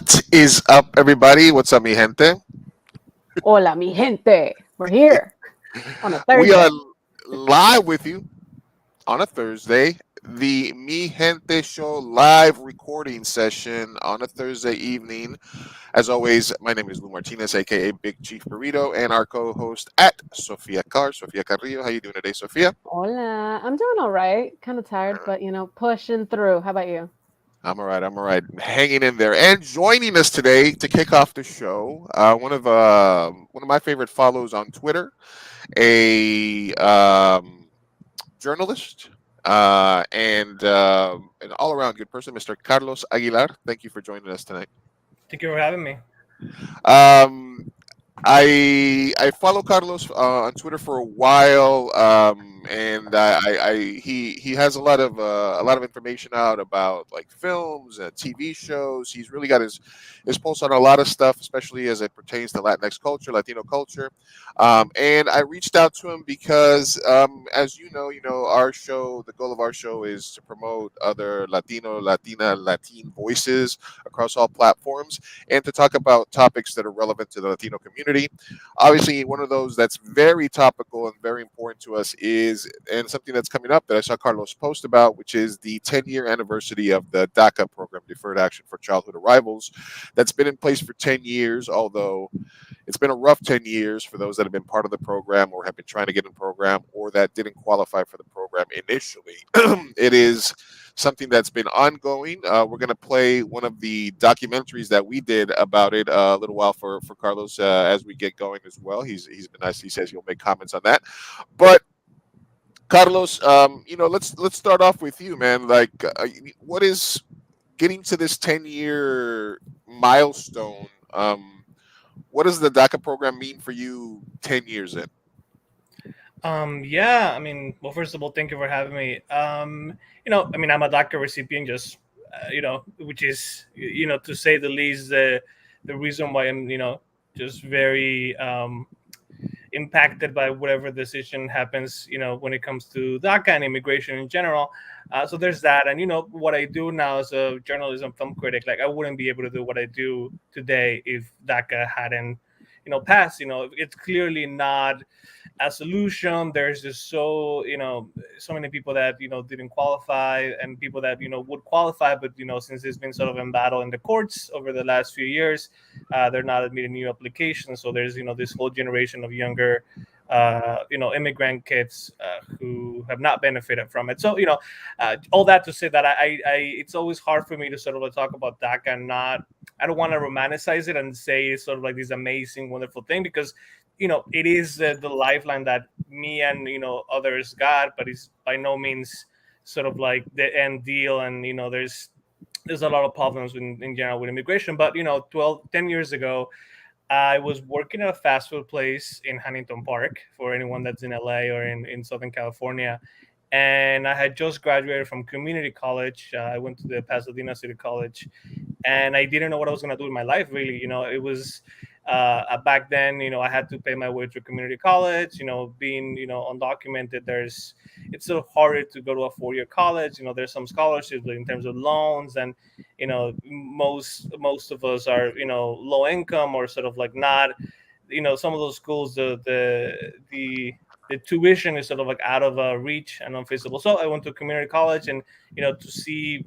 What is up, everybody? What's up, mi gente? Hola, mi gente. We're here on a We are Thursday. live with you on a Thursday. The Mi Gente Show live recording session on a Thursday evening. As always, my name is Lou Martinez, aka Big Chief Burrito, and our co-host at Sofia Carrillo. How you doing today, Sofia? Hola. I'm doing all right. Kind of tired, but pushing through. How about you? I'm all right. I'm all right. Hanging in there. And joining us today to kick off the show, one of my favorite follows on Twitter, a journalist, and an all around good person, Mr. Carlos Aguilar. Thank you for joining us tonight. Thank you for having me. Um, I follow Carlos on Twitter for a while, and he has a lot of information out about like films and TV shows. He's really got his pulse on a lot of stuff, especially as it pertains to Latinx culture, Latino culture. And I reached out to him because, as you know, our show, the goal of our show is to promote other Latino, Latina, Latin voices across all platforms and to talk about topics that are relevant to the Latino community. Obviously, one of those that's very topical and very important to us is, and something that's coming up that I saw Carlos post about, which is the 10-year anniversary of the DACA program, Deferred Action for Childhood Arrivals, that's been in place for 10 years, although it's been a rough 10 years for those that have been part of the program or have been trying to get in the program or that didn't qualify for the program initially. It is something that's been ongoing. We're going to play one of the documentaries that we did about it a little while for Carlos as we get going as well. He's been nice. He says he'll make comments on that. But Carlos, let's start off with you, man. Like, what is getting to this 10-year milestone? What does the DACA program mean for you 10 years in? Yeah, I mean, well, first of all, thank you for having me. I'm a DACA recipient, just which is to say the least, the reason why I'm just very impacted by whatever decision happens, when it comes to DACA and immigration in general. So there's that, and what I do now as a journalism film critic, like I wouldn't be able to do what I do today if DACA hadn't, passed. It's clearly not a solution. There's just so many people that didn't qualify, and people that would qualify, but since it's been sort of in battle in the courts over the last few years, they're not admitting new applications. So there's this whole generation of younger immigrant kids who have not benefited from it. So all that to say that it's always hard for me to sort of talk about DACA and not. I don't want to romanticize it and say it's sort of like this amazing, wonderful thing, because it is the lifeline that me and others got, but it's by no means sort of like the end deal. And there's a lot of problems in general with immigration. But 10 years ago, I was working at a fast food place in Huntington Park, for anyone that's in LA or in Southern California. And I had just graduated from community college. I went to the Pasadena City College, and I didn't know what I was going to do in my life, really. It was back then, I had to pay my way through community college, being, undocumented. It's sort of harder to go to a 4-year college. There's some scholarships in terms of loans, and, most of us are, low income or sort of like not, some of those schools, the tuition is sort of like out of reach and unfeasible. So I went to community college, and to see,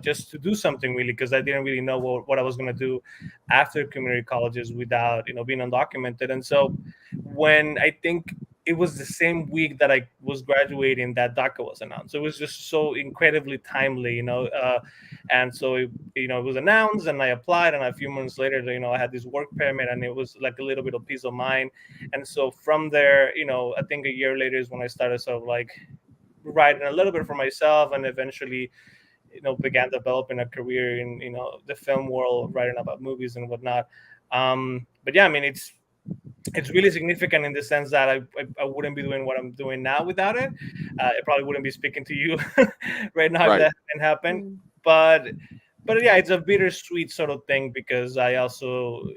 just to do something really, because I didn't really know what I was going to do after community colleges without being undocumented. And so when I think it was the same week that I was graduating that DACA was announced, so it was just so incredibly timely, and so it was announced, and I applied, and a few months later, I had this work permit, and it was like a little bit of peace of mind. And so from there, I think a year later is when I started sort of like writing a little bit for myself, and eventually began developing a career in the film world, writing about movies and whatnot. But yeah, I mean, it's really significant in the sense that I wouldn't be doing what I'm doing now without it. I probably wouldn't be speaking to you right now if Right. that hadn't happened. Mm. But yeah, it's a bittersweet sort of thing, because I also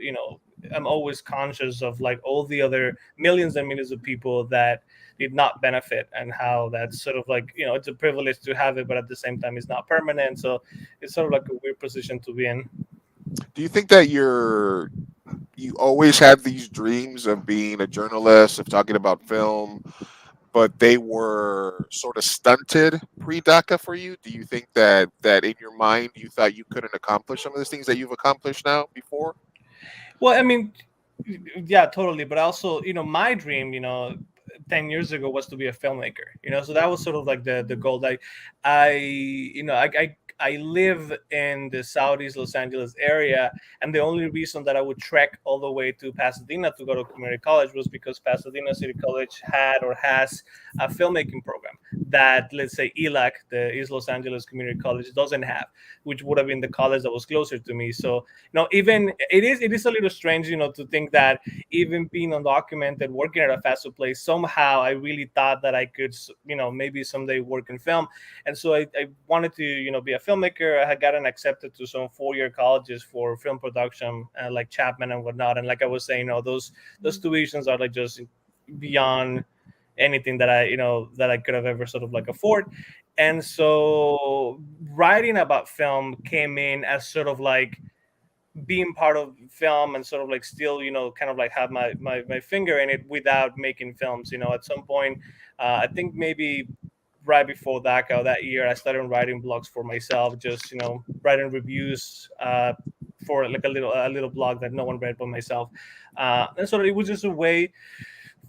I'm always conscious of like all the other millions and millions of people that did not benefit, and how that's sort of like it's a privilege to have it, but at the same time it's not permanent. So it's sort of like a weird position to be in. Do you think that you always had these dreams of being a journalist, of talking about film, but they were sort of stunted pre DACA for you? Do you think that in your mind you thought you couldn't accomplish some of the things that you've accomplished now before? Well, I mean, yeah, totally. But also, my dream, 10 years ago was to be a filmmaker. So that was sort of like the goal. I live in the southeast Los Angeles area, and the only reason that I would trek all the way to Pasadena to go to community college was because Pasadena City College had or has a filmmaking program that, let's say, ELAC, the East Los Angeles Community College, doesn't have, which would have been the college that was closer to me. So, even it is a little strange, to think that even being undocumented, working at a fast food place, somehow I really thought that I could, maybe someday work in film. And so I wanted to, be a filmmaker. I had gotten accepted to some 4-year colleges for film production, like Chapman and whatnot. And like I was saying, those tuitions are like just beyond anything that I could have ever sort of like afford. And so writing about film came in as sort of like being part of film and sort of like still, kind of like have my finger in it without making films. At some point, I think maybe right before that year, I started writing blogs for myself, just, writing reviews, for like a little blog that no one read but myself. And so it was just a way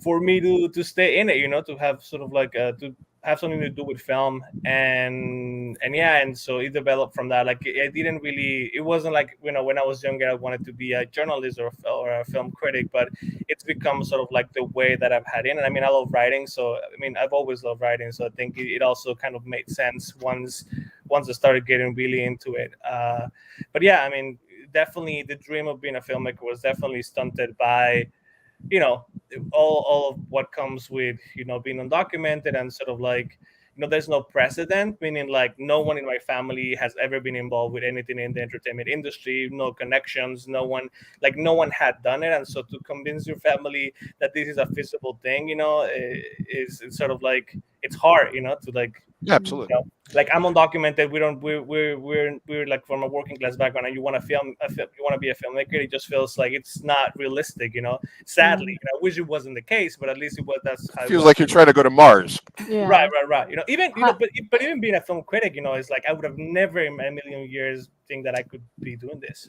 for me to stay in it, to have sort of like to have something to do with film. And yeah, and so it developed from that. Like I didn't really, it wasn't like, when I was younger I wanted to be a journalist or a film critic, but it's become sort of like the way that I've had in. And I mean, I love writing, so I mean, I've always loved writing, so I think it also kind of made sense once I started getting really into it. But yeah, I mean, definitely the dream of being a filmmaker was definitely stunted by, you know all of what comes with, being undocumented, and sort of like, there's no precedent, meaning like no one in my family has ever been involved with anything in the entertainment industry, no connections, no one had done it. And so to convince your family that this is a feasible thing, is it's sort of like, it's hard, to like, Yeah, absolutely. like, I'm undocumented. We don't. We're like from a working class background, and you want to you want to be a filmmaker. It just feels like it's not realistic. Sadly, Mm. I wish it wasn't the case, but at least it was. That's how it Feels was. like you're trying to go to Mars. Right, Yeah. right, right. Even Ha- but even being a film critic, it's like I would have never in a million years think that I could be doing this.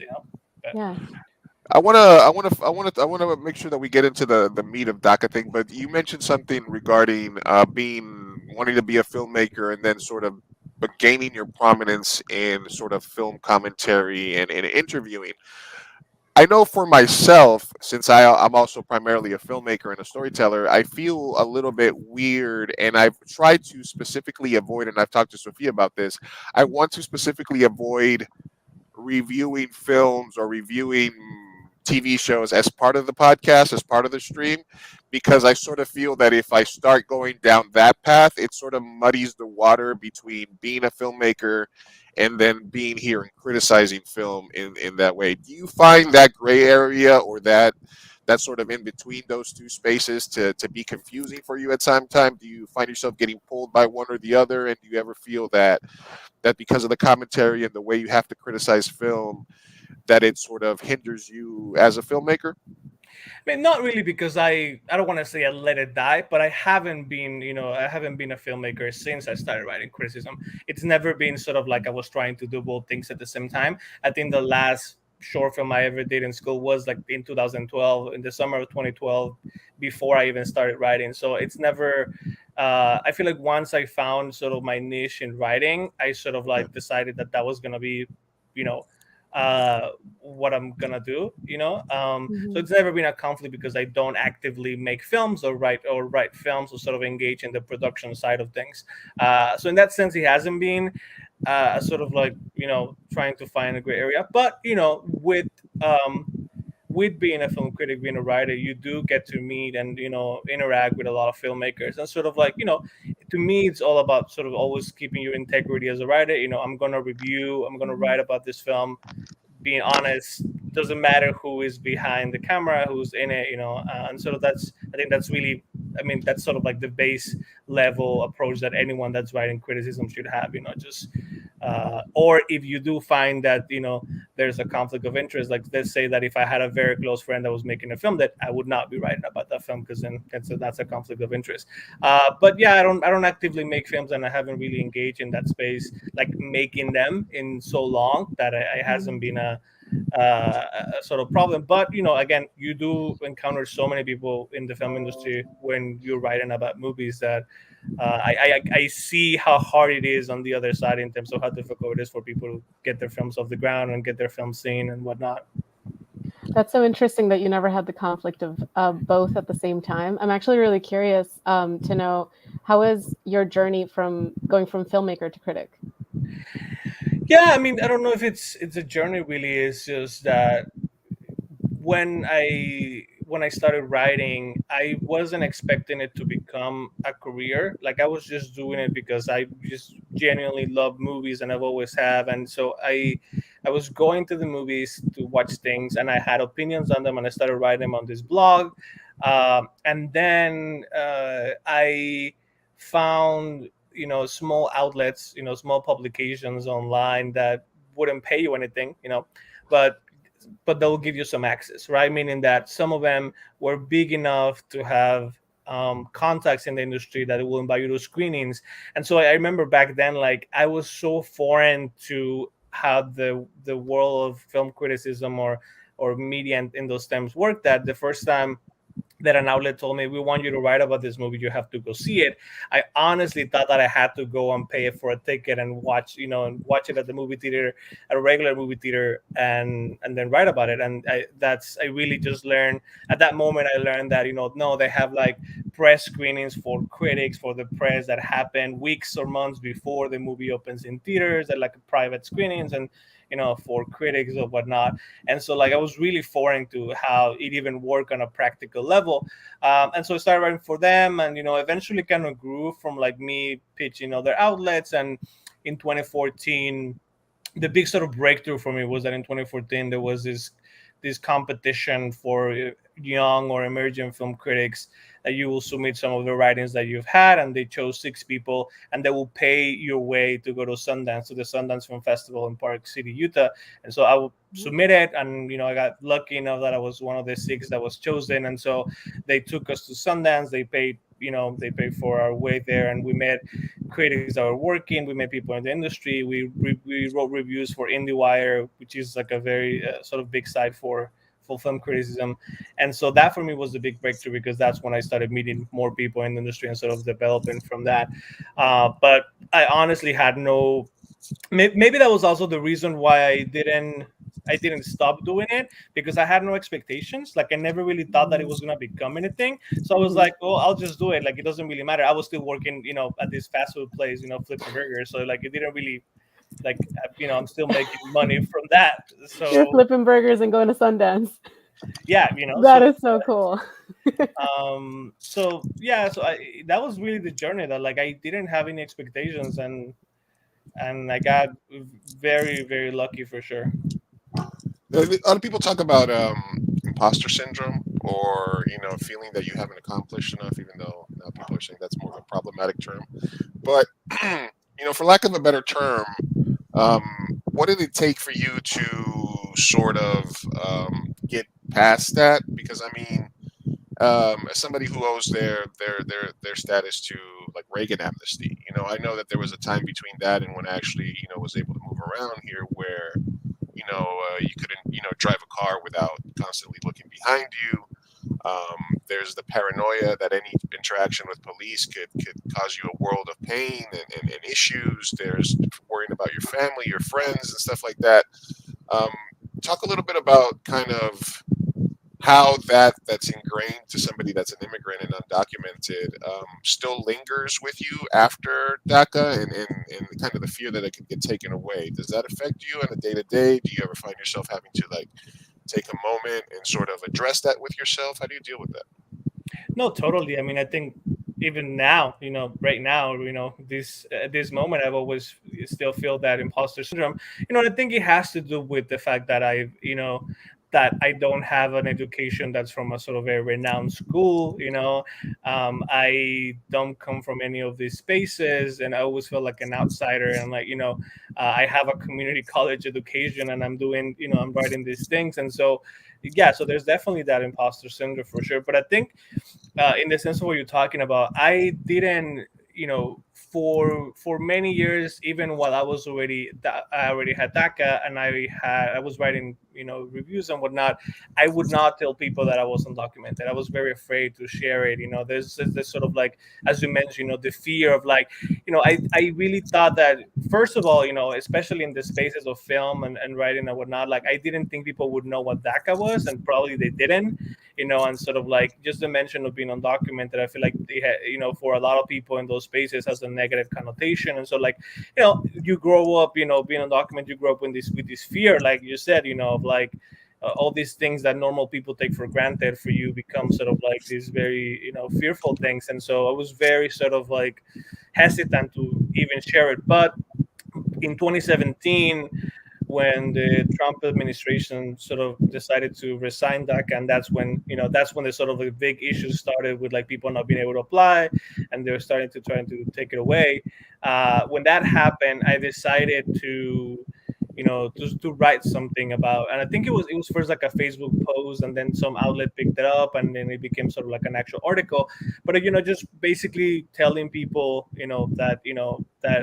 But yeah. I want to make sure that we get into the meat of DACA thing. But you mentioned something regarding being wanting to be a filmmaker and then sort of but gaining your prominence in sort of film commentary and interviewing. I know for myself, since I'm also primarily a filmmaker and a storyteller, I feel a little bit weird, and I've tried to specifically avoid. And I've talked to Sophia about this. I want to specifically avoid reviewing films or reviewing TV shows as part of the podcast, as part of the stream, because I sort of feel that if I start going down that path, it sort of muddies the water between being a filmmaker and then being here and criticizing film in that way. Do you find that gray area or that sort of in between those two spaces to be confusing for you at some time? Do you find yourself getting pulled by one or the other? And do you ever feel that because of the commentary and the way you have to criticize film, that it sort of hinders you as a filmmaker? I mean, not really, because I don't want to say I let it die, but I haven't been a filmmaker since I started writing criticism. It's never been sort of like I was trying to do both things at the same time. I think the last short film I ever did in school was like in 2012, in the summer of 2012, before I even started writing. So it's never. I feel like once I found sort of my niche in writing, I sort of Yeah. like decided that that was gonna be, you know, uh, what I'm gonna do. So Hmm. it's never been a conflict because I don't actively make films or write films or sort of engage in the production side of things. So in that sense, it hasn't been a sort of like, trying to find a gray area. But with being a film critic, being a writer, you do get to meet and interact with a lot of filmmakers, and sort of like, to me, it's all about sort of always keeping your integrity as a writer. I'm gonna review, I'm gonna Hmm. write about this film, being honest. Doesn't matter who is behind the camera, who's in it, and sort of I think that's really, I mean, that's sort of like the base level approach that anyone that's writing criticism should have. Just Or if you do find that there's a conflict of interest, like let's say that if I had a very close friend that was making a film, that I would not be writing about that film, because then that's a conflict of interest. But yeah, I don't actively make films, and I haven't really engaged in that space, like making them, in so long that it hasn't been a sort of problem. But again, you do encounter so many people in the film industry when you're writing about movies, that I see how hard it is on the other side, in terms of how difficult it is for people to get their films off the ground and get their films seen and whatnot. That's so interesting that you never had the conflict of both at the same time. I'm actually really curious to know, how is your journey from going from filmmaker to critic? Yeah, I mean, I don't know if it's a journey really. It's just that when I started writing, I wasn't expecting it to become a career. Like, I was just doing it because I just genuinely love movies, and I've always have. And so I was going to the movies to watch things, and I had opinions on them, and I started writing them on this blog. And then I found small outlets, small publications online that wouldn't pay you anything, but they'll give you some access, right? Meaning that some of them were big enough to have contacts in the industry that will invite you to screenings. And so I remember back then, like, I was so foreign to how the world of film criticism or media in those terms worked, that the first time that an outlet told me, we want you to write about this movie, you have to go see it, I honestly thought that I had to go and pay for a ticket and watch it at the movie theater, at a regular movie theater, and then write about it. And I really just learned at that moment. I learned that no, they have like press screenings for critics, for the press, that happen weeks or months before the movie opens in theaters, at like private screenings, and for critics or whatnot. And so, like, I was really foreign to how it even worked on a practical level. And so I started writing for them, and eventually kind of grew from like me pitching other outlets. And in 2014, the big sort of breakthrough for me was that in 2014 there was this competition for young or emerging film critics, that you will submit some of the writings that you've had, and they chose 6 people, and they will pay your way to go to Sundance, to the Sundance Film Festival in Park City, Utah. And so I will submit it, and I got lucky enough that I was one of the 6 that was chosen. And so they took us to Sundance. They paid for our way there, and we met critics that were working. We met people in the industry. We wrote reviews for IndieWire, which is like a very sort of big site for film criticism. And so that for me was the big breakthrough, because that's when I started meeting more people in the industry and sort of developing from that. But I honestly had no. Maybe that was also the reason why I didn't stop doing it, because I had no expectations. Like, I never really thought that it was gonna become anything. So I was Mhm. like, "Oh, I'll just do it. Like, it doesn't really matter." I was still working, at this fast food place, flipping burgers. So like, it didn't really, like, I'm still making money from that. You're So flipping burgers and going to Sundance. yeah, That is so cool. so yeah, so that was really the journey, that like I didn't have any expectations, and I got very, very lucky for sure. A lot of people talk about imposter syndrome, or feeling that you haven't accomplished enough, even though now people are saying that's more of a problematic term. But for lack of a better term, um, what did it take for you to sort of get past that? Because I mean, as somebody who owes their status to like Reagan amnesty, I know that there was a time between that and when I actually was able to move around here, where you couldn't drive a car without constantly looking behind you. There's the paranoia that any interaction with police could cause you a world of pain and issues. There's worrying about your family, your friends, and stuff like that. Um, Talk a little bit about kind of how that's ingrained to somebody that's an immigrant and undocumented still lingers with you after DACA, and kind of the fear that it could get taken away. Does that affect you on a day to day? Do you ever find yourself having to like take a moment and sort of address that with yourself? How do you deal with that? No, totally. I mean, I think even now, right now, this moment, I've always still feel that imposter syndrome. I think it has to do with the fact that I've that I don't have an education that's from a sort of a renowned school. I don't come from any of these spaces, and I always feel like an outsider. And like, I have a community college education, and I'm doing, I'm writing these things, and so yeah, so there's definitely that imposter syndrome for sure. But I think in the sense of what you're talking about, I didn't, for many years, even while I already had DACA, and I was writing, reviews and whatnot. I would not tell people that I was undocumented. I was very afraid to share it. There's this sort of like, as you mentioned, the fear of like, I really thought that, first of all, especially in the spaces of film and writing and whatnot, like I didn't think people would know what DACA was, and probably they didn't. And sort of like just the mention of being undocumented, I feel like for a lot of people in those spaces has a negative connotation. And so like, you grow up, being undocumented, you grow up with this fear, like you said, of like all these things that normal people take for granted for you become sort of like these very, fearful things. And so I was very sort of like hesitant to even share it. But in 2017, when the Trump administration sort of decided to resign DACA, and that's when the sort of the big issues started with like people not being able to apply, and they're starting to try to take it away. When that happened, I decided to to write something about, and I think it was first like a Facebook post, and then some outlet picked it up, and then it became sort of like an actual article. But just basically telling people that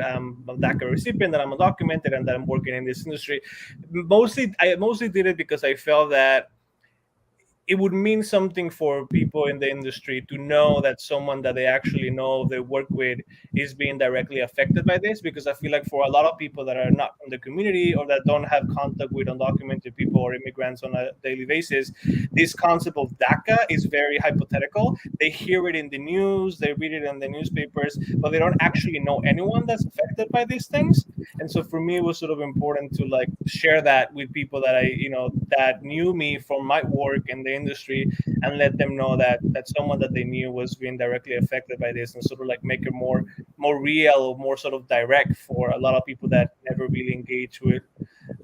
I'm a DACA recipient, that I'm undocumented, and that I'm working in this industry. I mostly did it because I felt that it would mean something for people in the industry to know that someone that they actually know, they work with, is being directly affected by this. Because I feel like for a lot of people that are not from the community, or that don't have contact with undocumented people or immigrants on a daily basis, this concept of DACA is very hypothetical. They hear it in the news, they read it in the newspapers, but they don't actually know anyone that's affected by these things. And so for me, it was sort of important to like share that with people that that knew me from my work in the industry, and let them know that someone that they knew was being directly affected by this, and sort of like make it more real, or more sort of direct for a lot of people that never really engage with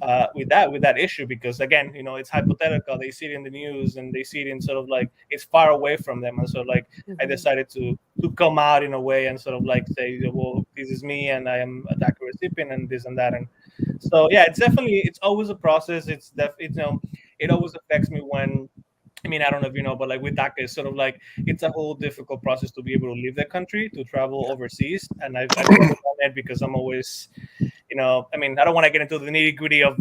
that issue. Because again, it's hypothetical. They see it in the news, and they see it in sort of like it's far away from them. And so like I decided to come out in a way and sort of like say, well, this is me, and I am a DACA recipient, and this and that. And so yeah, it's always a process. It always affects me when, I mean, I don't know if you know, but like with DACA, it's sort of like it's a whole difficult process to be able to leave the country, to travel overseas. And I've never done it because I'm always, I mean, I don't want to get into the nitty gritty of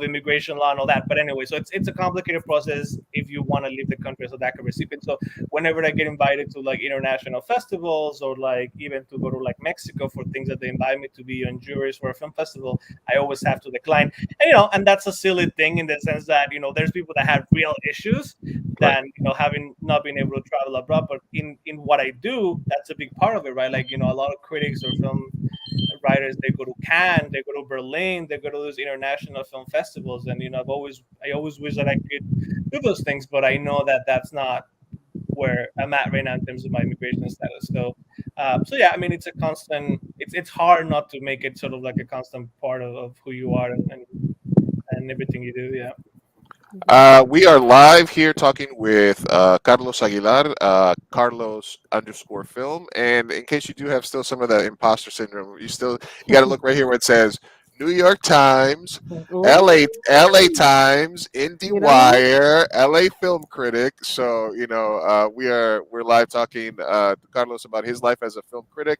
immigration law and all that. But anyway, so it's a complicated process if you want to leave the country as a DACA recipient. So whenever I get invited to like international festivals, or like even to go to like Mexico for things that they invite me to be on juries for a film festival, I always have to decline. And and that's a silly thing in the sense that there's people that have real issues Right. than having not been able to travel abroad. But in what I do, that's a big part of it, right? Like a lot of critics or film writers, they go to Cannes, they go to Berlin, they go to those international film festivals, and I always wish that I could do those things, but I know that that's not where I'm at right now in terms of my immigration status. So yeah, I mean, it's a constant. It's hard not to make it sort of like a constant part of who you are, and everything you do. Yeah. We are live here talking with Carlos Aguilar, Carlos underscore film. And in case you do have still some of that imposter syndrome, you got to look right here where it says New York Times, Ooh, LA Times, you IndieWire, LA Film Critic. So we're live talking to Carlos about his life as a film critic,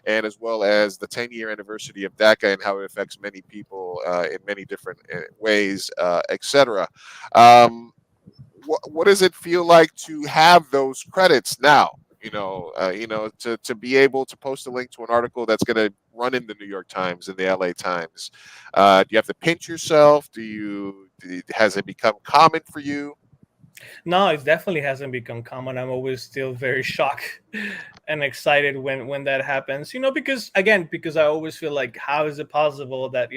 and as well as the 10-year anniversary of DACA and how it affects many people in many different ways, etc. Um, what does it feel like to have those credits now? To be able to post a link to an article that's going to run in the New York Times and the LA Times. Do you have to pinch yourself? Has it become common for you? No, it definitely hasn't become common. I'm always still very shocked and excited when that happens. Because I always feel like, how is it possible that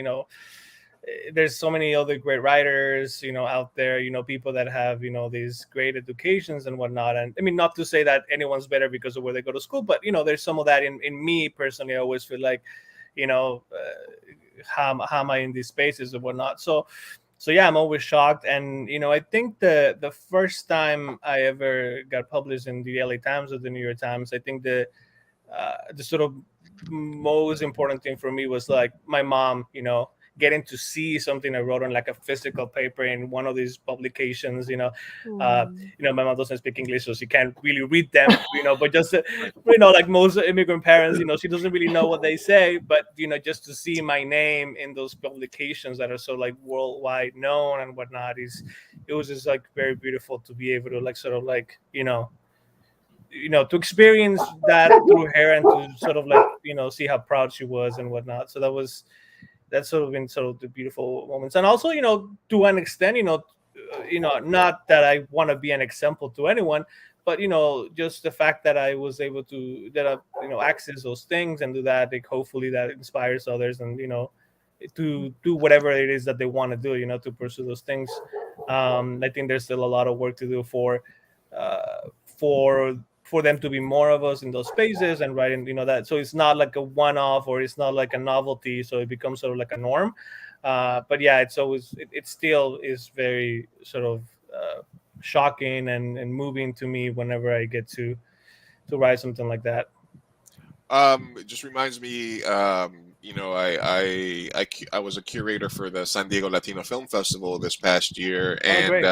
there's so many other great writers out there, people that have these great educations and whatnot. And I mean, not to say that anyone's better because of where they go to school, but there's some of that in me personally. I always feel like, how am I in these spaces and whatnot. So So yeah, I'm always shocked. And I think the first time I ever got published in the LA Times or the New York Times, I think the sort of most important thing for me was like my mom, getting to see something I wrote on like a physical paper in one of these publications. Mm. My mom doesn't speak English, so she can't really read them. But just like most immigrant parents, she doesn't really know what they say. But just to see my name in those publications that are so like worldwide known and whatnot it was just like very beautiful to be able to like sort of like to experience that through her and to sort of like see how proud she was and whatnot. So that's sort of been sort of the beautiful moments. And also to an extent not that I want to be an example to anyone, but just the fact that I was able to that I access those things and do that, like hopefully that inspires others, and to do whatever it is that they want to do, to pursue those things. I think there's still a lot of work to do uh, for for them to be more of us in those spaces and writing, that, so it's not like a one-off or it's not like a novelty, so it becomes sort of like a norm. But yeah, it's always it still is very sort of shocking and moving to me whenever I get to write something like that. It just reminds me, I was a curator for the San Diego Latino Film Festival this past year, Oh, and great.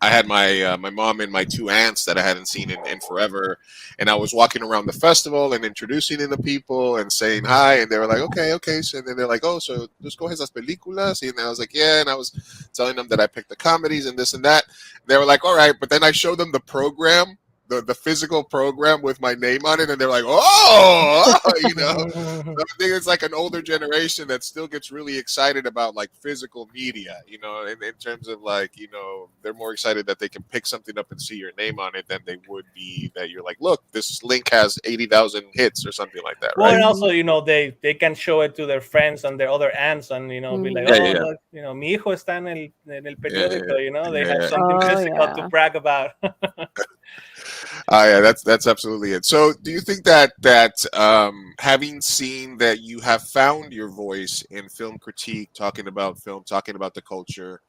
I had my mom and my two aunts that I hadn't seen in forever, and I was walking around the festival and introducing them to people and saying hi, and they were like, okay, okay, so and then they're like, oh, so just go ahead las películas, and I was like, yeah, and I was telling them that I picked the comedies and this and that. They were like, all right, but then I showed them the program, the physical program with my name on it, and they're like, "Oh, I think it's like an older generation that still gets really excited about like physical media, in terms of like, they're more excited that they can pick something up and see your name on it than they would be that you're like, look, this link has 80,000 hits or something like that, Well, right? and also, Mhm. they can show it to their friends and their other aunts, and be like, Yeah, Mhm. oh, yeah, look, mi hijo está en el yeah, periódico. They have yeah. something Oh physical to yeah. brag about. Yeah, that's absolutely it. So, do you think that having seen that you have found your voice in film critique, talking about film, talking about the culture,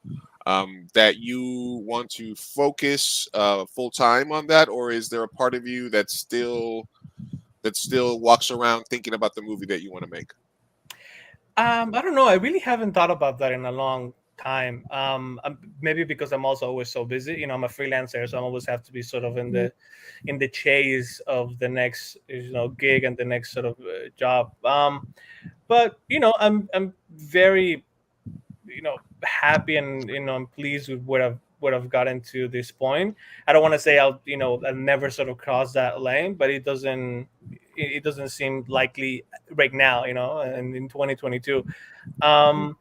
that you want to focus full time on that, or is there a part of you that still walks around thinking about the movie that you want to make? I don't know. I really haven't thought about that in a long time. Maybe because I'm also always so busy. I'm a freelancer, so I always have to be sort of in Mhm. the chase of the next gig and the next sort of job. But I'm very happy, and I'm pleased with what I've gotten to this point. I don't want to say I'll never sort of cross that lane, but it doesn't seem likely right now, and in 2022. um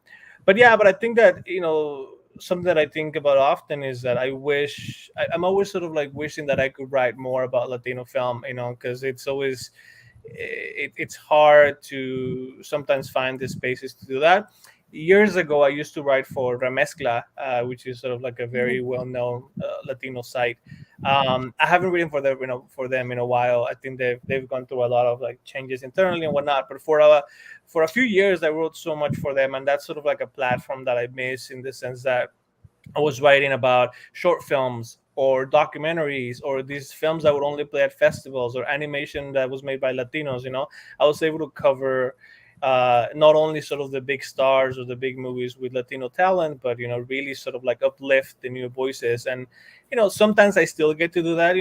but yeah, but I think that something that I think about often is that I'm always sort of like wishing that I could write more about Latino film, because it's hard to sometimes find the spaces to do that. Years ago, I used to write for Remezcla, which is sort of like a very Mhm. well-known Latino site. I haven't written for them in a while. I think they've gone through a lot of like changes internally and whatnot. But for a few years, I wrote so much for them, and that's sort of like a platform that I miss, in the sense that I was writing about short films or documentaries or these films that would only play at festivals, or animation that was made by Latinos. I was able to cover not only sort of the big stars or the big movies with Latino talent, but really sort of like uplift the new voices. And sometimes I still get to do that,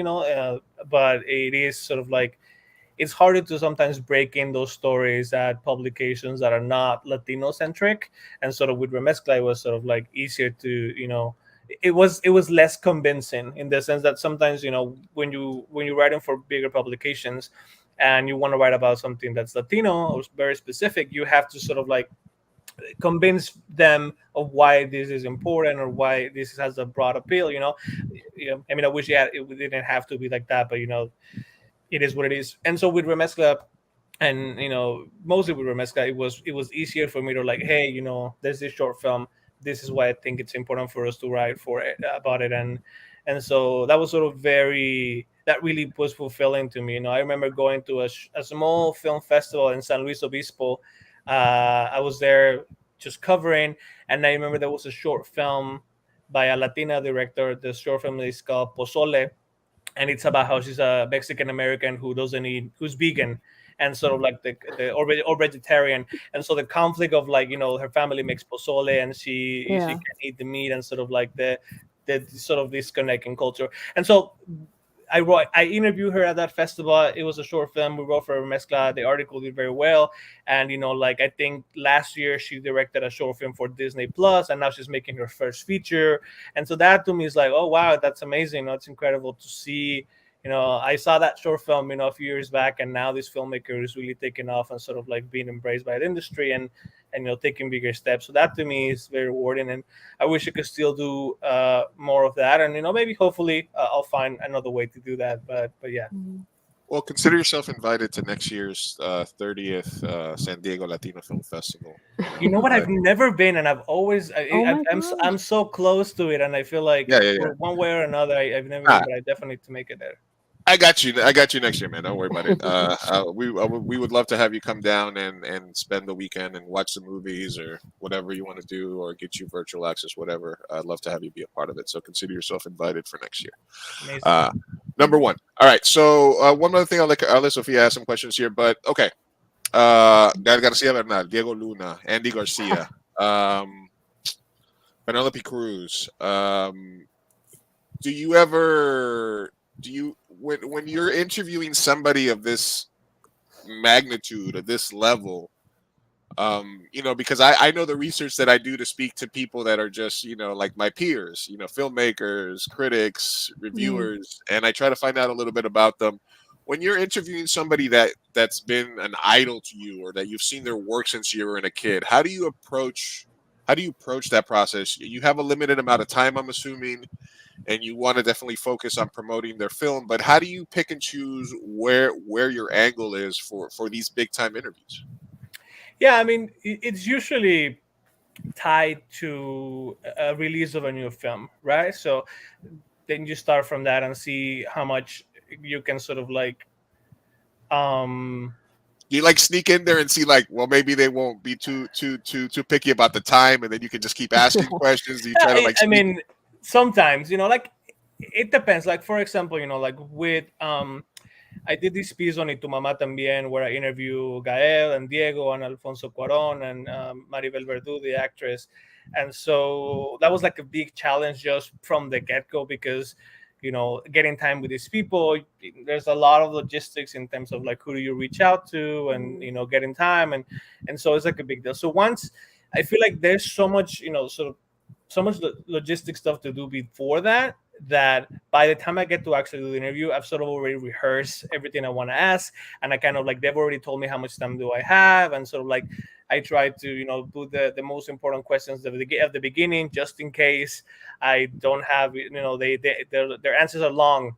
but it is sort of like it's harder to sometimes break in those stories at publications that are not Latino centric. And sort of with Remezcla, it was sort of like easier to, it was less convincing, in the sense that sometimes, when you're writing for bigger publications and you want to write about something that's Latino or very specific, you have to sort of like convince them of why this is important or why this has a broad appeal. I mean, I wish it didn't have to be like that, but it is what it is. And so with Remezcla, and mostly with Remezcla, it was easier for me to like, hey, there's this short film. This is why I think it's important for us to write for it, about it. And so that was sort of that really was fulfilling to me. I remember going to a small film festival in San Luis Obispo. I was there just covering. And I remember there was a short film by a Latina director. The short film is called Pozole, and it's about how she's a Mexican American who doesn't eat, who's vegan, and sort of like the or vegetarian, and so the conflict of like, her family makes pozole and she Yeah. can't eat the meat, and sort of like the sort of disconnect in culture. And so I interviewed her at that festival. It was a short film. We wrote for Mezcla. The article did very well. And, like I think last year she directed a short film for Disney Plus, and now she's making her first feature. And so that to me is like, oh, wow, that's amazing. It's incredible to see. I saw that short film, a few years back, and now this filmmaker is really taking off and sort of like being embraced by the industry and taking bigger steps. So that to me is very rewarding, and I wish I could still do more of that. And maybe hopefully I'll find another way to do that. But yeah. Well, consider yourself invited to next year's 30th San Diego Latino Film Festival. You know what? I've never been, and I've always Oh my I'm so close to it, and I feel like Yeah. one way or another I've never been, but I definitely need to make it there. I got you. I got you next year, man. Don't worry about it. We would love to have you come down and spend the weekend and watch the movies or whatever you want to do, or get you virtual access, whatever. I'd love to have you be a part of it. So consider yourself invited for next year. Number one. All right. So one other thing, I'll let Sofia ask some questions here, but okay. Garcia Bernal, Diego Luna, Andy Garcia, Penelope Cruz. When you're interviewing somebody of this magnitude, of this level, because I know the research that I do to speak to people that are just, like my peers, filmmakers, critics, reviewers, and I try to find out a little bit about them. When you're interviewing somebody that's been an idol to you, or that you've seen their work since you were a kid, how do you approach that process? You have a limited amount of time, I'm assuming, and you want to definitely focus on promoting their film, but how do you pick and choose where your angle is for these big time interviews? Yeah, I mean, it's usually tied to a release of a new film, right? So then you start from that and see how much you can sort of like you like sneak in there and see, like, well, maybe they won't be too picky about the time, and then you can just keep asking questions. Do you try to like I mean, sometimes, like it depends. Like, for example, like with I did this piece on Y Tu Mamá También, where I interview Gael and Diego and Alfonso Cuarón and Maribel Verdú, the actress. And so that was like a big challenge just from the get-go, because getting time with these people, there's a lot of logistics in terms of like who do you reach out to, and getting time, and so it's like a big deal. So once I feel like there's so much sort of so much logistic stuff to do before that by the time I get to actually do the interview, I've sort of already rehearsed everything I want to ask, and I kind of like, they've already told me how much time do I have, and sort of like I try to put the most important questions at the beginning, just in case I don't have their answers are long,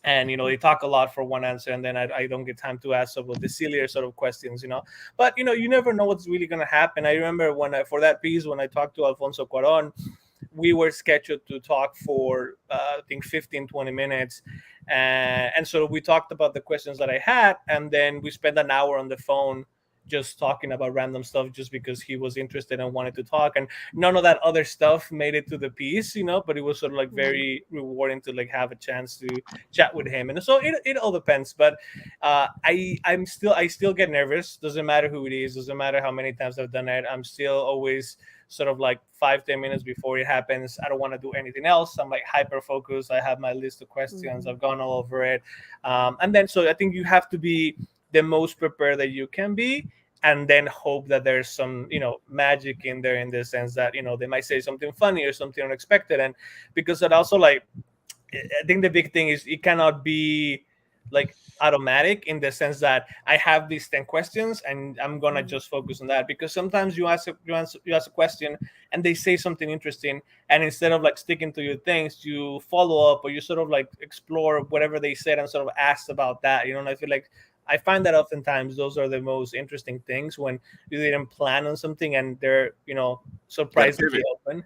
and they talk a lot for one answer, and then I don't get time to ask some of the sillier sort of questions, but you never know what's really going to happen. I remember for that piece, when I talked to Alfonso Cuarón, we were scheduled to talk for I think 15-20 minutes, and so we talked about the questions that I had, and then we spent an hour on the phone just talking about random stuff, just because he was interested and wanted to talk, and none of that other stuff made it to the piece, but it was sort of like very rewarding to like have a chance to chat with him. And so it all depends, but I still get nervous. Doesn't matter who it is, doesn't matter how many times I've done it, I'm still always sort of like 5-10 minutes before it happens, I don't want to do anything else. I'm like hyper focused. I have my list of questions. I've gone all over it, and then so I think you have to be the most prepared that you can be, and then hope that there's some magic in there, in the sense that they might say something funny or something unexpected. And because it also, like, I think the big thing is it cannot be like automatic, in the sense that I have these 10 questions and I'm gonna just focus on that, because sometimes you ask a question and they say something interesting, and instead of like sticking to your things, you follow up, or you sort of like explore whatever they said and sort of ask about that, and I feel like I find that oftentimes those are the most interesting things, when you didn't plan on something and they're surprisingly open.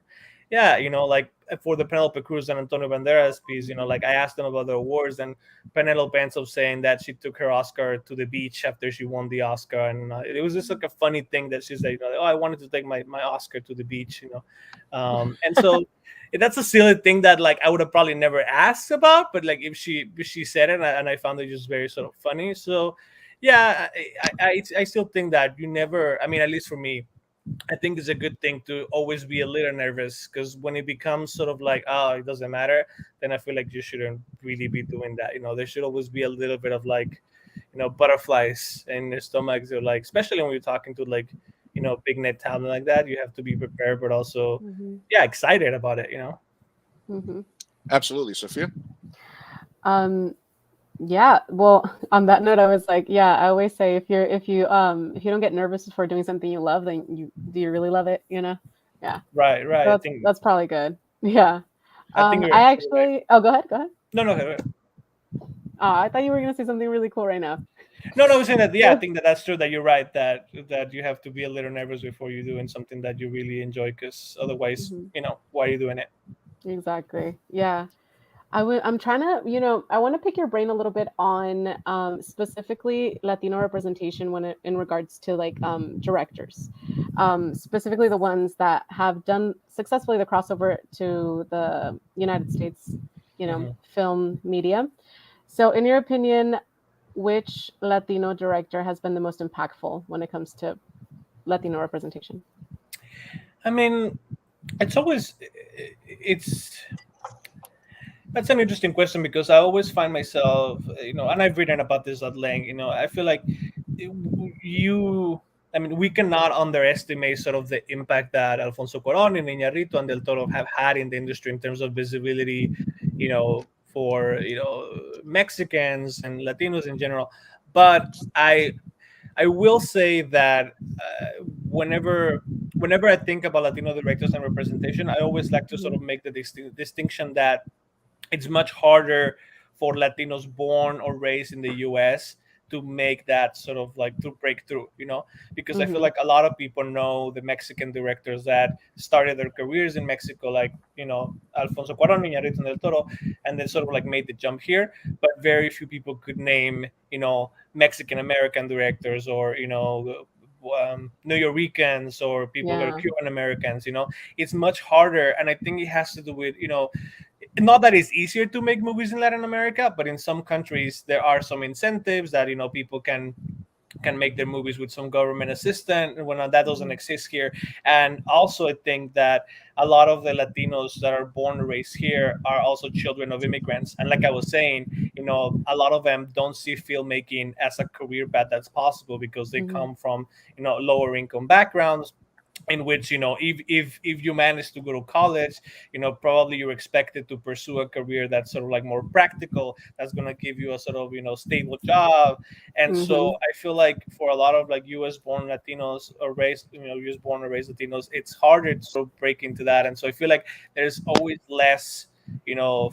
yeah, like for the Penelope Cruz and Antonio Banderas piece, like I asked them about the awards, and Penelope ends up saying that she took her Oscar to the beach after she won the Oscar, and it was just like a funny thing that she's like, oh, I wanted to take my Oscar to the beach, and so that's a silly thing that like I would have probably never asked about, but like if she said it, and I found it just very sort of funny. So yeah, I still think that you never, I mean, at least for me, I think it's a good thing to always be a little nervous, because when it becomes sort of like, oh, it doesn't matter, then I feel like you shouldn't really be doing that. There should always be a little bit of like, butterflies in your stomachs, or like, especially when you're talking to like, big net talent like that, you have to be prepared, but also, Hmm. yeah, excited about it. Hmm. Absolutely, Sophia. Um, yeah. Well, on that note, I was like, yeah, I always say if you don't get nervous before doing something you love, then do you really love it? Yeah. Right, right. That's probably good. Yeah. I think you're I absolutely right. actually. Oh, go ahead. Go ahead. No, no, okay, I thought you were gonna say something really cool right now. no, no. I was saying that. Yeah, I think that's true. That you're right. That you have to be a little nervous before you're doing something that you really enjoy, because otherwise, Hmm. why are you doing it? Exactly. Yeah. I'm trying to, I want to pick your brain a little bit on specifically Latino representation in regards to like directors, specifically the ones that have done successfully the crossover to the United States, Hmm. film media. So, in your opinion, which Latino director has been the most impactful when it comes to Latino representation? I mean, it's always it's that's an interesting question, because I always find myself, and I've written about this at length. I feel like you, I mean, we cannot underestimate sort of the impact that Alfonso Cuarón and Iñárritu and Del Toro have had in the industry in terms of visibility, for Mexicans and Latinos in general. But I will say that whenever whenever I think about Latino directors and representation, I always like to sort Hmm. of make the distinction that it's much harder for Latinos born or raised in the US to make that sort of like to break through, because I feel Hmm. like a lot of people know the Mexican directors that started their careers in Mexico, like, Alfonso Cuarón, Iñárritu del Toro, and then sort of like made the jump here. But very few people could name, Mexican American directors, or, New Yorkers, or people that are Yeah. Cuban Americans. It's much harder. And I think it has to do with, not that it's easier to make movies in Latin America, but in some countries there are some incentives that people can make their movies with some government assistance, and when that doesn't Hmm. exist here. And also, I think that a lot of the Latinos that are born and raised here are also children of immigrants. And like I was saying, a lot of them don't see filmmaking as a career path that's possible, because they Hmm. come from lower income backgrounds, in which, if you manage to go to college, probably you're expected to pursue a career that's sort of like more practical, that's going to give you a sort of stable job. And so Hmm. I feel like for a lot of like US born Latinos, or raised, US born or raised Latinos, it's harder to sort of break into that. And so I feel like there's always less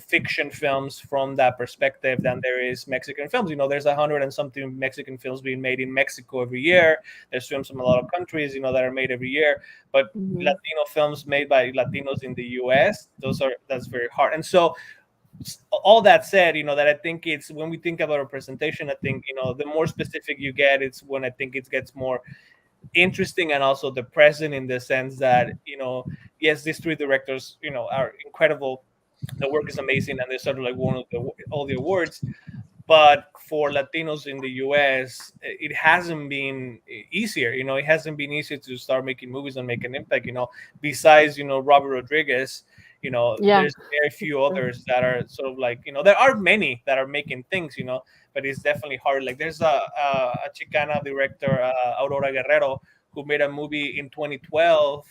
fiction films from that perspective than there is Mexican films. There's 100 and something Mexican films being made in Mexico every year. There's films from a lot of countries, that are made every year. But Hmm. Latino films made by Latinos in the US, that's very hard. And so, all that said, that I think it's, when we think about representation, I think, the more specific you get, it's when I think it gets more interesting, and also depressing, in the sense that, yes, these three directors, are incredible. The work is amazing, and they sort of like won all the awards. But for Latinos in the US, it hasn't been easier. It hasn't been easier to start making movies and make an impact. Besides, Robert Rodriguez, Yeah. there's very That's few true. others that are sort of like, there are many that are making things, but it's definitely hard. Like, there's a Chicana director, Aurora Guerrero, who made a movie in 2012.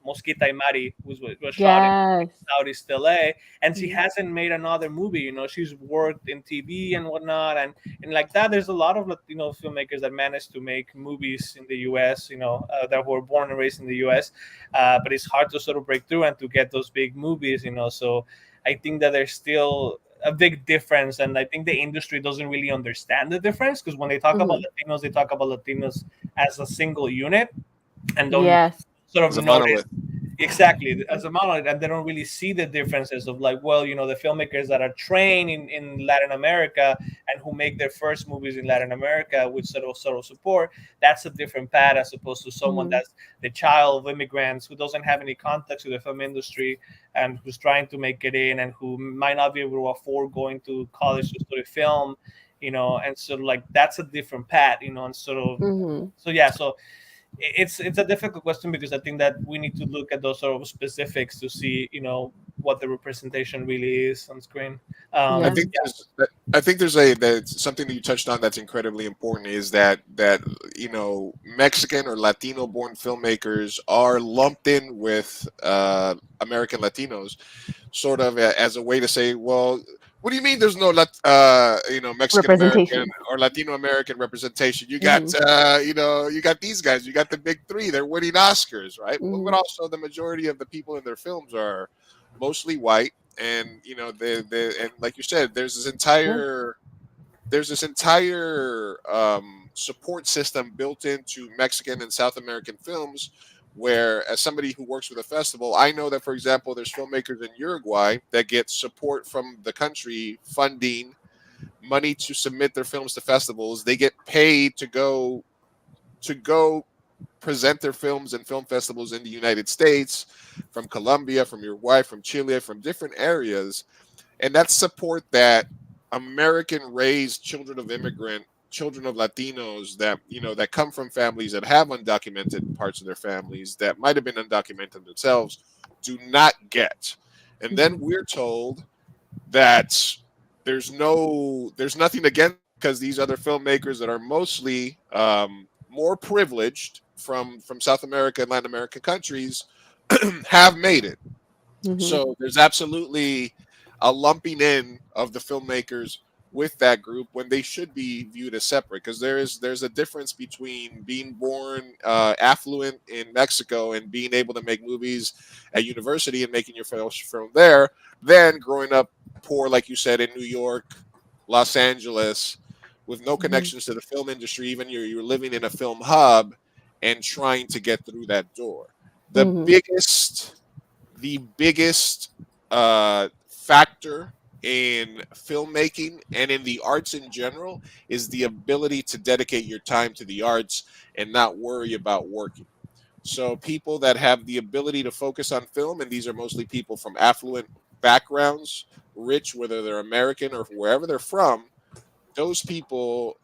Mosquita y Mari was shot in Yes. Southeast LA, and she Mhm. hasn't made another movie. She's worked in TV and whatnot, and like that. There's a lot of Latino filmmakers that managed to make movies in the U.S. That were born and raised in the U.S. But it's hard to sort of break through and to get those big movies. So I think that there's still a big difference, and I think the industry doesn't really understand the difference, because when they talk about Mhm. Latinos, they talk about Latinos as a single unit, and don't Yes. sort of It's a notice, monolith. exactly as a monolith, and they don't really see the differences of like, well, the filmmakers that are trained in Latin America and who make their first movies in Latin America with sort of support. That's a different path as opposed to someone Mhm. that's the child of immigrants who doesn't have any context with the film industry and who's trying to make it in and who might not be able to afford going to college to study film, and sort of like that's a different path, and sort of Mhm. so yeah. So it's a difficult question because I think that we need to look at those sort of specifics to see, what the representation really is on screen. I Yeah. think Yeah. there's I think there's a that's something that you touched on that's incredibly important is that Mexican or Latino born filmmakers are lumped in with American Latinos, sort of as a way to say, well, what do you mean there's no Mexican American Representation. or Latino American representation? You got Mhm. you got these guys, you got the big three, they're winning Oscars, right? But Mhm. also the majority of the people in their films are mostly white, and and like you said, Yeah. there's this entire support system built into Mexican and South American films. Where, as somebody who works with a festival, I know that, for example, there's filmmakers in Uruguay that get support from the country, funding, money to submit their films to festivals. They get paid to go present their films in film festivals in the United States, from Colombia, from Uruguay, from Chile, from different areas, and that's support that American raised children of Latinos that that come from families that have undocumented parts of their families that might have been undocumented themselves do not get. And then Mhm. we're told that there's nothing against them because these other filmmakers that are mostly more privileged from South America and Latin American countries have made it. Mhm. So there's absolutely a lumping in of the filmmakers with that group when they should be viewed as separate, because there's a difference between being born affluent in Mexico and being able to make movies at university and making your film there, than growing up poor, like you said, in New York, Los Angeles, with no Mhm. connections to the film industry. Even you're living in a film hub and trying to get through that door. The Mhm. biggest factor in filmmaking and in the arts in general is the ability to dedicate your time to the arts and not worry about working. So people that have the ability to focus on film, and these are mostly people from affluent backgrounds, rich, whether they're American or wherever they're from, those people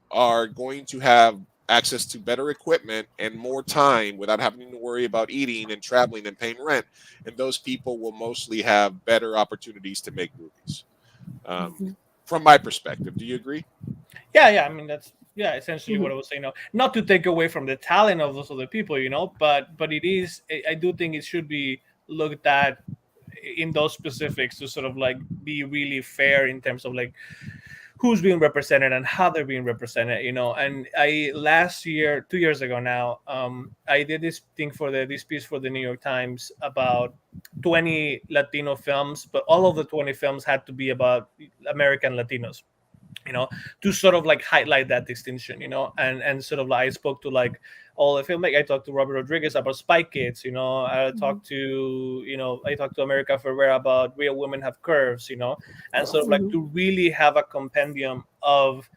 are going to have access to better equipment and more time without having to worry about eating and traveling and paying rent. And those people will mostly have better opportunities to make movies. Um, Mhm. from my perspective, do you agree? Yeah. I mean, that's essentially what Mhm. I was saying. Not to take away from the talent of those other people, but it is. I do think it should be looked at in those specifics to sort of like be really fair in terms of like who's being represented and how they're being represented. And I last year, 2 years ago now, I did this thing for this piece for the New York Times about 20 Latino films, but all of the 20 films had to be about American Latinos, you know to sort of like highlight that distinction, and sort of like I spoke to like all the filmmakers. I talked to Robert Rodriguez about Spy Kids, Mhm. I talked to America Ferrera about Real Women Have Curves, and sort of like Mhm. to really have a compendium of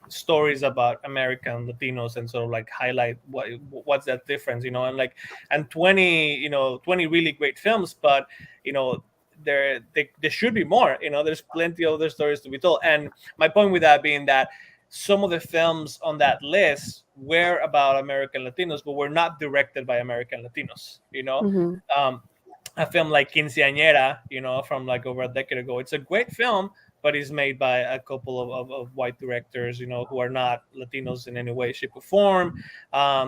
stories about American Latinos and sort of like highlight what's that difference, and like, and 20, 20 really great films, but you know there should be more. There's plenty of other stories to be told. And my point with that being that some of the films on that list were about American Latinos, but were not directed by American Latinos. Mhm. Um, a film like Quinceañera, from like over a decade ago. It's a great film, but it's made by a couple of white directors, who are not Latinos in any way, shape, or form.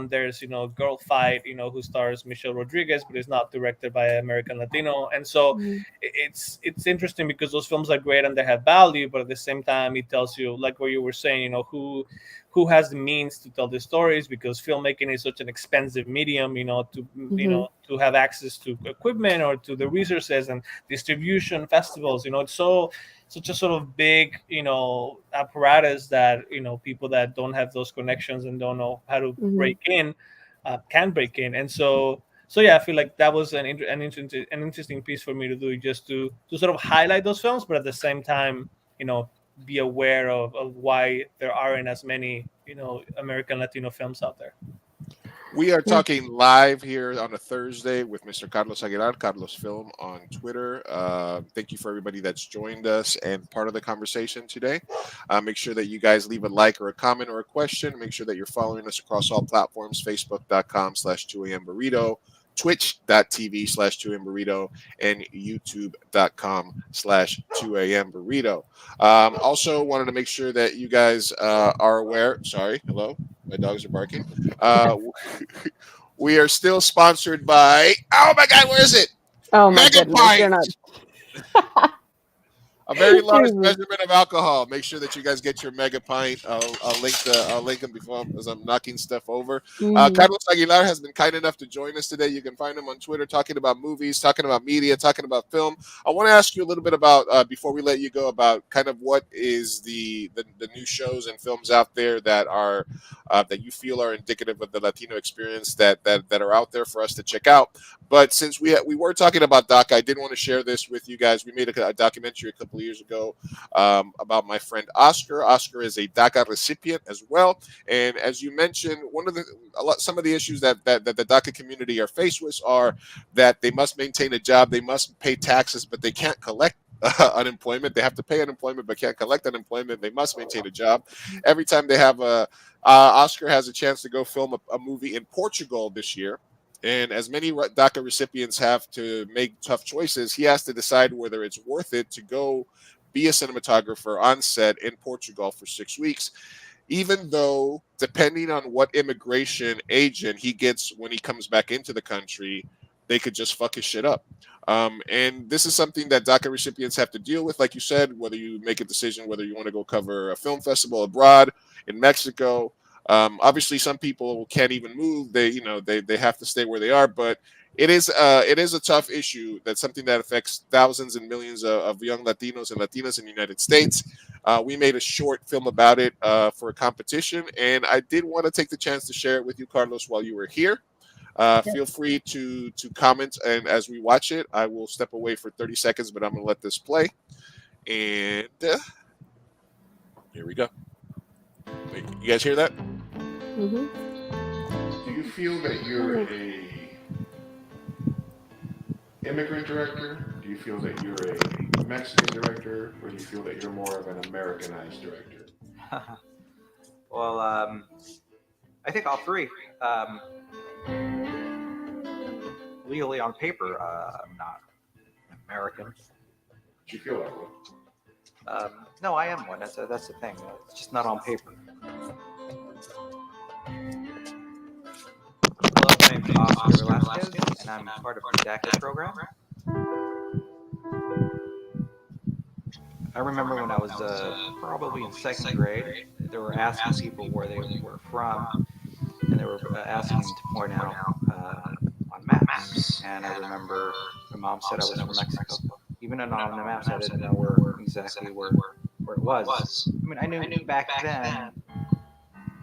There's, Girl Fight, who stars Michelle Rodriguez, but is not directed by an American Latino. And so Mhm. it's interesting because those films are great and they have value, but at the same time, it tells you, like what you were saying, who has the means to tell the stories, because filmmaking is such an expensive medium, Mhm. to have access to equipment or to the resources and distribution festivals. It's such a sort of big, apparatus that, people that don't have those connections and don't know how to Mhm. break in, can break in. And so So yeah, I feel like that was an interesting piece for me to do, just to sort of highlight those films, but at the same time, you know, be aware of why there aren't as many, you know, American Latino films out there. We are Yeah. talking live here on a Thursday with Mr. Carlos Aguilar, Carlos Film on Twitter. Thank you for everybody that's joined us and part of the conversation today. Make sure that you guys leave a like or a comment or a question. Make sure that you're following us across all platforms, facebook.com/2am burrito, twitch.tv/2am burrito, and youtube.com/2am burrito. Also, wanted to make sure that you guys are aware. Sorry, hello, my dogs are barking. Uh, we are still sponsored by. Oh my God, where is it? Oh my Mega goodness, you're not. Pint, a very large Jesus. measurement of alcohol. Make sure that you guys get your Mega Pint. I'll link them before as I'm knocking stuff over. Mhm. Carlos Aguilar has been kind enough to join us today. You can find him on Twitter talking about movies, talking about media, talking about film. I want to ask you a little bit about before we let you go about kind of what is the new shows and films out there that are that you feel are indicative of the Latino experience that are out there for us to check out. But since we were talking about DACA, I did want to share this with you guys. We made a documentary a couple of years ago about my friend Oscar. Oscar is a DACA recipient as well, and as you mentioned, some of the issues that the DACA community are faced with are that they must maintain a job, they must pay taxes, but they can't collect. Unemployment. They have to pay unemployment, but can't collect unemployment. They must maintain a job. Every time they have Oscar has a chance to go film a movie in Portugal this year, and as many DACA recipients have to make tough choices, he has to decide whether it's worth it to go be a cinematographer on set in Portugal for 6 weeks, even though, depending on what immigration agent he gets when he comes back into the country, they could just fuck his shit up. And this is something that DACA recipients have to deal with, like you said, whether you make a decision whether you want to go cover a film festival abroad in Mexico. Obviously, some people can't even move; they have to stay where they are. But it is a tough issue. That's something that affects thousands and millions of young Latinos and Latinas in the United States. We made a short film about it for a competition, and I did want to take the chance to share it with you, Carlos, while you were here. Feel free to comment, and as we watch it, I will step away for 30 seconds, but I'm going to let this play. And here we go. Wait, you guys hear that? Mhm. Do you feel that you're a immigrant director? Do you feel that you're a Mexican director, or do you feel that you're more of an Americanized director? Well, I think all three. Legally on paper, I'm not American. Do you feel that way? No, I am one. That's the thing. It's just not on paper. Hello, my name is Oscar Velasquez, and I'm part of the DACA program. I remember when I was probably in second grade, they were asking people where they were from, and they were asking them to point out on maps. And I remember my mom said I was from Mexico. Even on the maps, I didn't know exactly where it was. I mean, I knew back then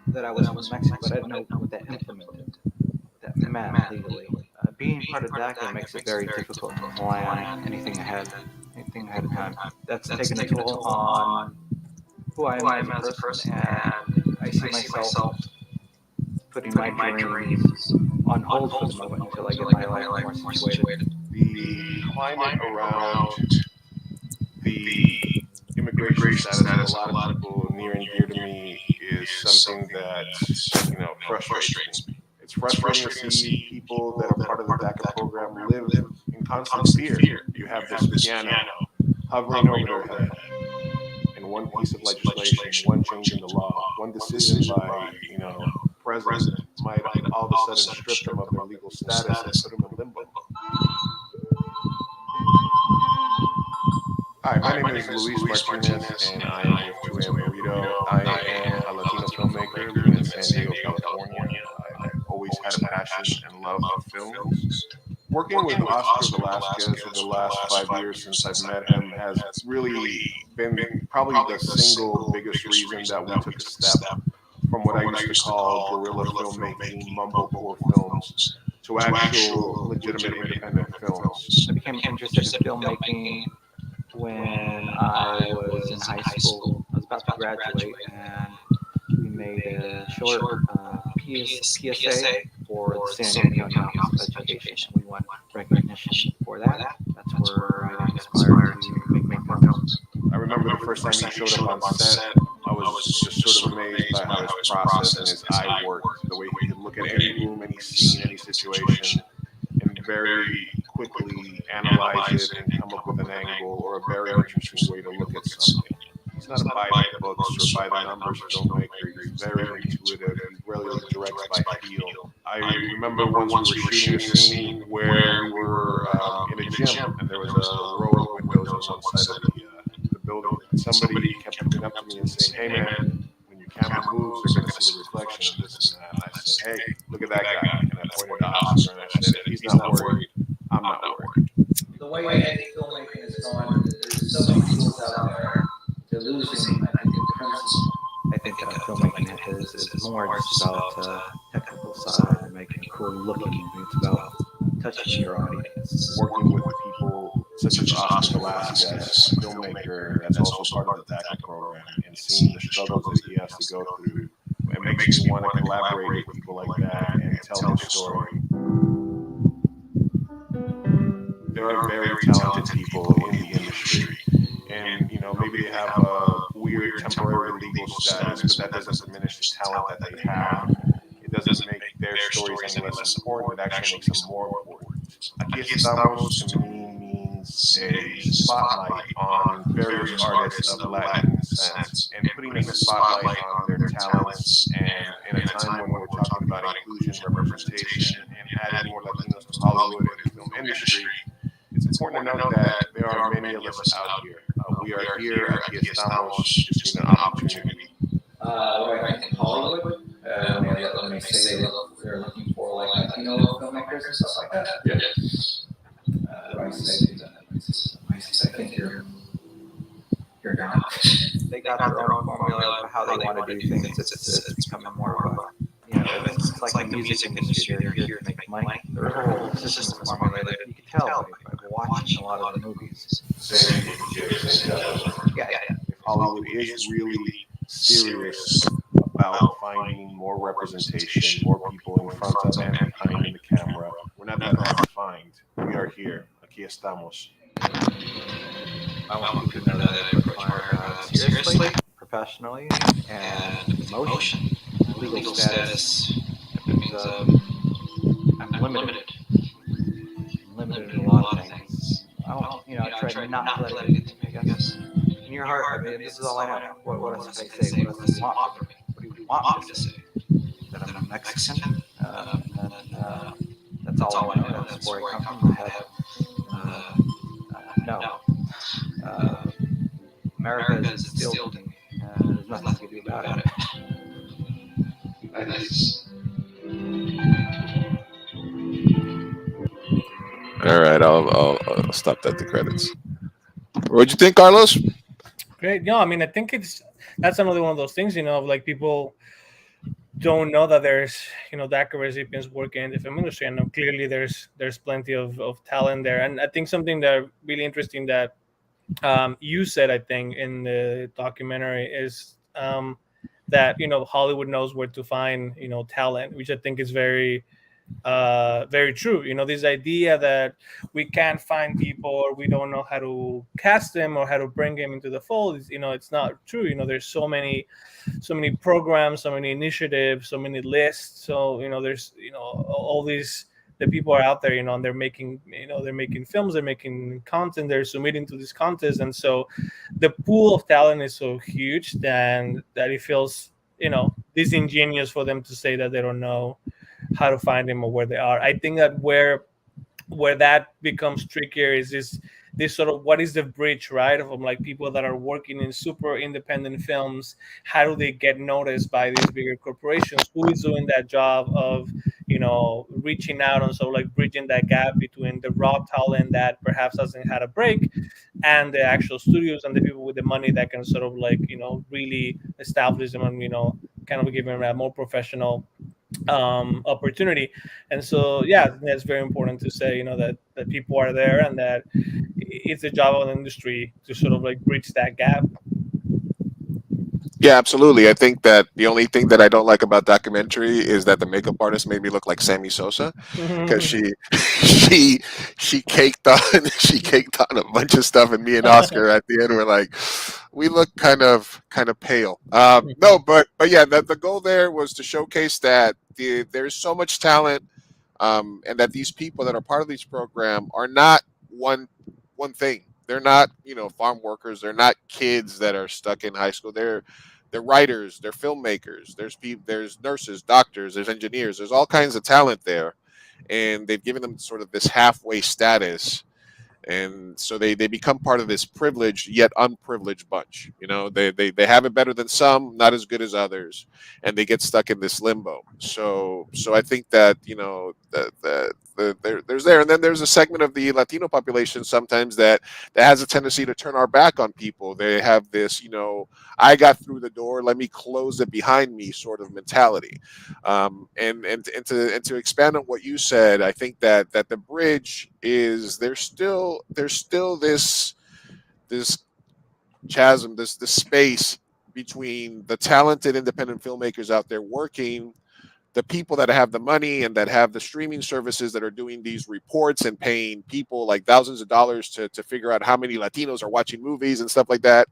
that I was from Mexico, but I didn't know what that implemented, what that meant legally. Being part of DACA makes it very difficult to plan anything ahead of time. That's taken a toll on who I am as a person, and I see myself putting my dreams on hold for the moment until I get my life more situated. The climate around the immigration status of a lot of people near and dear to me is something that frustrates me. It's frustrating to see people that are part of the DACA program live in constant fear. You have this piano hovering over their head, and one piece of legislation, one change in the law, one decision by president might all of a sudden strip them of their legal status and put them in limbo. Hi, my name is Luis Martinez, and I am with 2AM Burrito. I am a Latino filmmaker living in San Diego, California. I've always had a passion and love for films. Working with Oscar Velasquez for the last 5 years since I've met him has really been probably the single biggest reason that we took a step from what I used to call guerrilla filmmaking, mumblecore films, to actual legitimate independent films? I became interested in filmmaking when I was in high school. I was about to graduate, and we made a short PSA for the San Diego County Office of Education. We won recognition for that. That's where I got inspired to make more films. I remember the first time he showed up on set. I was just sort of amazed by how his process and his eye worked, the way he could look at any room, any scene, any situation, and very quickly analyze it and come up with an angle or a very interesting way to look at something. He's not a by the books or by the numbers filmmaker. He's very intuitive. He really directs by feel. I remember once we were shooting a scene where we were in a gym and there was a row of windows on one side of the building. And somebody kept coming up to me and saying, "Hey man, when your camera moves, they're going to see the reflection of this and that." And I said, "Hey, look at that guy." And I pointed to Oscar and I said, "If he's not worried, I'm not worried." The way I think filmmaking is going, there's so many tools out there. They're losing, I think, the principle. I think filmmaking is more just about technical side and making a cool looking movie. It's about touching your audience. Working with people such as Oscar Velasquez, a filmmaker that's also part of the TACA program, and seeing the struggles that he has to go through, it makes me want to collaborate with people like that and tell his story. There are very talented people in the industry, and maybe they have a weird temporary legal status, but that doesn't diminish the talent that they have. It doesn't make their stories any less important. It actually makes them more important. Aquí estamos to me means a spotlight on various artists of Latin descent and putting a spotlight on their talents. And in a time when we're talking about inclusion, representation, and adding more Latinos to Hollywood and the film industry, it's important to note that there are many of us out here. We are here, aquí estamos, just an opportunity. What I think in Hollywood, when they say they're looking for like Latino filmmakers and stuff like that. Yeah. What do I say to them? I think you're not. They got their own formula of how they want to do things. It's becoming more of a, it's like the music industry. They're here to make money. Their whole system is formulated. You can tell by watching a lot of the movies. Yeah. If Hollywood is really serious about finding more representation, more people in front of and behind the camera, we're not that hard to find. We are here. Aquí estamos. I want people to know that I approach my seriously, professionally, and emotion. Legal status. It means I'm limited. I'm limited in a lot of things. I try not to let it get to me, I guess. In your heart, I mean, this is all I know. What else can I say? What else do you want from me? What do you want me to say? That I'm Mexican? That's all I know. That's where I come from. No. America is still me, and there's nothing you can do about it. Nice. All right, I'll stop that. The credits. What'd you think, Carlos? Great. Yeah, I mean, I think that's another one of those things, like people don't know that there's, DACA recipients working in the film industry, and clearly there's plenty of talent there. And I think something that really interesting that you said, I think, in the documentary is that Hollywood knows where to find talent, which I think is very very true. This idea that we can't find people or we don't know how to cast them or how to bring them into the fold is, it's not true. There's so many programs, so many initiatives, so many lists. So there's all these, the people are out there, and they're making films, they're making content, they're submitting to this contest, and so the pool of talent is so huge that it feels disingenuous for them to say that they don't know how to find them or where they are. I think that where that becomes trickier is this sort of, what is the bridge, right, from like people that are working in super independent films? How do they get noticed by these bigger corporations? Who is doing that job of reaching out and so like bridging that gap between the raw talent that perhaps hasn't had a break and the actual studios and the people with the money that can sort of like really establish them and kind of give them a more professional opportunity. And so, yeah, that's very important to say, that people are there, and that it's the job of the industry to sort of like bridge that gap. Yeah, absolutely. I think that the only thing that I don't like about documentary is that the makeup artist made me look like Sammy Sosa, because she she caked on she caked on a bunch of stuff, and me and Oscar at the end were like, we look kind of pale. No, but yeah, the goal there was to showcase that there's so much talent, and that these people that are part of these program are not one thing. They're not, farm workers. They're not kids that are stuck in high school. They're writers. They're filmmakers. There's nurses, doctors. There's engineers. There's all kinds of talent there, and they've given them sort of this halfway status, and so they become part of this privileged yet unprivileged bunch. They have it better than some, not as good as others, and they get stuck in this limbo. So I think that, there's there, and then there's a segment of the Latino population sometimes that has a tendency to turn our back on people. They have this, I got through the door, let me close it behind me sort of mentality. And to expand on what you said, I think that the bridge is, there's still this chasm, this space between the talented independent filmmakers out there working, the people that have the money and that have the streaming services that are doing these reports and paying people like thousands of dollars to figure out how many Latinos are watching movies and stuff like that,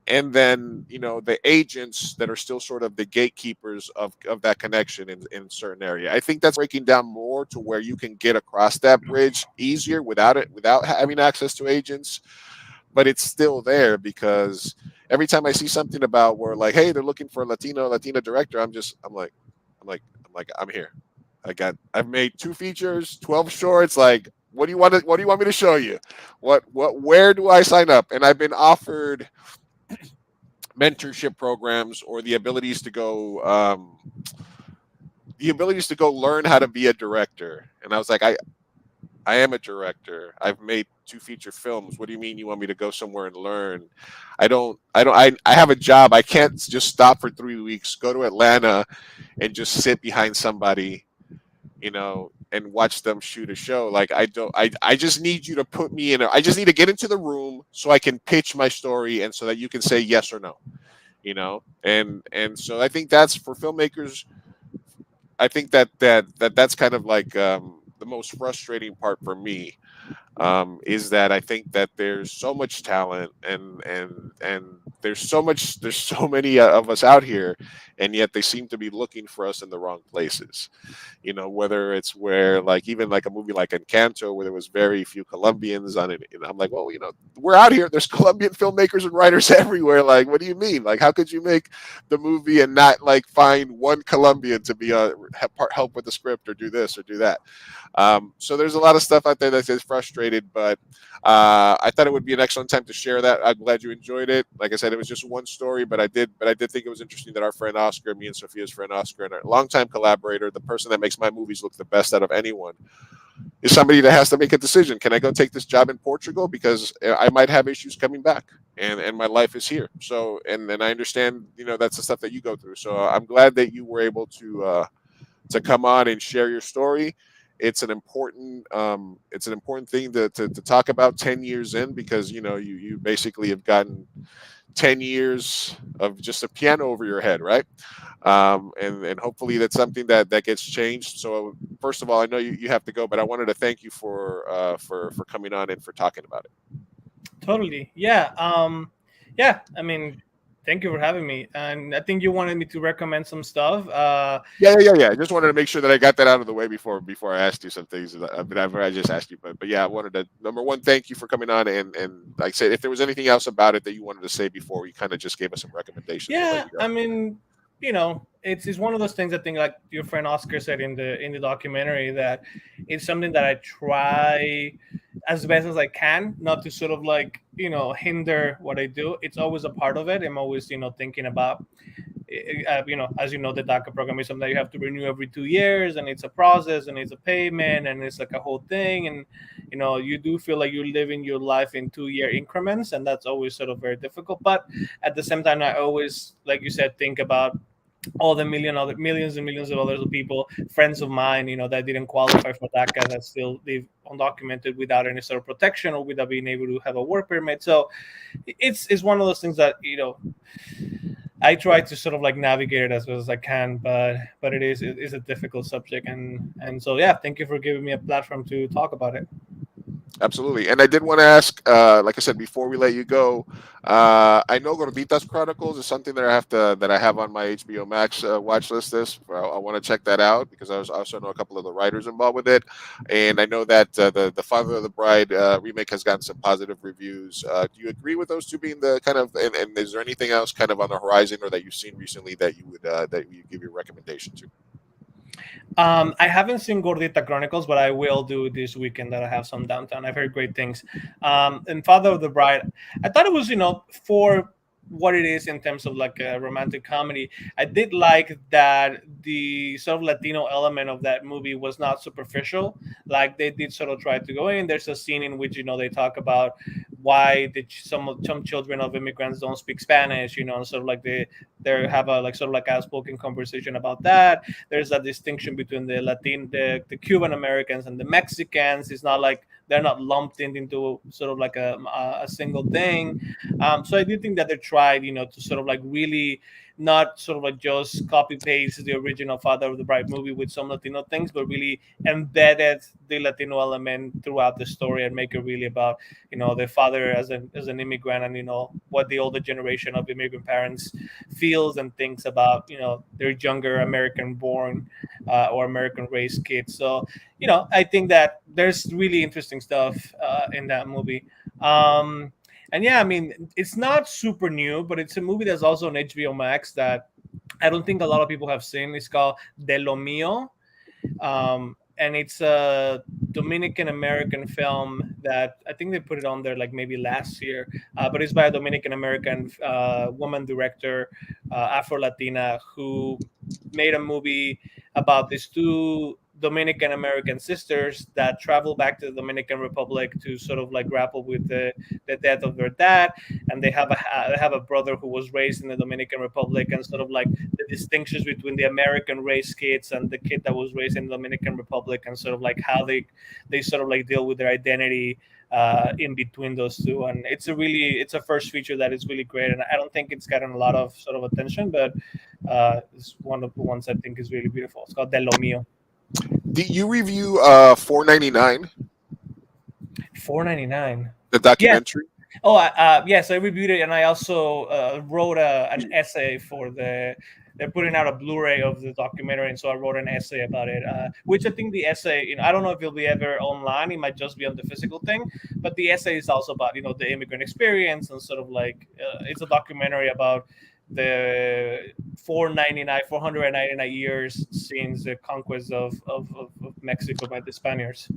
and then, the agents that are still sort of the gatekeepers of that connection in certain area. I think that's breaking down more to where you can get across that bridge easier without having access to agents, but it's still there, because every time I see something about where, like, hey, they're looking for a Latina director, I'm here. I've made 2 features, 12 shorts. Like, what do you want me to show you? Where do I sign up? And I've been offered mentorship programs, or the abilities to go learn how to be a director. And I was like, I am a director. I've made 2 feature films. What do you mean you want me to go somewhere and learn? I have a job. I can't just stop for 3 weeks, go to Atlanta, and just sit behind somebody, and watch them shoot a show. Like, I don't. I just need you to put me in. I just need to get into the room so I can pitch my story, and so that you can say yes or no. And so I think that's for filmmakers. I think that's kind of like, the most frustrating part for me, is that I think that there's so much talent, and there's so many of us out here, and yet they seem to be looking for us in the wrong places. Whether it's where, like, even like a movie like Encanto, where there was very few Colombians on it, and I'm like, well, we're out here. There's Colombian filmmakers and writers everywhere. Like, what do you mean? Like, how could you make the movie and not, like, find one Colombian to be help with the script, or do this or do that? So there's a lot of stuff out there that is frustrated, but I thought it would be an excellent time to share that. I'm glad you enjoyed it. Like I said, it was just one story, but I did think it was interesting that our friend Oscar, me and Sophia's friend Oscar, and our longtime collaborator, the person that makes my movies look the best out of anyone, is somebody that has to make a decision. Can I go take this job in Portugal, because I might have issues coming back, and my life is here. So, and I understand, that's the stuff that you go through. So I'm glad that you were able to come on and share your story. It's an important thing to talk about 10 years in, because you basically have gotten 10 years of just a piano over your head, right? And hopefully that's something that gets changed. So first of all, I know you have to go, but I wanted to thank you for coming on and for talking about it. Totally. Yeah. Yeah. I mean, thank you for having me. And I think you wanted me to recommend some stuff. Yeah. I just wanted to make sure that I got that out of the way before I asked you some things. I just asked you, but yeah, I wanted to, number one, thank you for coming on, and like I said, if there was anything else about it that you wanted to say before we kind of just gave us some recommendations, we'll let Yeah. you I go. mean, it's one of those things. I think, like your friend Oscar said in the documentary, that it's something that I try as best as I can not to sort of like hinder what I do. It's always a part of it. I'm always thinking about as the DACA program is something that you have to renew every 2 years, and it's a process, and it's a payment, and it's like a whole thing, and you do feel like you're living your life in 2 year increments, and that's always sort of very difficult. But at the same time, I always, like you said, think about all the millions and millions of other people, friends of mine, that didn't qualify for DACA, that still live undocumented without any sort of protection or without being able to have a work permit. So it's one of those things that I try to sort of like navigate it as well as I can, but it is a difficult subject, and so yeah, thank you for giving me a platform to talk about it. Absolutely. And I did want to ask, like I said, before we let you go, I know Gorditas Chronicles is something that I have on my HBO Max watch list. I want to check that out because I also know a couple of the writers involved with it, and I know that the Father of the Bride remake has gotten some positive reviews. Do you agree with those two being the kind of, and is there anything else kind of on the horizon or that you've seen recently that you would that you give your recommendation to? I haven't seen Gordita Chronicles, but I will do this weekend that I have some downtown. I've heard great things. And Father of the Bride, I thought it was, for what it is in terms of like a romantic comedy. I did like that the sort of Latino element of that movie was not superficial. Like they did sort of try to go in. There's a scene in which, they talk about why some children of immigrants don't speak Spanish, and sort of like they have a like sort of like outspoken conversation about that. There's a distinction between the Cuban Americans and the Mexicans. It's not like they're not lumped into sort of like a single thing. So I do think that they tried, to sort of like really not sort of like just copy paste the original Father of the Bride movie with some Latino things, but really embedded the Latino element throughout the story and make it really about, the father as an immigrant and, what the older generation of immigrant parents feels and thinks about, their younger American born or American raised kids. So, I think that there's really interesting stuff in that movie. And yeah, I mean, it's not super new, but it's a movie that's also on HBO Max that I don't think a lot of people have seen. It's called De Lo Mio. And it's a Dominican American film that I think they put it on there like maybe last year, but it's by a Dominican American woman director, Afro Latina, who made a movie about these two Dominican American sisters that travel back to the Dominican Republic to sort of like grapple with the death of their dad, and they have a brother who was raised in the Dominican Republic, and sort of like the distinctions between the American raised kids and the kid that was raised in the Dominican Republic, and sort of like how they sort of like deal with their identity in between those two. And it's a first feature that is really great, and I don't think it's gotten a lot of sort of attention, but it's one of the ones I think is really beautiful. It's called De Lo Mio. Did you review 499, 4.99. the Yes. documentary? Oh, yes, I reviewed it, and I also wrote an essay for the. They're putting out a Blu-ray of the documentary, and so I wrote an essay about it. Which I think the essay, I don't know if it'll be ever online. It might just be on the physical thing, but the essay is also about the immigrant experience, and sort of like it's a documentary about the 499 years since the conquest of Mexico by the Spaniards.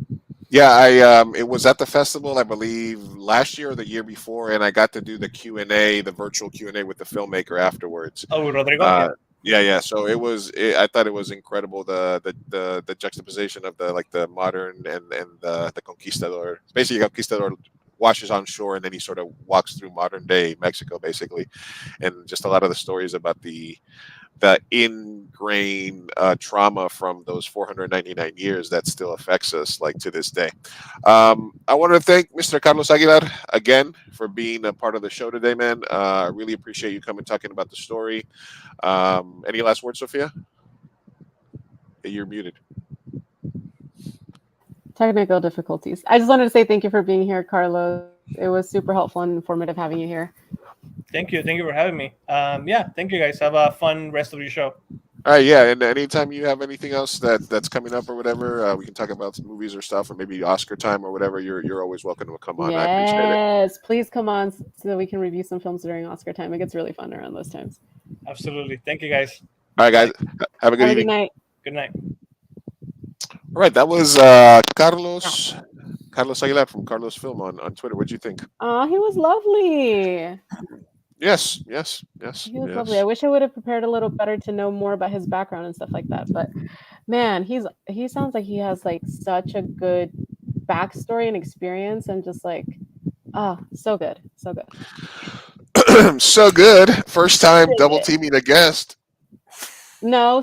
Yeah, it was at the festival, I believe, last year or the year before, and I got to do the Q&A, the virtual Q&A with the filmmaker afterwards. Oh, Rodrigo, yeah. Uh, yeah, yeah. So I thought it was incredible the juxtaposition of the modern and the conquistador. Basically, a conquistador washes on shore and then he sort of walks through modern day Mexico, basically, and just a lot of the stories about the ingrained trauma from those 499 years that still affects us like to this day. I want to thank Mr. Carlos Aguilar again for being a part of the show today, man. I really appreciate you coming talking about the story. Any last words, Sophia? You're muted. Technical difficulties. I just wanted to say thank you for being here, Carlos. It was super helpful and informative having you here. Thank you for having me. Yeah, thank you guys. Have a fun rest of your show. All right, yeah, and anytime you have anything else that's coming up or whatever, we can talk about some movies or stuff, or maybe Oscar time or whatever. You're always welcome to come on. I appreciate it. Yes, please come on so that we can review some films during Oscar time. It gets really fun around those times. Absolutely. Thank you, guys. All right, guys, have a good Have a evening. good night. Good night. All right, that was Carlos Aguilar from Carlos Film on Twitter. What'd you think? Oh, he was lovely. Yes. He was lovely. I wish I would have prepared a little better to know more about his background and stuff like that. But man, he sounds like he has like such a good backstory and experience, and just like, oh, so good, so good. So good. First time So double good. teaming a guest. No,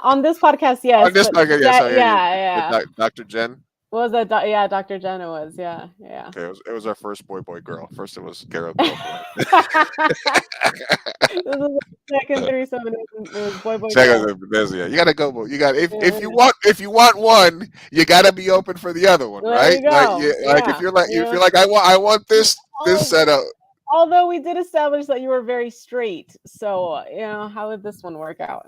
on this podcast, On yes, this but podcast, yeah, so yeah, yeah. Dr. Jen. What was that? Yeah, Dr. Jenna was. Yeah, yeah. Okay, it was our first boy girl. First it was girl. This is the second threesome, and it was boy, Check girl. out yeah. You gotta go. You got if you Yeah. want one, you gotta be open for the other one, There right? you go. Like Yeah, if you're like I want this Al- setup. Although we did establish that you were very straight, so how would this one work out?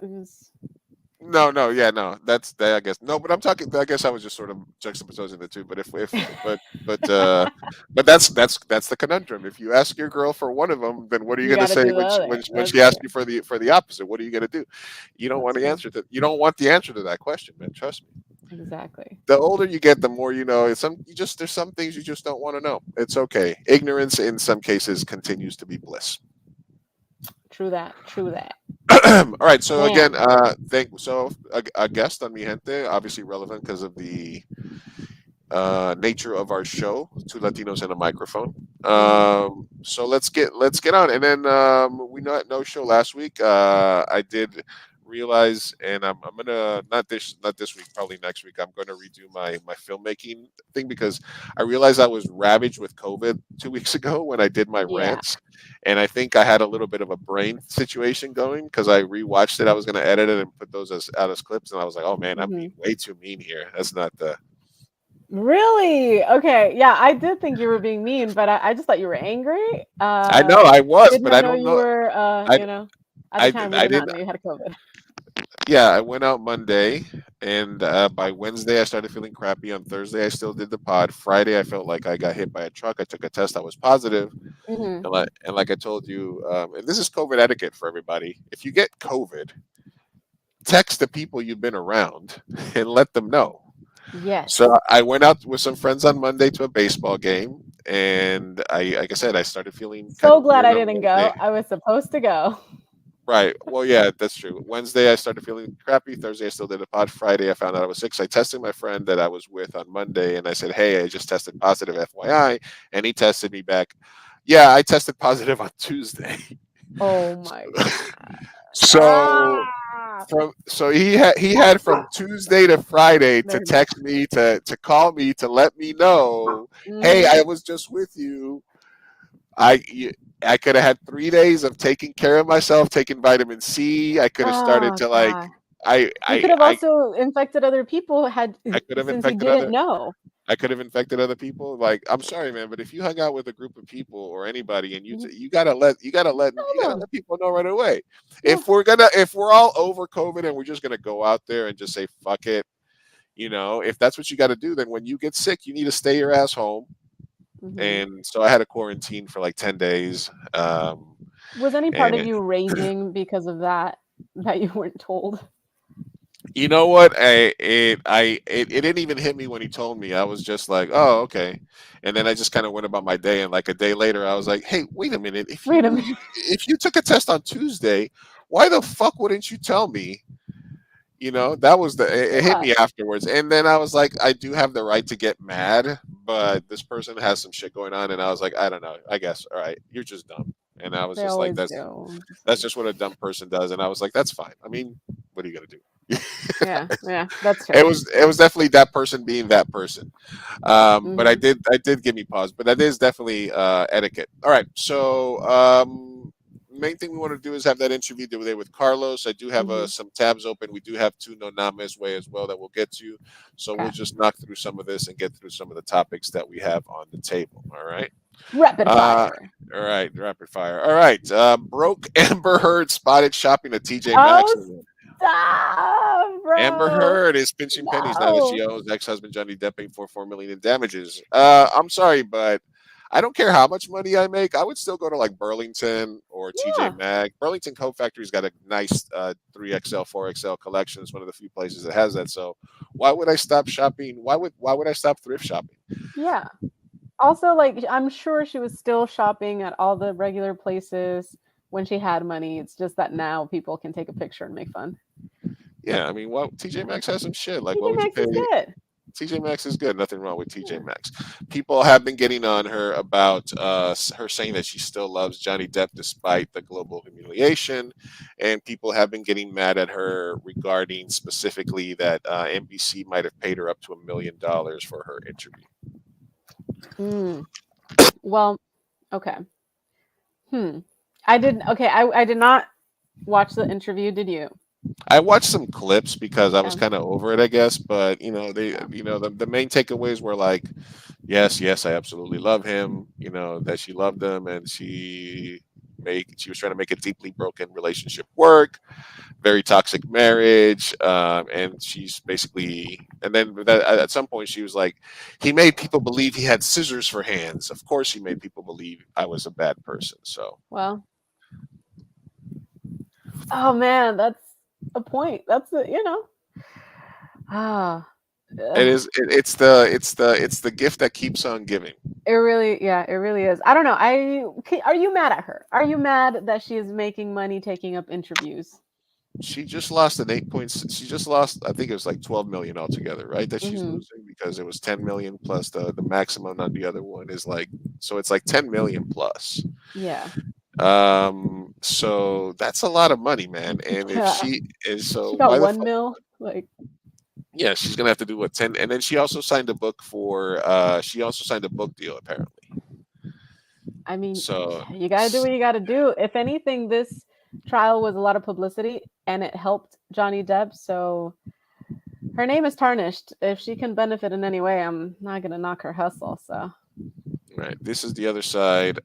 No, yeah, no. That's that. I guess no, but I'm talking. I guess I was just sort of juxtaposing the two. But but that's the conundrum. If you ask your girl for one of them, then what are you You going to got to say do the when other. when That's she asks true. you for the opposite? What are you going to do? You don't want That's the true. answer to. You don't want the answer to that question, man. Trust me. Exactly. The older you get, the more you know. There's some things you just don't want to know. It's okay. Ignorance in some cases continues to be bliss. True that. True that. All right. So again, Man. a guest on Mi Gente, obviously relevant because of the nature of our show, two Latinos and a microphone. So let's get on, and then we no show last week. I did realize, and I'm gonna not this week, probably next week. I'm gonna redo my filmmaking thing because I realized I was ravaged with COVID 2 weeks ago when I did my Yeah. rants, and I think I had a little bit of a brain situation going because I rewatched it. I was gonna edit it and put those as clips, and I was like, oh man, I'm hmm being way too mean here. That's not the Really? Okay. Yeah, I did think you were being mean, but I just thought you were angry. I know I was, Did but not I know don't you know. were. I At the I time, we I did not didn't. know you had COVID. Yeah, I went out Monday, and by Wednesday I started feeling crappy. On Thursday I still did the pod. Friday I felt like I got hit by a truck. I took a test. I was positive, hmm and like I told you, and this is COVID etiquette for everybody. If you get COVID, text the people you've been around and let them know. So Yes. I went out with some friends on Monday to a baseball game, and like I said, I started feeling kind So of glad weird I on didn't Wednesday. go. I was supposed to go. Right. Well, yeah, that's true. Wednesday, I started feeling crappy. Thursday, I still did a pod. Friday, I found out I was sick. So I texted my friend that I was with on Monday, and I said, "Hey, I just tested positive, FYI." And he tested me back. Yeah, I tested positive on Tuesday. Oh my god. So Ah! he had from Tuesday to Friday to There you go. text me to call me to let me know, "Hey, hmm I was just with you. I y- I could have had 3 days of taking care of myself, taking vitamin C. I could have started Oh to like god. I You could I have I also infected other people I could have since you infected didn't other know. I could have infected other people. Like, I'm sorry, man, but if you hung out with a group of people or anybody, and Mhm. you Tell gotta them. let people know right away. Yeah. If we're all over COVID and we're just gonna go out there and just say fuck it, if that's what you got to do, then when you get sick, you need to stay your ass home. hmm And so I had a quarantine for like 10 days. Was any part of And you raging because of that you weren't told? you know what? It didn't even hit me when he told me. I was just like, oh, okay. And then I just kind of went about my day. And like a day later, I was like, hey, wait a minute. If Wait a you minute. if you took a test on Tuesday, why the fuck wouldn't you tell me? That was it hit Yeah. me afterwards. And then I was like, I do have the right to get mad, but this person has some shit going on. And I was like, I don't know. I guess, all right, you're just dumb. And I was They just like, always that's do. Just that's like, just what a dumb person does. And I was like, that's fine. I mean, what are you gonna do? yeah, yeah, that's it fair. was it was definitely that person being that person. But I hmm did give me pause. But that is definitely etiquette. All right, so main thing we want to do is have that interview today with Carlos. I do have hmm some tabs open. We do have two no names way as well that we'll get to. So we'll Okay. just knock through some of this and get through some of the topics that we have on the table. All right. Rapid Uh, fire. all right, rapid fire. All right. Broke Amber Heard spotted shopping at TJ Maxx. Oh, stop, Amber bro. Heard is pinching pennies now that No. she owes ex-husband Johnny Depp paying for $4 million in damages. I'm sorry, but I don't care how much money I make. I would still go to like Burlington or TJ Yeah. Maxx. Burlington Coat Factory's got a nice 3XL, 4XL collection. It's one of the few places that has that. So why would I stop shopping? Why would I stop thrift shopping? Yeah. Also, like, I'm sure she was still shopping at all the regular places when she had money. It's just that now people can take a picture and make fun. Yeah, I mean, TJ Maxx has some shit. Like, TJ what would you Maxx pay? is good. TJ Maxx is good. Nothing wrong with TJ Yeah. Maxx. People have been getting on her about her saying that she still loves Johnny Depp despite the global humiliation, and people have been getting mad at her regarding specifically that NBC might have paid her up to $1 million for her interview. Mm. Well, okay. Hmm. I did. Okay. I did not watch the interview. Did you? I watched some clips because I was Yeah. kind of over it, I guess. But Yeah. the main takeaways were like, yes, yes, I absolutely love him. That she loved him, and she was trying to make a deeply broken relationship work, very toxic marriage, and she's basically, and then at some point she was like, he made people believe he had scissors for hands. Of course, he made people believe I was a bad person. So Well. Oh man, that's a point. That's a, Ah. it Ugh. is. It's the gift that keeps on giving. It really, yeah, it really is. I don't know. Are you mad at her? Are you mad that she is making money taking up interviews? She just lost an 8 points. She just lost, I think it was like 12 million altogether, right? That she's Hmm. losing because it was 10 million plus the maximum on the other one is like, so it's like 10 million plus. Yeah. So that's a lot of money, man. And if Yeah. she is, so She got why the one fuck? mil. Like, Yeah, she's gonna have to do what, 10, and then she also signed a book for. She also signed a book deal apparently. I mean, So you gotta do what you gotta do. If anything, this trial was a lot of publicity and it helped Johnny Depp. So her name is tarnished. If she can benefit in any way, I'm not gonna knock her hustle. So. right, this is the other side.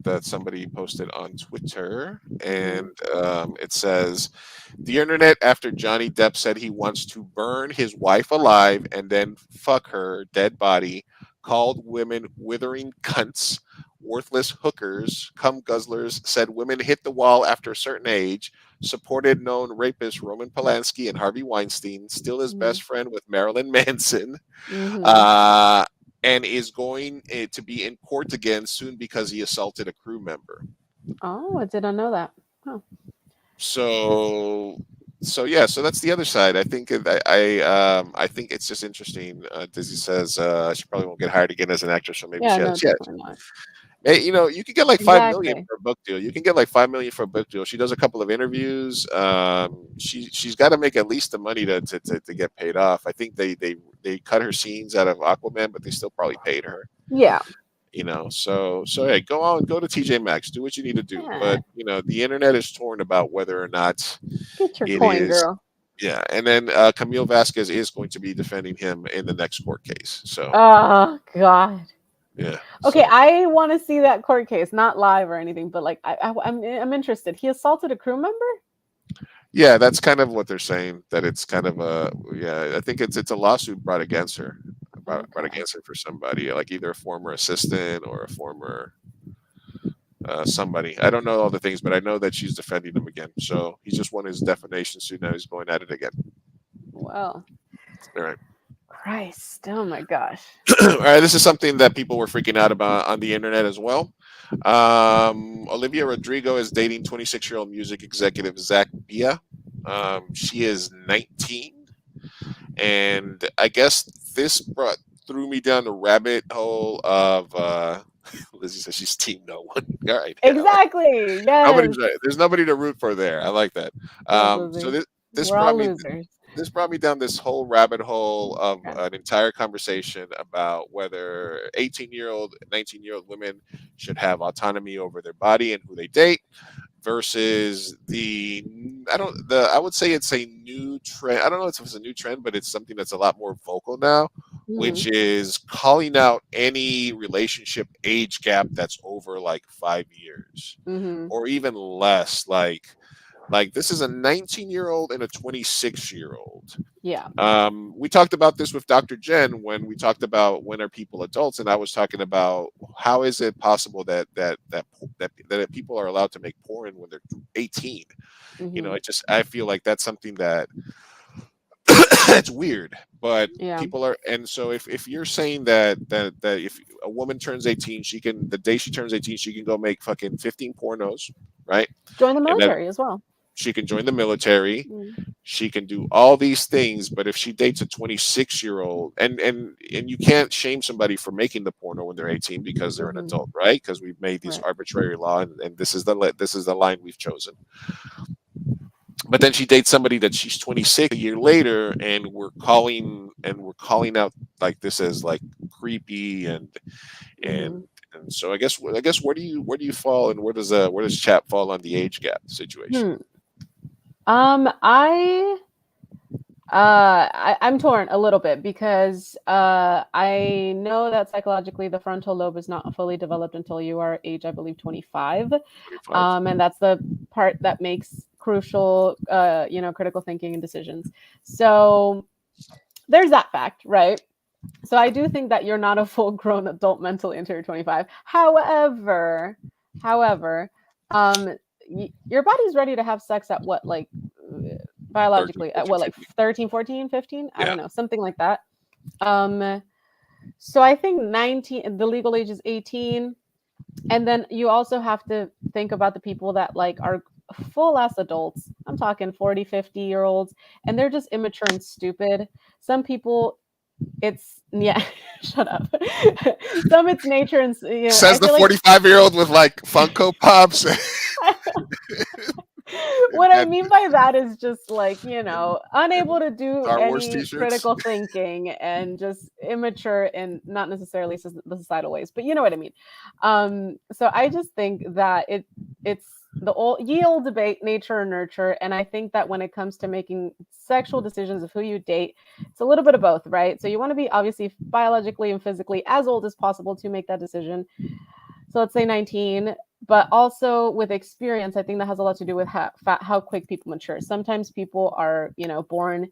That somebody posted on Twitter, Hmm. and it says, "The internet after Johnny Depp said he wants to burn his wife alive and then fuck her dead body, called women withering cunts, worthless hookers, cum guzzlers, said women hit the wall after a certain age, supported known rapists Roman Polanski and Harvey Weinstein, still his Hmm. best friend with Marilyn Manson, Hmm. uh, and is going to be in court again soon because he assaulted a crew member. Oh, I did not know that. Oh, So, yeah, so that's the other side. I think I think it's just interesting. Dizzy says she probably won't get hired again as an actress, so maybe yeah, she no, has. Yeah, definitely not. hey, you can get like 5 million Exactly. for a book deal. You can get like 5 million for a book deal. She does a couple of interviews. She's got to make at least the money to get paid off. I think they cut her scenes out of Aquaman, but they still probably paid her. Yeah. So hey, go to TJ Maxx, do what you need to do. Yeah. But the internet is torn about whether or not Get your it coin, is. girl. Yeah, and then Camille Vasquez is going to be defending him in the next court case. So Oh God. yeah, Okay, so I want to see that court case, not live or anything, but like I'm interested. He assaulted a crew member. yeah, that's kind of what they're saying. That it's kind of a, yeah. I think it's a lawsuit brought against her, brought Okay. against her for somebody like either a former assistant or a former somebody. I don't know all the things, but I know that she's defending him again. So he just won his defamation suit. Now he's going at it again. Well, All right. Christ. Oh my gosh. All right. This is something that people were freaking out about on the internet as well. Olivia Rodrigo is dating 26-year-old music executive Zach Bia. She is 19, and I guess this threw me down the rabbit hole of. Lizzie says she's team no one. All right, yeah, I like Exactly. Yes. there's nobody to root for there. I like that. Yes, So Lizzie. this We're all brought me losers. down this whole rabbit hole of Okay. an entire conversation about whether 18-year-old, 19-year-old women should have autonomy over their body and who they date versus I would say it's a new trend. I don't know if it's a new trend, but it's something that's a lot more vocal now, Hmm. which is calling out any relationship age gap that's over like 5 years Hmm. or even less. Like this is a 19-year-old and a 26-year-old. Yeah. We talked about this with Dr. Jen when we talked about when are people adults, and I was talking about how is it possible that people are allowed to make porn when they're 18. Hmm. I feel like that's something that that's weird, but Yeah. people are, and so if you're saying that if a woman turns 18, she can, the day she turns 18, she can go make fucking 15 pornos, right? Join the And that military as well. She can join the military. Mm, She can do all these things, but if she dates a 26-year-old, and you can't shame somebody for making the porno when they're 18 because they're an mhm, adult, right? Because we've made these right. arbitrary law, and this is the line we've chosen. But then she dates somebody that she's 26 a year later, and we're calling out like this as like creepy and Mhm. and so I guess where do you fall, and where does Chap fall on the age gap situation? Hmm. I I'm torn a little bit because I know that psychologically the frontal lobe is not fully developed until you are age, I believe, 25. 25. And that's the part that makes crucial, critical thinking and decisions. So there's that fact, right? So I do think that you're not a full grown adult mentally until you're 25. However, um, your body's ready to have sex at what, like, Thirteen, biologically, at 14, what, like 15. 13, 14, 15? I Yeah. don't know, something like that. Um, so I think 19, the legal age is 18. And then you also have to think about the people that like are full ass adults. I'm talking 40, 50-year olds, and they're just immature and stupid. Some people, it's, yeah, shut up. Some it's nature, and I Says the feel like 45-year-old with like Funko Pops what I and, mean by that is just like, and unable to do Star Wars any t-shirts. critical thinking and just immature in not necessarily the societal ways, but you know what I mean. So I just think that it's the old debate, nature or nurture. And I think that when it comes to making sexual decisions of who you date, it's a little bit of both, right? So you want to be obviously biologically and physically as old as possible to make that decision. So let's say 19, but also with experience, I think that has a lot to do with how quick people mature. Sometimes people are, born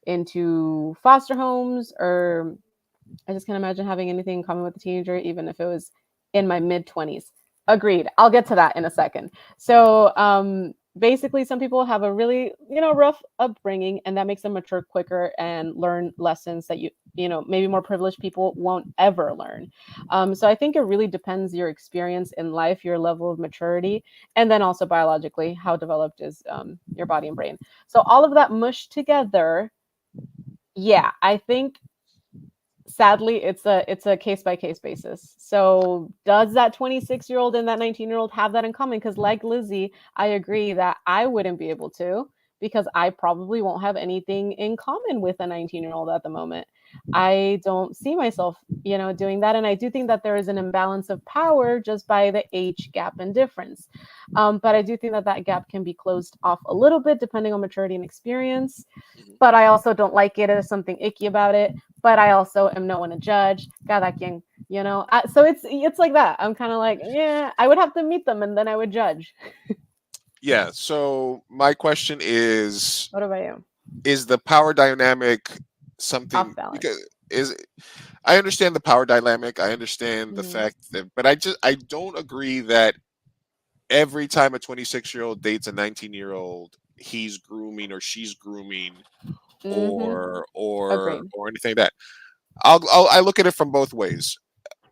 into foster homes, or I just can't imagine having anything in common with a teenager, even if it was in my mid 20s. Agreed. I'll get to that in a second. So basically, some people have a really, rough upbringing, and that makes them mature quicker and learn lessons that maybe more privileged people won't ever learn. So I think it really depends your experience in life, your level of maturity, and then also biologically, how developed is your body and brain. So all of that mushed together, yeah, I think sadly it's a case by case basis. So does that 26-year-old and that 19-year-old have that in common? Because like Lizzie, I agree that I wouldn't be able to, because I probably won't have anything in common with a 19-year-old at the moment. I don't see myself doing that, and I do think that there is an imbalance of power just by the age gap and difference. But I do think that that gap can be closed off a little bit depending on maturity and experience. Mhm. But I also don't like it. There's something icky about it. But I also am no one to judge. Cada quien, so it's like that. I'm kind of like, yeah, I would have to meet them and then I would judge. Yeah. So my question What about you? is the power dynamic Off something balance. because is I understand the power dynamic. I understand the Mm-hmm. fact that, but I don't agree that every time a 26-year-old dates a 19-year-old, he's grooming or she's grooming Mm-hmm. Agreed. or anything like that. I look at it from both ways.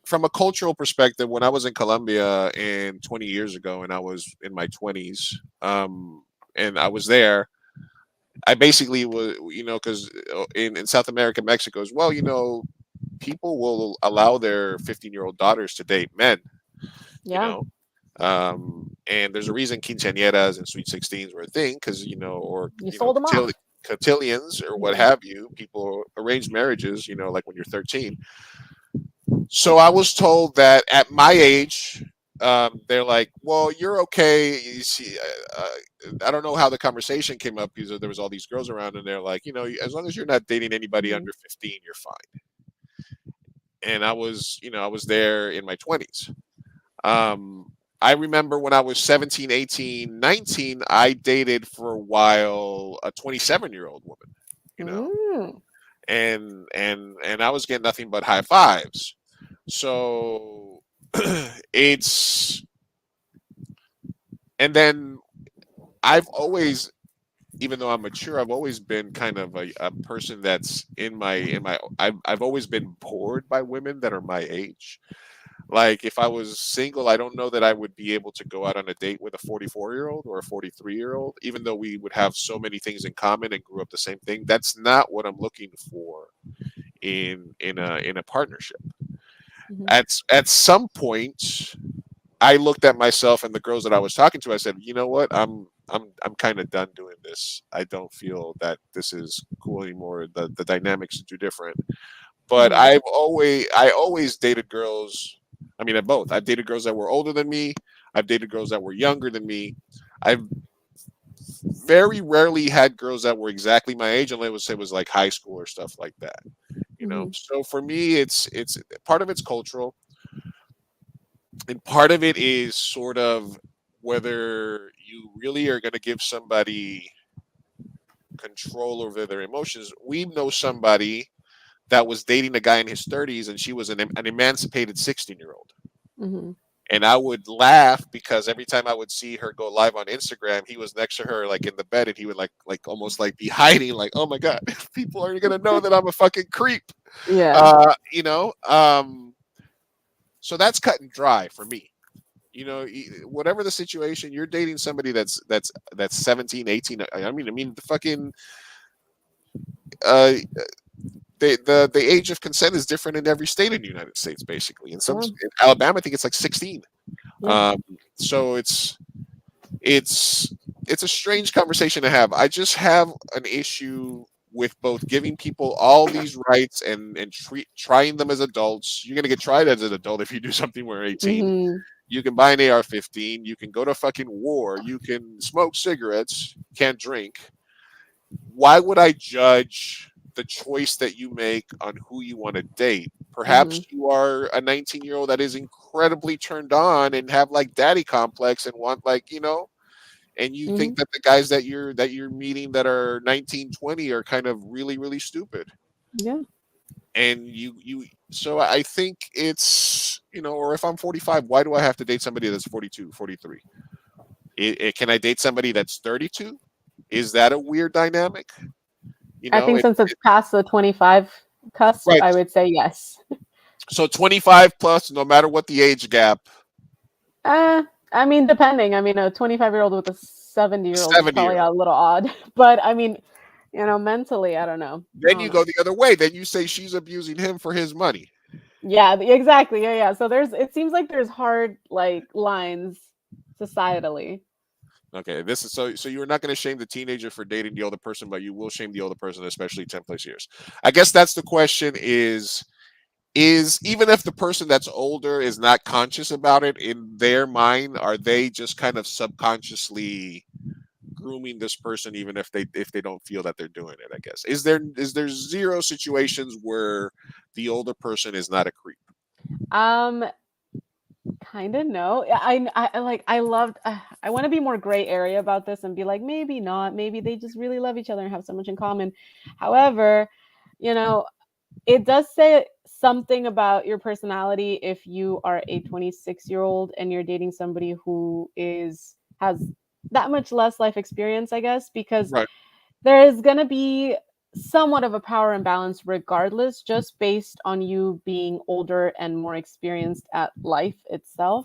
From a cultural perspective, when I was in Colombia and 20 years ago, and I was in my 20s, and I was there, I basically was, because in South America, Mexico as well, people will allow their 15-year-old daughters to date men, you Yeah. know. And there's a reason quinceañeras and sweet 16s were a thing, because or You sold them off. cotillions or what Mm-hmm. have you, people arranged marriages, like when you're 13. So I was told that at my age, they're like, "Well, you're okay." You see, I don't know how the conversation came up because there was all these girls around, and they're like, as long as you're not dating anybody Mm-hmm. under 15, you're fine. And I was there in my 20s. Um, I remember when I was 17, 18, 19, I dated for a while a 27-year-old woman, you know, Mm. and I was getting nothing but high fives. So it's and then I've always, even though I'm mature, I've always been kind of a person that's I've always been bored by women that are my age. Like if I was single, I don't know that I would be able to go out on a date with a 44-year-old or a 43-year-old, even though we would have so many things in common and grew up the same thing. That's not what I'm looking for in a partnership. Hmm. At some point, I looked at myself and the girls that I was talking to. I said, you know what? I'm kind of done doing this. I don't feel that this is cool anymore. The dynamics are too different. But Hmm. I always dated girls. I mean, at both. I've dated girls that were older than me. I've dated girls that were younger than me. I've very rarely had girls that were exactly my age, unless it was like high school or stuff like that. Hmm. So for me, it's part of it's cultural, and part of it is sort of whether you really are going to give somebody control over their emotions. We know somebody that was dating a guy in his 30s, and she was an emancipated 16-year-old. Hmm. And I would laugh because every time I would see her go live on Instagram, he was next to her, like in the bed, and he would like almost like be hiding, like, oh my god, people are gonna know that I'm a fucking creep. Yeah. Uh, you know, so that's cut and dry for me. Whatever the situation, you're dating somebody that's 17, 18. I mean, the fucking uh, the age of consent is different in every state in the United States, basically. Yeah. In Alabama, I think it's like 16. Yeah. So it's it's a strange conversation to have. I just have an issue with both giving people all these rights and trying them as adults. You're gonna get tried as an adult if you do something when you're 18. Hmm. You can buy an AR-15. You can go to fucking war. You can smoke cigarettes. Can't drink. Why would I judge the choice that you make on who you want to date? Hmm. Perhaps you are a 19-year-old that is incredibly turned on and have like daddy complex and want and you Hmm. think that the guys that you're meeting that are 19, 20 are kind of really really stupid. Yeah. And you so I think it's, or if I'm 45, why do I have to date somebody that's 42, 43? Can I date somebody that's 32? Is that a weird dynamic? You I know, think it, since it's past the 25 cusp, right. I would say yes. So 25 plus, no matter what the age gap, Uh, I mean, depending. I mean, a 25-year-old with a 70-year-old is 70 probably year a old. little odd. But I mean, mentally, I don't know. I Then don't you go know. the other way. Then you say she's abusing him for his money. Yeah, exactly. Yeah, yeah. So it seems like there's hard like lines societally. Okay, this is so you're not going to shame the teenager for dating the older person, but you will shame the older person, especially 10 plus years. I guess that's the question is even if the person that's older is not conscious about it in their mind, are they just kind of subconsciously grooming this person even if they don't feel that they're doing it? I guess. Is there zero situations where the older person is not a creep? Um, kind of no. Yeah, I like I loved. I want to be more gray area about this and be like maybe not. Maybe they just really love each other and have so much in common. However, you know, it does say something about your personality if you are a 26-year-old and you're dating somebody who is has that much less life experience, I guess, because Right. there is going to be somewhat of a power imbalance regardless, just based on you being older and more experienced at life itself.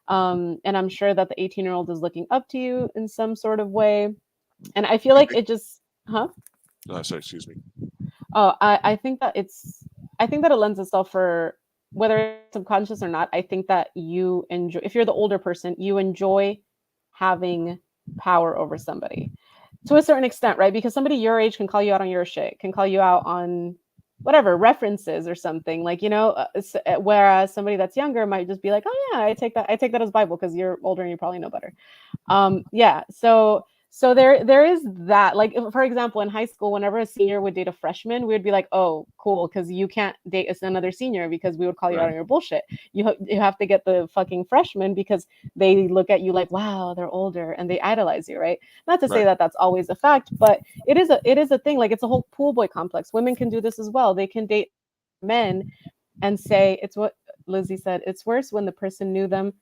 And I'm sure that the 18-year-old is looking up to you in some sort of way. And I feel like it just, huh? Sorry, excuse me. Oh, I think that it lends itself for whether it's subconscious or not. I think that you enjoy, if you're the older person, you enjoy having power over somebody to a certain extent, right? Because somebody your age can call you out on your shit, can call you out on whatever references or something, like, whereas somebody that's younger might just be like, oh yeah, I take that as Bible because you're older and you probably know better. Yeah, so there is that, like, for example, in high school, whenever a senior would date a freshman, we would be like, oh cool, because you can't date another senior because we would call you out Right. on your bullshit. You have to get the fucking freshman because they look at you like, wow, they're older, and they idolize you, right? Not to say Right. that that's always a fact, but it is a thing. Like, it's a whole pool boy complex. Women can do this as well. They can date men and say it's what Lizzie said, it's worse when the person knew them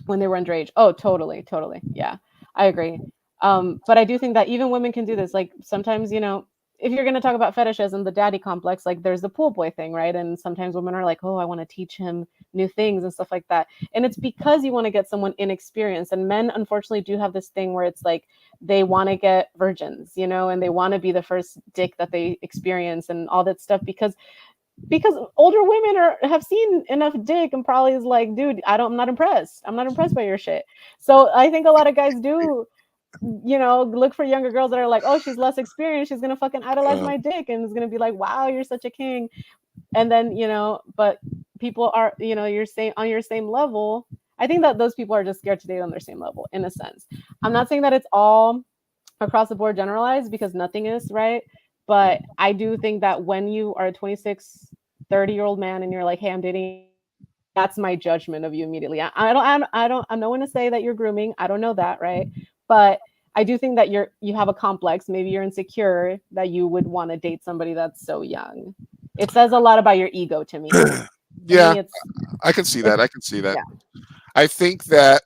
when they were underage. Oh, totally, totally. Yeah, I agree. But I do think that even women can do this. Like, sometimes, if you're going to talk about fetishes and the daddy complex, like there's the pool boy thing, right? And sometimes women are like, oh, I want to teach him new things and stuff like that. And it's because you want to get someone inexperienced. And men, unfortunately, do have this thing where it's like they want to get virgins, you know, and they want to be the first dick that they experience and all that stuff because older women have seen enough dick and probably is like, dude, I'm not impressed. I'm not impressed by your shit. So I think a lot of guys do, you know, look for younger girls that are like, oh, she's less experienced. She's gonna fucking idolize Uh, my dick and is gonna be like, wow, you're such a king. And then, you know, but people are, you know, you're saying on your same level. I think that those people are just scared to date on their same level, in a sense. I'm not saying that it's all across the board generalized because nothing is, right? But I do think that when you are a 26, 30-year-old man and you're like, hey, I'm dating, that's my judgment of you immediately. I'm no one to say that you're grooming. I don't know that, right? But I do think that you have a complex. Maybe you're insecure that you would want to date somebody that's so young. It says a lot about your ego to me. To yeah, me, I can see it's that. I can see that. yeah. I think that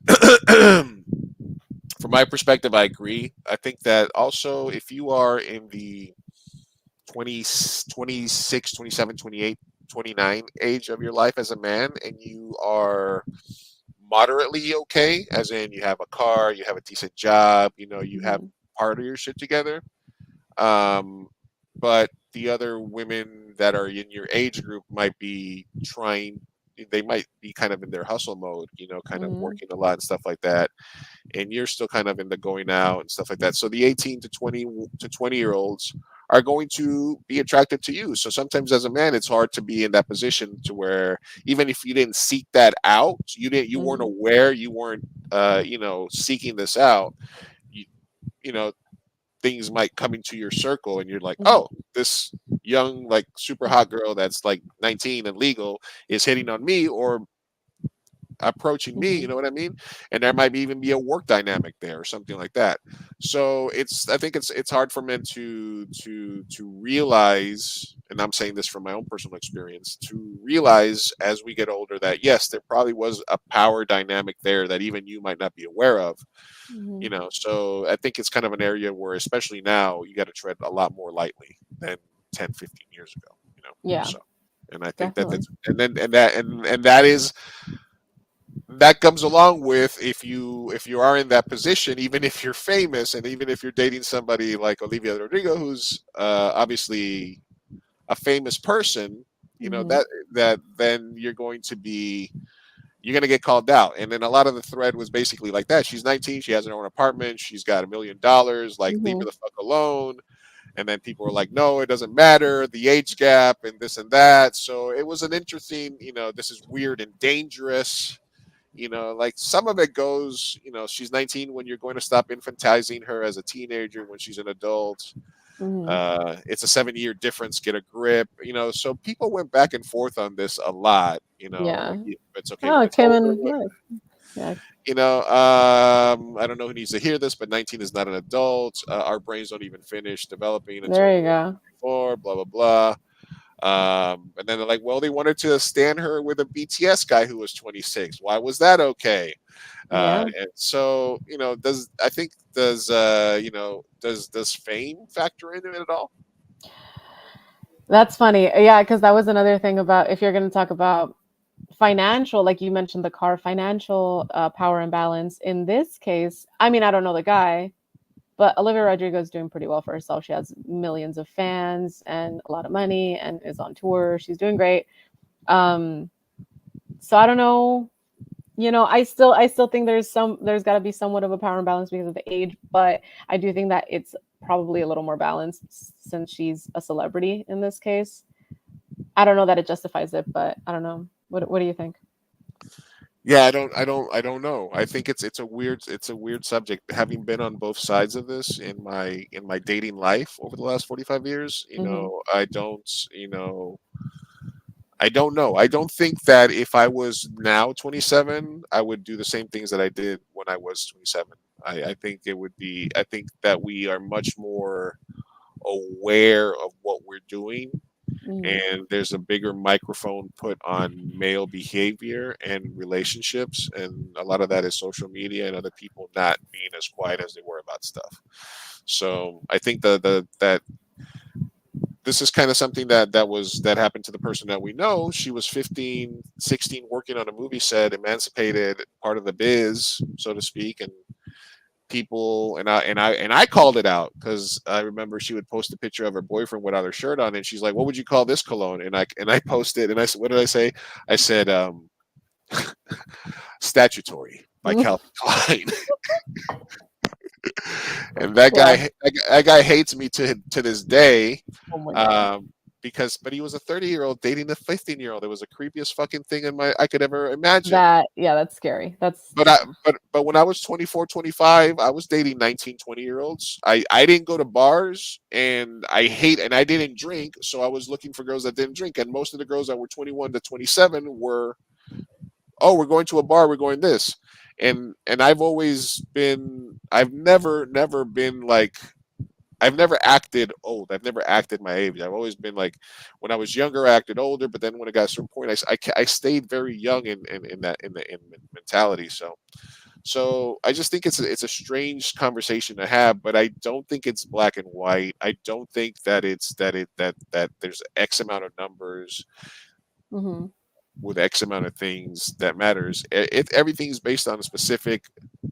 from my perspective, I agree. I think that also if you are in the 20, 26, 27, 28, 29 age of your life as a man and you are moderately okay, as in you have a car, you have a decent job, you know, you have Mhm. part of your shit together. Um, but the other women that are in your age group might be trying, they might be kind of in their hustle mode, you know, kind of Mhm. working a lot and stuff like that. And you're still kind of in the going out and stuff like that. So the 18 to 20 year olds are going to be attracted to you. So sometimes as a man, it's hard to be in that position to where even if you didn't seek that out, you weren't Mhm. aware, you weren't, you know, seeking this out. You, you know, things might come into your circle and you're like, Mhm. oh, this young, like super hot girl that's like 19 and legal is hitting on me or approaching me, you Mhm. know what I mean? And there might even be a work dynamic there or something like that. So I think it's hard for men to realize, and I'm saying this from my own personal experience, to realize as we get older that yes, there probably was a power dynamic there that even you might not be aware of, you Mhm. know. So I think it's kind of an area where especially now you got to tread a lot more lightly than 10, 15 years ago, you know. Yeah, So and I think that definitely. that's and that is that comes along with if you are in that position, even if you're famous and even if you're dating somebody like Olivia Rodrigo, who's obviously a famous person, you know Mhm. that then you're going to get called out. And then a lot of the thread was basically like that. She's 19, she has her own apartment, she's got $1 million, like leave her Mhm. the fuck alone. And then people were like, no, it doesn't matter, the age gap and this and that. So it was an interesting, you know, this is weird and dangerous, you know, like some of it goes, you know, she's 19 when you're going to stop infantizing her as a teenager when she's an adult. Mhm. It's a 7 year difference, get a grip, you know. So people went back and forth on this a lot, you know, Yeah. like it's okay when Oh, it's Kim older, and yeah, yeah. you know. I don't know who needs to hear this, but 19 is not an adult. Our brains don't even finish developing until There you we're go. 4, blah, blah, blah. And then they're like, well, they wanted to stand her with a BTS guy who was 26. Why was that okay? Yeah. And so, you know, you know, does fame factor into it at all? That's funny. Yeah, because that was another thing about if you're going to talk about financial, like you mentioned the car, financial power imbalance. In this case, I mean, I don't know the guy, but Olivia Rodrigo is doing pretty well for herself. She has millions of fans and a lot of money and is on tour. She's doing great. Um, so I don't know. You know, I still think there's got to be somewhat of a power imbalance because of the age, but I do think that it's probably a little more balanced since she's a celebrity in this case. I don't know that it justifies it, but I don't know. What do you think? Yeah, I don't know. I think it's a weird subject. Having been on both sides of this in my dating life over the last 45 years, you Hmm. know, you know, I don't know. I don't think that if I was now 27, I would do the same things that I did when I was 27. I think it would be, I think that we are much more aware of what we're doing, Hmm. and there's a bigger microphone put on male behavior and relationships. And a lot of that is social media and other people not being as quiet as they were about stuff. So I think that this is kind of something that happened to the person that we know. She was 15, 16, working on a movie set, emancipated, part of the biz, so to speak, and people and I called it out because I remember she would post a picture of her boyfriend without her shirt on, and she's like, "What would you call this cologne?" And I posted, and I said, "What did I say?" I said, "Statutory" by Calvin Klein. And Class. that guy hates me to this day, Oh my god. um, because but he was a 30-year-old dating a 15-year-old. It was the creepiest fucking thing I could ever imagine. That yeah, that's scary. That's But when I was 24, 25, I was dating 19, 20-year-olds. I didn't go to bars, and I didn't drink, so I was looking for girls that didn't drink, and most of the girls that were 21 to 27 were, "Oh, we're going to a bar, we're going this." And I've never been like, I've never acted old. I've never acted my age. I've always been like, when I was younger, I acted older. But then when it got to a certain point, I stayed very young in that in mentality. So I just think it's a strange conversation to have. But I don't think it's black and white. I don't think that it's that there's X amount of numbers hmm with X amount of things that matters. Everything's based on a specific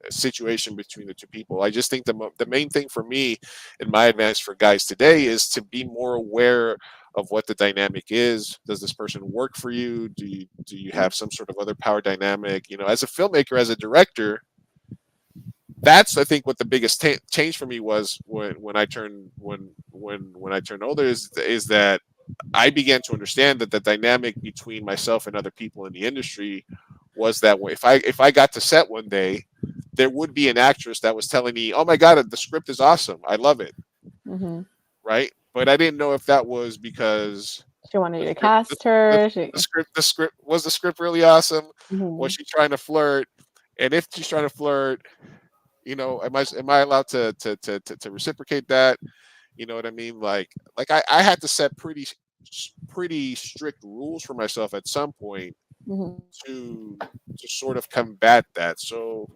situation between the two people. I just think the main thing for me and my advice for guys today is to be more aware of what the dynamic is. Does this person work for you? Do you have some sort of other power dynamic? As a filmmaker, as a director, that's I think what the biggest change for me was when I turned when I turned older is that I began to understand that the dynamic between myself and other people in the industry was that if I got to set one day, there would be an actress that was telling me, "Oh my god, the script is awesome. I love it." hmm Right? But I didn't know if that was because She wanted you the to script cast her. She, the script was the script really awesome? Was hmm she trying to flirt? And if she's trying to flirt, am I allowed to reciprocate that? You know what I mean? Like I had to set pretty strict rules for myself at some point hmm to sort of combat that. So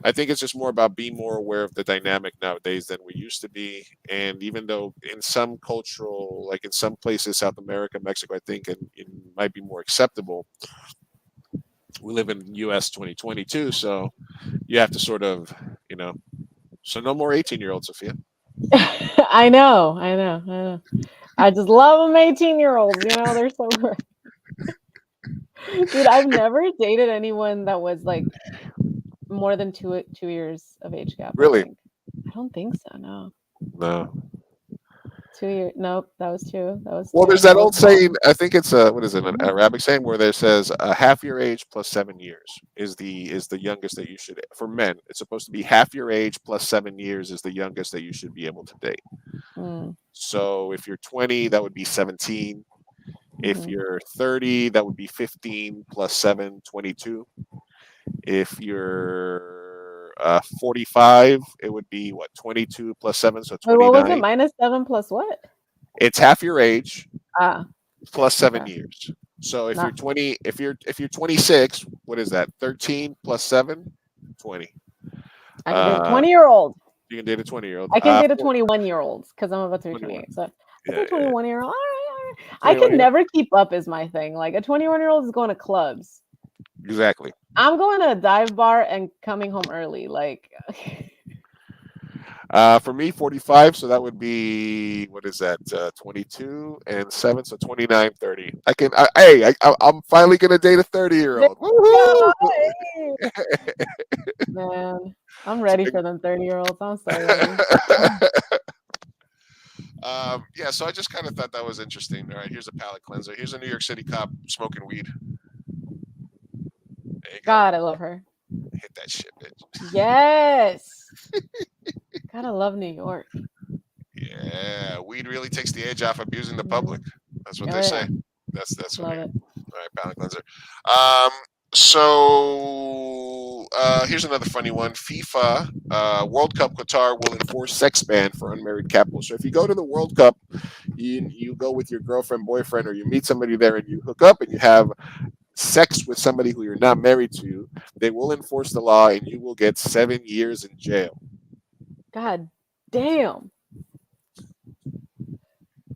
I think it's just more about being more aware of the dynamic nowadays than we used to be. And even though in some cultural, like in some places, South America, Mexico, I think it might be more acceptable. We live in US 2022, so you have to sort of, you know, so no more 18-year-olds, Sophia. I know, I know, I know. I just love them 18-year-olds, they're so great. Dude, I've never dated anyone that was like more than 2 years of age gap, I Really? think. I don't think so, no. No. 2 years. Nope, that was two. That was Well, two. there's that That was old saying. one. I think it's what is it, an Arabic saying where there says half your age plus 7 years is the youngest that you should for men. It's supposed to be half your age plus 7 years is the youngest that you should be able to date. Mm, So if you're 20, that would be 17. If mhm. you're 30, that would be 15 plus 7, 22. If you're 45, it would be what, 22 plus 7, so Wait, what was it? 29. -7 plus what? It's half your age Ah, plus okay. 7 years. So if you're Not 20, if you're 26, what is that? 13 plus 7, 20. I can date a Uh, 20-year-old. you can date a 20-year-old. I can date a 21-year-old because I'm about to be 21. 28. So I Yeah, say yeah, 21-year-old. All right, all right. I 21 can year. never keep up is my thing. Like a 21-year-old is going to clubs. Exactly. I'm going to a dive bar and coming home early. Like For me, 45. So that would be, what is that? 22 and 7. So 29, 30. I'm finally going to date a there 30-year-old. you go. Woohoo! Hey. Man, I'm ready So, for them 30-year-olds. I'm so ready. yeah, so I just kind of thought that was interesting. All right, here's a palate cleanser. Here's a New York City cop smoking weed. There you go. God, I love her. Hit that shit, bitch. Yes. Gotta love New York. Yeah, weed really takes the edge off abusing the public. Mhm. That's what Oh they say. yeah, That's what love I it. hear. All right, palate cleanser. Um, so here's another funny one. FIFA World Cup Qatar will enforce sex ban for unmarried couples. So if you go to the World Cup, you go with your girlfriend, boyfriend, or you meet somebody there and you hook up and you have sex with somebody who you're not married to, they will enforce the law and you will get 7 years in jail. God damn.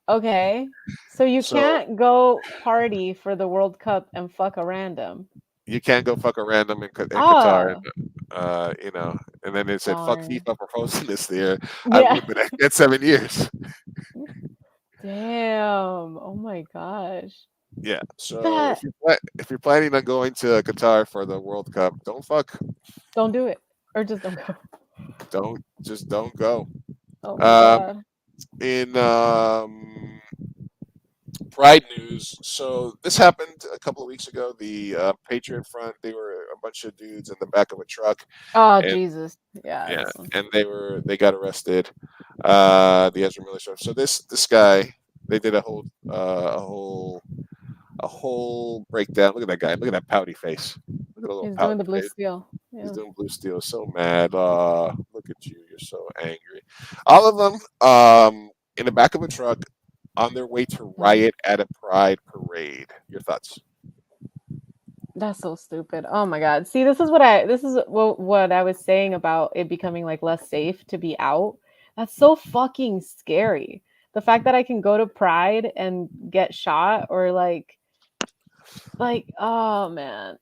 Okay. So you So can't go party for the World Cup and fuck a random. you can't go fuck a random in Qatar, Oh, and then they said fuck darn. FIFA for posting this there. I Yeah. would have been at 7 years. Damn. Oh my gosh. Yeah. So That if you're planning on going to Qatar for the World Cup, don't fuck. don't do it. Or just don't go. Don't go. Oh my Um, god. in Pride news, so this happened a couple of weeks ago. The Patriot Front, they were a bunch of dudes in the back of a truck, Oh and Jesus. Yeah, yeah, this one. and they got arrested. The Ezra Miller stuff. So this guy, they did a whole breakdown. Look at that guy. Look at that pouty face. Look at the little He's doing pouty the blue face. steel. He's Yeah. doing blue steel. So mad. Look at you. You're so angry. All of them in the back of a truck on their way to Mm. riot at a pride parade. Your thoughts? That's so stupid. Oh my god. See, this is what I was saying about it becoming like less safe to be out. That's so fucking scary. The fact that I can go to Pride and get shot or oh man,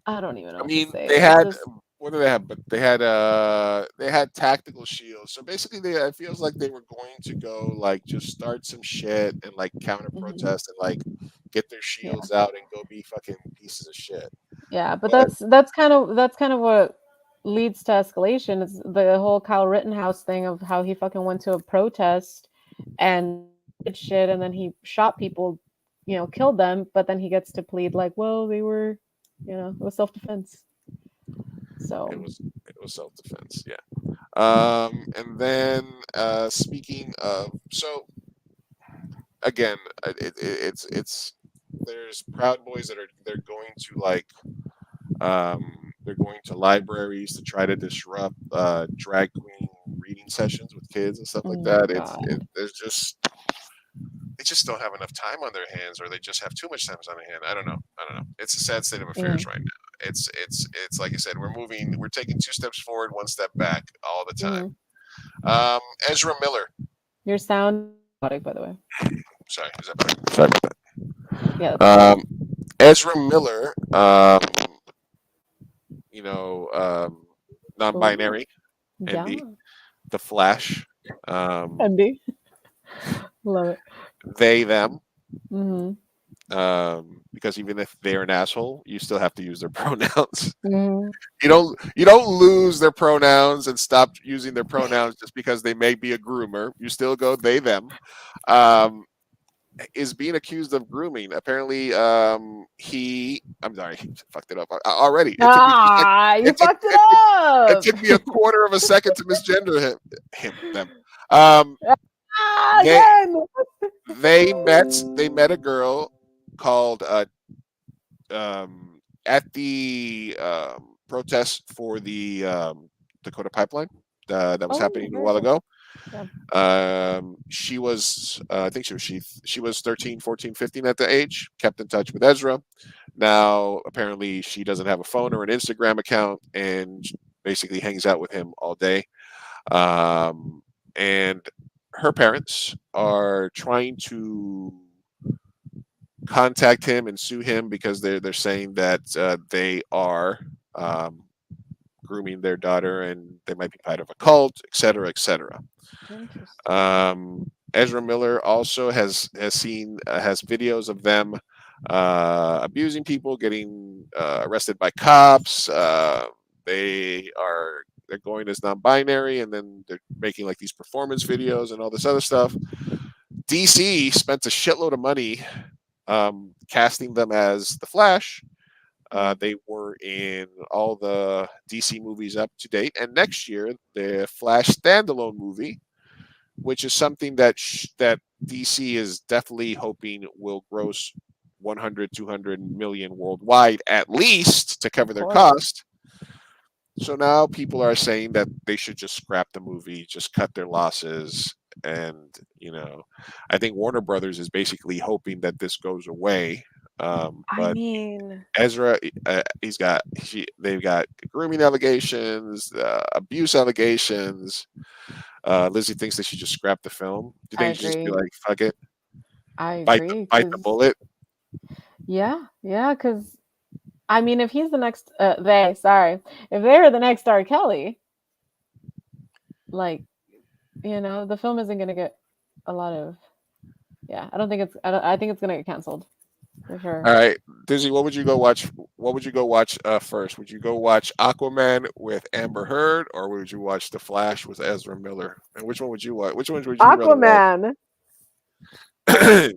I don't even know I what to mean, say. they It's had just what do they have? But they had tactical shields. So basically, it feels like they were going to go like just start some shit and like counter mhm, protest and like get their yeah. shields out and go be fucking pieces of shit. Yeah, but But that's kind of what leads to escalation. Is the whole Kyle Rittenhouse thing of how he fucking went to a protest and did shit, and then he shot people, killed them, but then he gets to plead like, well, they were, it was self defense. it So, was it was self defense. Yeah. And then speaking of, so again, it's there's Proud Boys that are they're going to like they're going to libraries to try to disrupt drag queen reading sessions with kids and stuff like oh my that. god, There's just they just don't have enough time on their hands, or they just have too much time on their hand. I don't know. I don't know. It's a sad state of yeah. affairs right now. It's like I said, we're taking two steps forward, one step back all the time. Mhm. Ezra Miller. Your sound, by the way. Sorry, is that better? Sorry about Yeah, that's that. better. Ezra Miller. You know, Oh, non-binary. yeah, Andy, the Flash. Um, Andy, love it. they them. Hmm. Because even if they're an asshole, you still have to use their pronouns. Hmm. You don't lose their pronouns and stop using their pronouns just because they may be a groomer. You still go they them. Um, is being accused of grooming. Apparently, he. I'm sorry, fucked it up already. It took me 2 seconds. You It took fucked it it up. took me a quarter of a second to misgender them. Um, they Again. they met a girl called at the protest for the Dakota pipeline that was Oh, happening a very while cool. ago. Yeah. She was I think she was 13, 14, 15 at the age, kept in touch with Ezra. Now apparently she doesn't have a phone or an Instagram account and basically hangs out with him all day. And her parents are trying to contact him and sue him because they're saying that they are um, grooming their daughter and they might be part of a cult, et cetera, et cetera. Interesting. Ezra Miller also has videos of them abusing people, getting arrested by cops. They're going as non-binary, and then they're making like these performance videos and all this other stuff. DC spent a shitload of money casting them as the Flash. Mm. They were in all the DC movies up to date, and next year the Flash standalone movie, which is something that DC is definitely hoping will gross 100, 200 million worldwide at least to cover Of their course. cost. So now people are saying that they should just scrap the movie, just cut their losses, and I think Warner Brothers is basically hoping that this goes away. I But mean, Ezra, they've got grooming allegations, abuse allegations. Lizzie thinks they should just scrap the film. Do you I think you should just be agree. like, fuck it, I agree bite the because bullet? yeah, because I mean, if he's the next, if they're the next R. Kelly, like, the film isn't gonna get a lot of. Yeah, I don't think it's. I think it's gonna get canceled for All sure. right, Dizzy, what would you go watch? What would you go watch first? Would you go watch Aquaman with Amber Heard, or would you watch The Flash with Ezra Miller? And which one would you watch? Which ones would you rather watch? Aquaman. The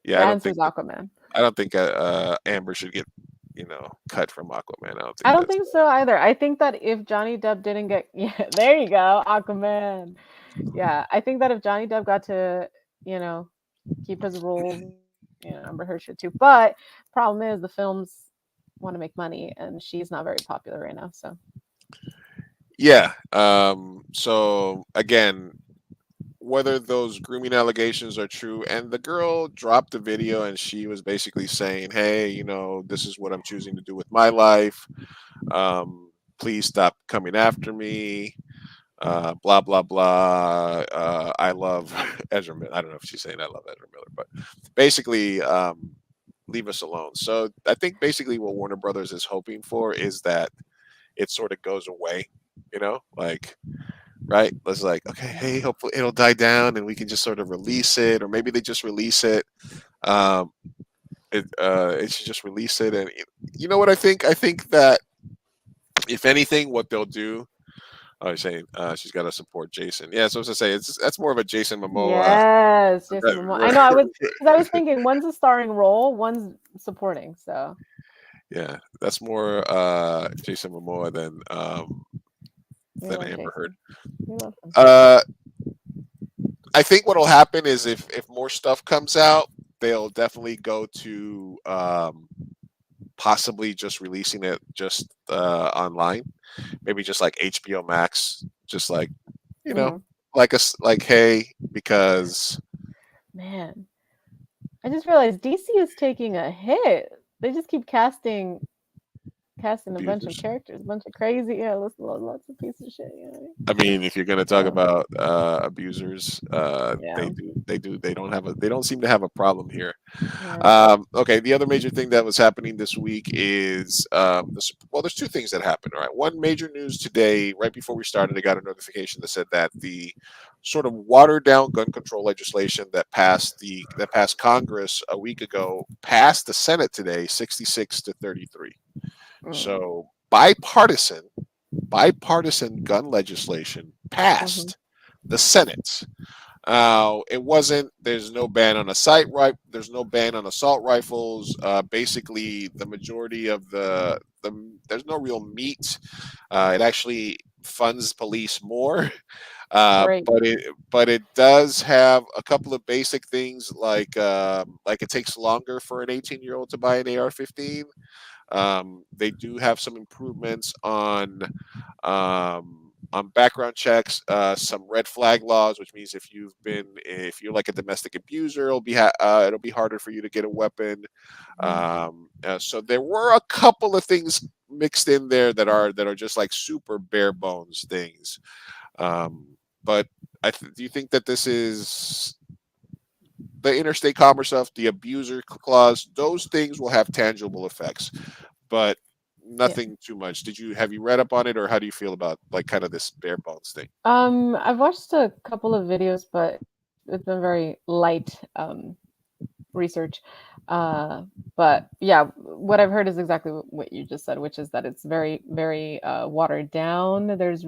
Yeah, answer is Aquaman. I don't think Amber should get cut from Aquaman. I don't think I don't that's think so either. I think that if Johnny Depp didn't get, yeah, there you go, Aquaman. Yeah, I think that if Johnny Depp got to, you know, keep his roles, Amber Heard should too. But problem is the films want to make money, and she's not very popular right now. So yeah. So again, whether those grooming allegations are true, and the girl dropped the video, and she was basically saying, "Hey, this is what I'm choosing to do with my life. Please stop coming after me." Blah blah blah. I love Ezra Miller. I don't know if she's saying I love Ezra Miller, but basically, leave us alone. So I think basically what Warner Brothers is hoping for is that it sort of goes away. Like, right? It's like, okay, hey, hopefully it'll die down and we can just sort of release it, or maybe they just release it. Um, it should just release it, and you know what I think? I think that if anything, what they'll do. Oh, you're saying she's got to support Jason. Yeah, so I was to say that's more of a Jason Momoa. yes, Jason Momoa. I know. I was because I was thinking one's a starring role, one's supporting. So Yeah, that's more Jason Momoa we than love Amber Heard. Jason. We love him. I think what'll happen is if more stuff comes out, they'll definitely go to possibly just releasing it just online, maybe just like HBO Max, just like Mhm. like hey, because Man, I just realized DC is taking a hit. They just keep casting a bunch of abusers. characters, a bunch of crazy, yeah, lots of pieces of shit. I mean, if you're going to talk So about abusers, yeah, they don't seem to have a problem here. yeah. Okay, the other major thing that was happening this week is well, there's two things that happened. All right, one major news today, right before we started, I got a notification that said that the sort of watered down gun control legislation that passed Congress a week ago passed the Senate today, 66-33. Mm. So bipartisan gun legislation Hmm. passed the Senate. It wasn't. There's no ban on There's no ban on assault rifles. Basically, the majority of there's no real meat. It actually funds police more, Great. but it does have a couple of basic things like it takes longer for an 18-year-old to buy an AR-15. They do have some improvements on background checks, some red flag laws, which means if you're like a domestic abuser, it'll be harder for you to get a weapon. Mhm. So there were a couple of things mixed in there that are just like super bare bones things. But do you think that this is the interstate commerce stuff, the abuser clause? Those things will have tangible effects, but Yeah. nothing too much. Have you read up on it, or how do you feel about like kind of this bare bones thing? I've watched a couple of videos, but it's been very light research. Uh, but yeah, what I've heard is exactly what you just said, which is that it's very, very watered down. There's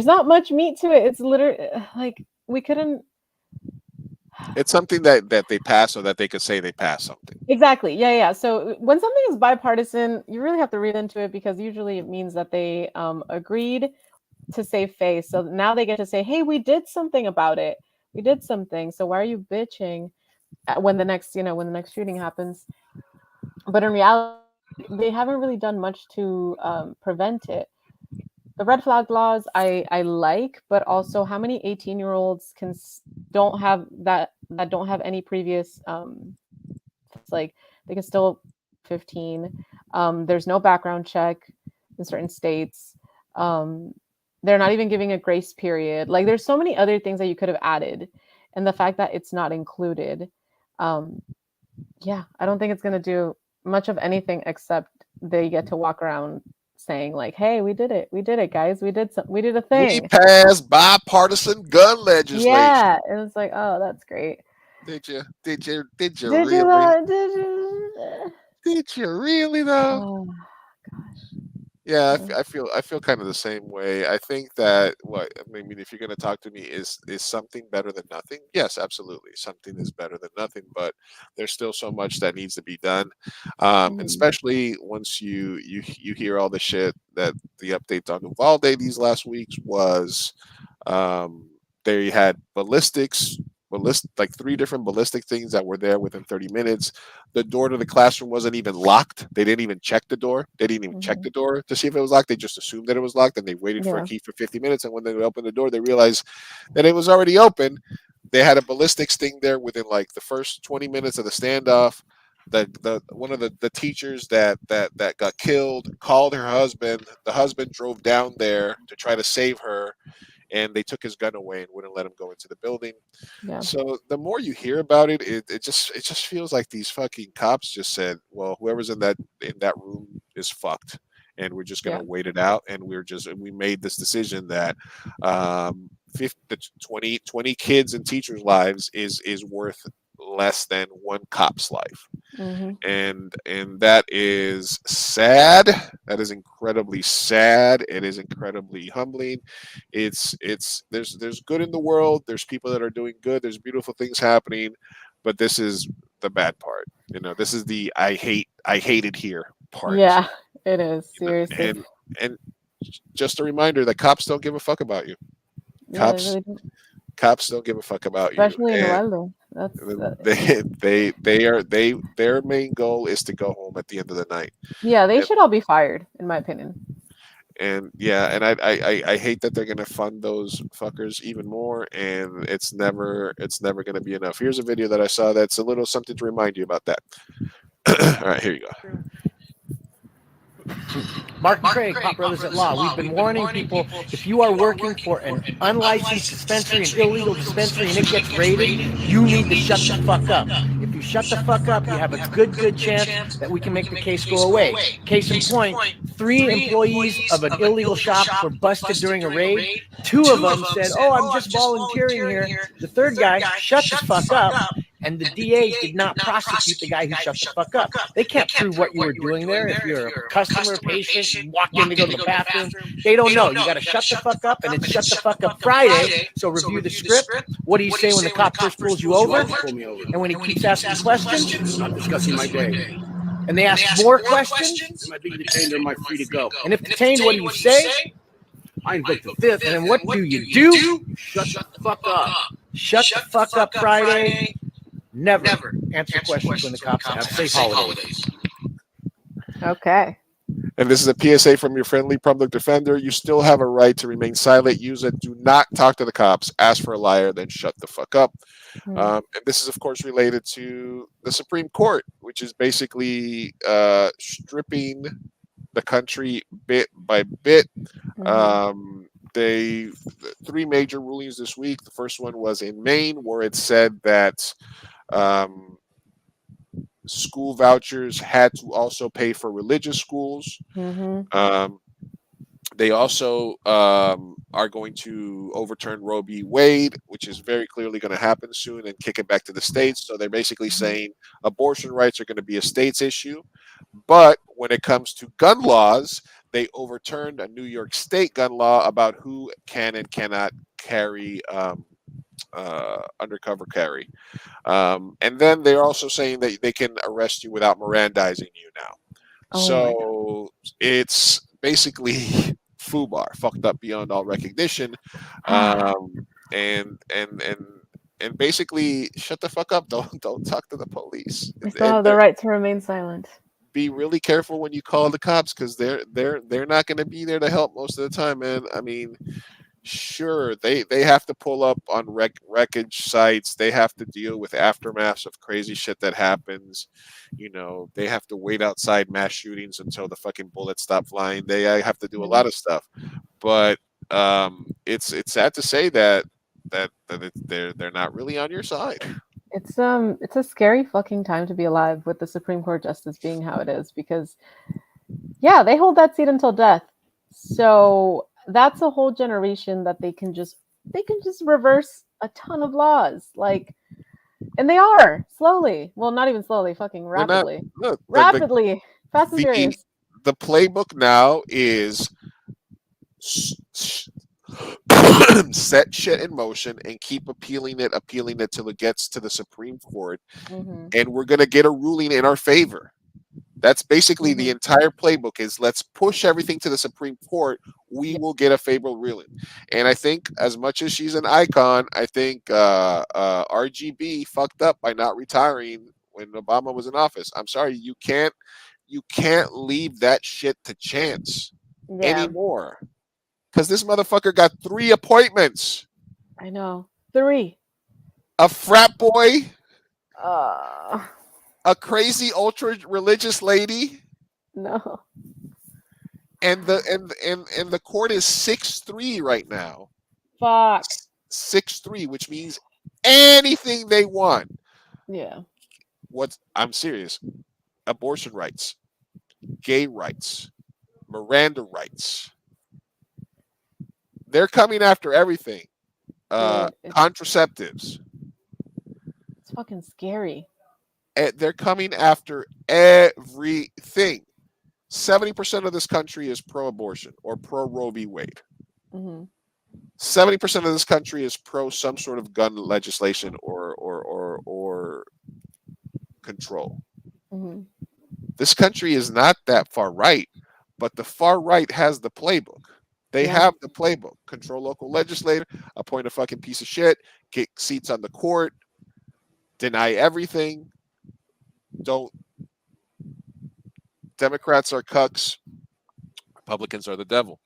not much meat to it. It's literally like we couldn't. It's something that they pass so that they could say they passed something. Exactly. Yeah, yeah. So when something is bipartisan, you really have to read into it because usually it means that they agreed to save face. So now they get to say, "Hey, we did something about it. We did something. So why are you bitching when the next shooting happens?" But in reality, they haven't really done much to prevent it. The red flag laws I like, but also how many 18-year-olds don't have that don't have any previous it's like they can still 15. There's no background check in certain states. Um, they're not even giving a grace period. Like there's so many other things that you could have added, and the fact that it's not included, um, yeah, I don't think it's gonna do much of anything except they get to walk around saying like, "Hey, we did it, guys, we did a We thing." passed bipartisan gun legislation. Yeah, and it's like, oh, that's great. Did you? Did you? Did you Did you? really? Did you? Did you really though? Oh gosh. Yeah, Yeah. I feel kind of the same way. I think that what I mean, if you're going to talk to me, is something better than nothing? Yes, absolutely, something is better than nothing. But there's still so much that needs to be done, and Mhm. especially once you hear all the shit that the update on Uvalde these last weeks was. Um, they had like three different ballistic things that were there within 30 minutes. The door to the classroom wasn't even locked. They didn't even check the door. They didn't even check Mhm. the door to see if it was locked. They just assumed that it was locked and they waited for a Yeah. key for 50 minutes. And when they opened the door, they realized that it was already open. They had a ballistics thing there within like the first 20 minutes of the standoff. The one of the teachers that got killed called her husband. The husband drove down there to try to save her, and they took his gun away and wouldn't let him go into the building. Yeah. So the more you hear about it, it just feels like these fucking cops just said, "Well, whoever's in that room is fucked, and we're just Yeah. gonna wait it out." And we made this decision that 50, 20 kids and teachers' lives is worth less than one cop's life, Mhm. and that is sad. That is incredibly sad. It is incredibly humbling. It's there's good in the world. There's people that are doing good. There's beautiful things happening, but this is the bad part. This is the I hate it here part. Yeah, it is You know, seriously. and just a reminder that cops don't give a fuck about you. Yeah, they Cops really do. cops don't give a fuck about you, Especially in and Uvalde. That's their main goal is to go home at the end of the night. yeah. They And should all be fired, in my opinion. yeah, and I hate that they're gonna fund those fuckers even more, and it's never gonna be enough. Here's a video that I saw that's a little something to remind you about that. All right, here you go. Mark and Craig, Pop Brothers at Law. We've been warning people, if you are working for an unlicensed dispensary, an illegal dispensary, and it gets raided, you need to shut the fuck up. If you shut the fuck up, you have a good chance that we can make the case go away. Case in point, 3 employees of an illegal shop were busted during a raid. 2 of them said, "Oh, I'm just volunteering here." The third guy shut the fuck up, and the DA did not prosecute the guy who shut the fuck up. They can't prove what you were doing there. If you're a customer, patient, you walk in to go to the bathroom, they don't know. You got to shut the fuck up, and it's Shut the Fuck Up Friday. So review the script. What do you say when the cop first pulls you over? Pull me over. And when he keeps asking questions, I'm discussing my day. and they ask more questions, Am I being detained or am I free to go? and if detained, what do you say? I invoke the fifth. And then what do you do? Shut the fuck up. Shut the fuck up Friday. Never answer questions when the cops Have ask. safe holidays. Okay. And this is a PSA from your friendly public defender. You still have a right to remain silent. Use it. Do not talk to the cops. Ask for a liar, then shut the fuck up. Mm. And this is, of course, related to the Supreme Court, which is basically stripping the country bit by bit. They 3 major rulings this week. The first one was in Maine, where it said that um, school vouchers had to also pay for religious schools. Mm-hmm. They also are going to overturn Roe v. Wade, which is very clearly going to happen soon, and kick it back to the states. So they're basically saying abortion rights are going to be a states issue. But when it comes to gun laws, they overturned a New York State gun law about who can and cannot carry undercover carry. And then they're also saying that they can arrest you without Mirandizing you now. Oh my God. So it's basically FUBAR, fucked up beyond all recognition, and and and and basically shut the fuck up. Don't talk to the police. I still have the right to remain silent. Be really careful when you call the cops, because they're not going to be there to help most of the time, man. I mean, sure, they have to pull up on wreckage sites. They have to deal with aftermaths of crazy shit that happens. They have to wait outside mass shootings until the fucking bullets stop flying. They have to do a lot of stuff, but It's sad to say that they're not really on your side. It's a scary fucking time to be alive with the Supreme Court justice being how it is because yeah, they hold that seat until death. So that's a whole generation that they can just reverse a ton of laws. Like and they are slowly. Well, not even slowly, fucking They're not. rapidly. Look, Rapidly. Fast and the furious. the playbook now is set shit in motion and keep appealing it till it gets to the Supreme Court, Mhm. and we're gonna get a ruling in our favor. That's basically the Mhm. entire playbook is let's push everything to the Supreme Court. We Yeah. will get a favorable ruling. And I think as much as she's an icon, I think RGB fucked up by not retiring when Obama was in office. I'm sorry, you can't leave that shit to chance Yeah, anymore. Because this motherfucker got 3 appointments. I know. 3. A frat boy, Uh a crazy ultra religious lady, no. and the court is 6-3 right now. Fuck. 6-3, which means anything they want. Yeah. What I'm serious. Abortion rights, gay rights, Miranda rights. They're coming after everything. Dude, Contraceptives. it's fucking scary. They're coming after everything. 70% of this country is pro-abortion or pro-Roe v. Wade. Mhm. 70% of this country is pro some sort of gun legislation or control. Mhm. This country is not that far right, but the far right has the playbook. They Yeah. have the playbook. Control local legislator, appoint a fucking piece of shit, get seats on the court, deny everything. Don't Democrats are cucks, Republicans are the devil.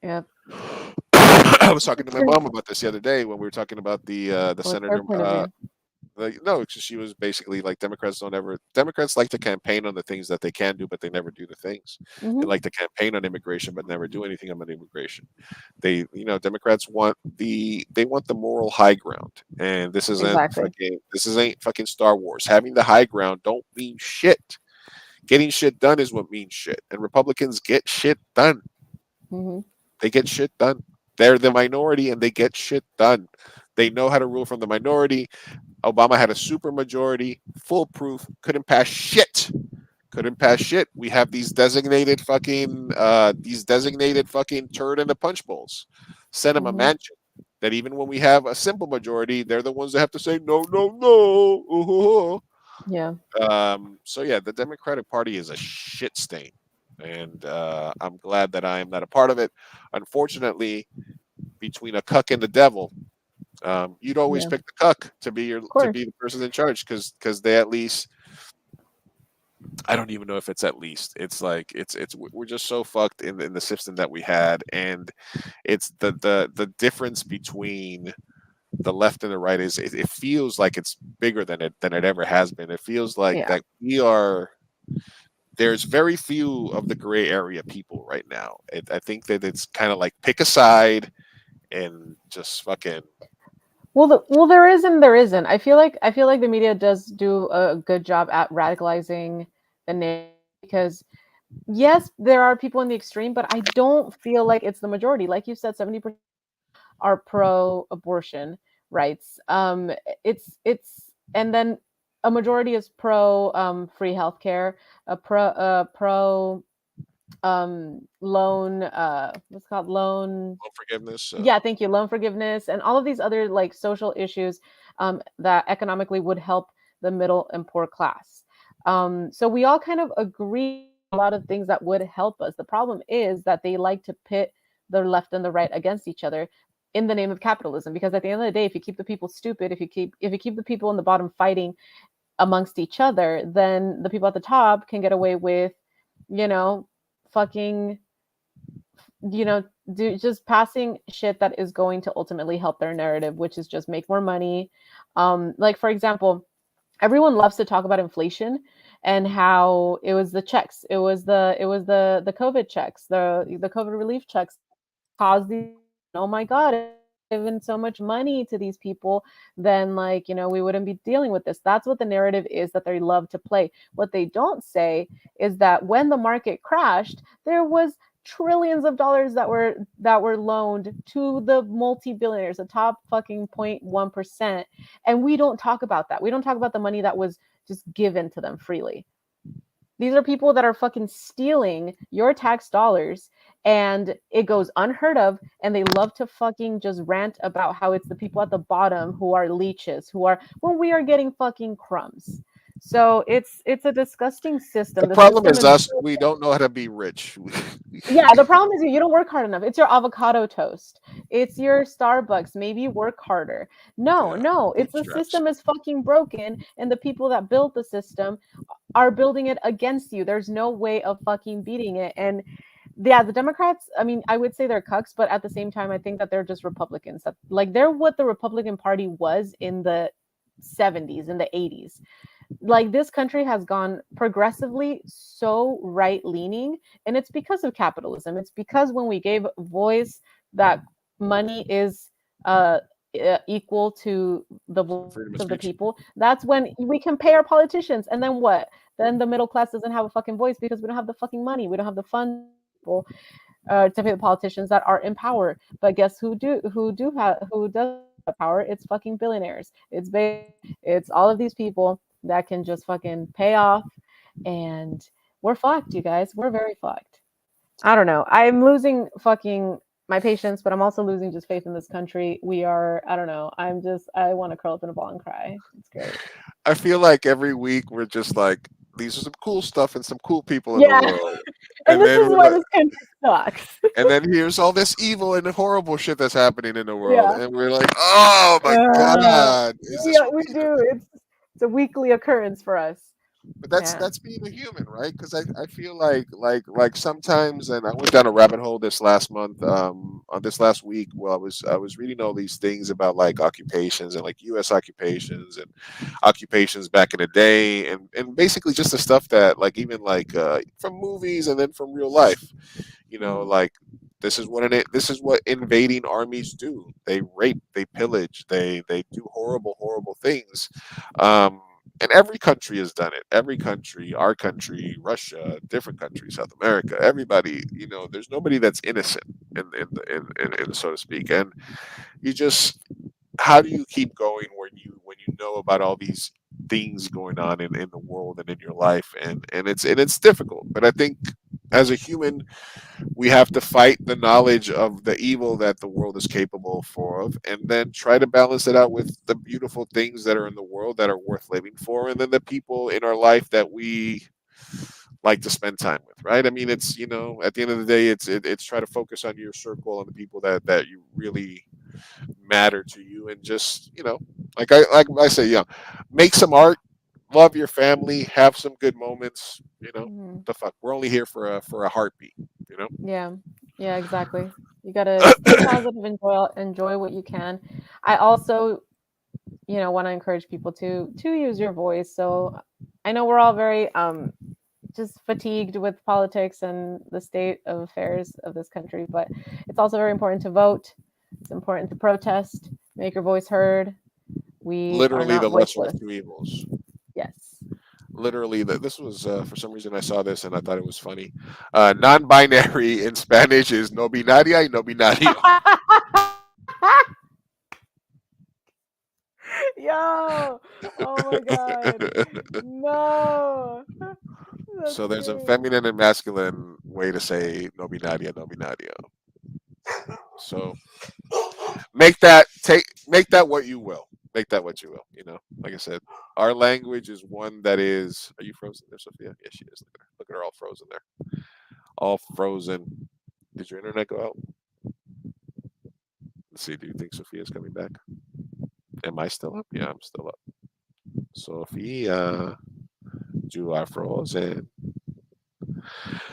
Yep. I was talking to my Crazy. mom about this the other day when we were talking about the What's her senator. point of view? No, she was basically like Democrats like to campaign on the things that they can do, but they never do the things. They Mhm. like to campaign on immigration, but never do anything about immigration. Democrats want the moral high ground, and Exactly. this isn't fucking Star Wars. Having the high ground don't mean shit. Getting shit done is what means shit, and Republicans get shit done. Mhm. They get shit done. They're the minority, and they get shit done. They know how to rule from the minority. Obama had a super majority, foolproof, couldn't pass shit. Couldn't pass shit. We have these designated fucking turd in the punch bowls. Send them a Mhm. mansion. That even when we have a simple majority, they're the ones that have to say no, no, no. Yeah. So yeah, the Democratic Party is a shit stain, and I'm glad that I am not a part of it. Unfortunately, between a cuck and the devil, you'd always Yeah. pick the cuck Of to course. be the person in charge because they at least I don't even know if it's at least it's like we're just so fucked in the system that we had, and it's the difference between the left and the right is it feels like it's bigger than it ever has been. It feels like Yeah. that there's very few of the gray area people right now. I think that it's kind of like pick a side and just fucking Well, there is and there isn't. I feel like the media does do a good job at radicalizing the narrative because yes, there are people in the extreme, but I don't feel like it's the majority. Like you said, 70% are pro-abortion rights. It's and then a majority is pro free healthcare, a pro loan what's it called loan forgiveness. yeah, thank you, loan forgiveness and all of these other like social issues that economically would help the middle and poor class. So we all kind of agree on a lot of things that would help us. The problem is that they like to pit the left and the right against each other in the name of capitalism, because at the end of the day, if you keep the people stupid, if you keep the people in the bottom fighting amongst each other, then the people at the top can get away with, you know, fucking, you know, do just passing shit that is going to ultimately help their narrative, which is just make more money. Like for example, everyone loves to talk about inflation and how it was the checks, it was the COVID checks, the COVID relief checks caused these oh my God, if we had given so much money to these people, then like, we wouldn't be dealing with this. That's what the narrative is that they love to play. What they don't say is that when the market crashed, there was trillions of dollars that were loaned to the multi-billionaires, the top fucking 0.1%. And we don't talk about that. We don't talk about the money that was just given to them freely. These are people that are fucking stealing your tax dollars, and it goes unheard of, and they love to fucking just rant about how it's the people at the bottom who are leeches, who are when we are getting fucking crumbs. So it's a disgusting The system. The problem system is is us. We don't know how to be rich. yeah, the problem is you don't work hard enough. It's your avocado toast. It's your Starbucks. Maybe work harder. No, Yeah, no, it's the bootstraps. system is fucking broken, and the people that built the system are building it against you. There's no way of fucking beating it. And yeah, the Democrats, I mean, I would say they're cucks, but at the same time, I think that they're just Republicans. That, like, they're what the Republican Party was in the 70s, in the 80s. Like, this country has gone progressively so right leaning, and it's because of capitalism. It's because when we gave voice that money is uh equal to the voice of the Freedom of people, speech. that's when we can pay our politicians. And then what? Then the middle class doesn't have a fucking voice because we don't have the fucking money. We don't have the funds people to pay the politicians that are in power. But guess who does have power? It's fucking billionaires. It's it's all of these people that can just fucking pay off, and we're fucked, you guys. We're very fucked. I don't know. I'm losing fucking my patience, but I'm also losing just faith in this country. We are, I don't know. I want to curl up in a ball and cry. It's great. I feel like every week we're just like, these are some cool stuff and some cool people in the Yeah. world, And and this then is we're why like, this country sucks. and then here's all this evil and horrible shit that's happening in the world, Yeah. and we're like, oh my god, is this We real? do. It's a weekly occurrence for us. But Man. that's being a human, right? Because I feel like sometimes, and I went down a rabbit hole this last month, on this last week. Well, I was reading all these things about like occupations and like U.S. occupations and occupations back in the day, and basically just the stuff that like even like from movies and then from real life, Mhm. like this is what invading armies do. They rape, they pillage, they do horrible things. Um, and every country has done it. Every country, our country, Russia, different countries, South America, everybody. There's nobody that's innocent, in so to speak. And you just, how do you keep going when you know about all these things going on in the world and in your life, and it's difficult. But I think as a human, we have to fight the knowledge of the evil that the world is capable for of, and then try to balance it out with the beautiful things that are in the world that are worth living for, and then the people in our life that we like to spend time with, right? I mean, it's, at the end of the day, it's try to focus on your circle and the people that you really matter to you, and just, like I say, make some art, love your family, have some good moments. Mhm. The fuck, we're only here for a heartbeat, you know. Yeah. Yeah, exactly. You got to stay positive, enjoy what you can. I also, want to encourage people to use your voice. So I know we're all very just fatigued with politics and the state of affairs of this country, but it's also very important to vote. It's important to protest, make your voice heard. We are Literally not the lesser of voiceless. two evils. Yes. Literally, this was, for some reason I saw this and I thought it was funny. Non-binary in Spanish is no binaria y no binario. Yo, oh my God. No. That's So there's a great. feminine and masculine way to say no binaria, no binario. So make that what you will. Make that what you will. Like I said, our language is one that is. Are you frozen there, Sophia? Yeah, she is. Look at her all frozen there. All frozen. Did your internet go out? Let's see. Do you think Sophia's coming back? Am I still up? Yeah, I'm still up. Sophia, you are frozen.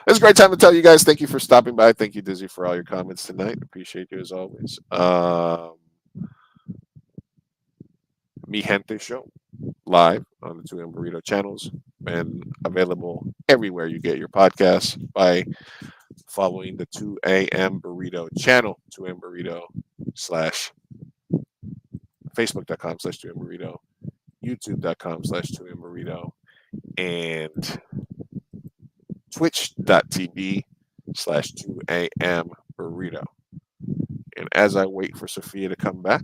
It's a great time to tell you guys thank you for stopping by. Thank you, Dizzy, for all your comments tonight. Appreciate you as always. Mi Gente Show live on the 2M Burrito channels and available everywhere you get your podcasts by following the 2 a.m. Burrito channel, 2 a.m. Burrito slash Facebook.com/slash 2 a.m. Burrito, YouTube.com/slash 2 a.m. Burrito, and Twitch.tv/slash 2 a.m. Burrito. And as I wait for Sophia to come back,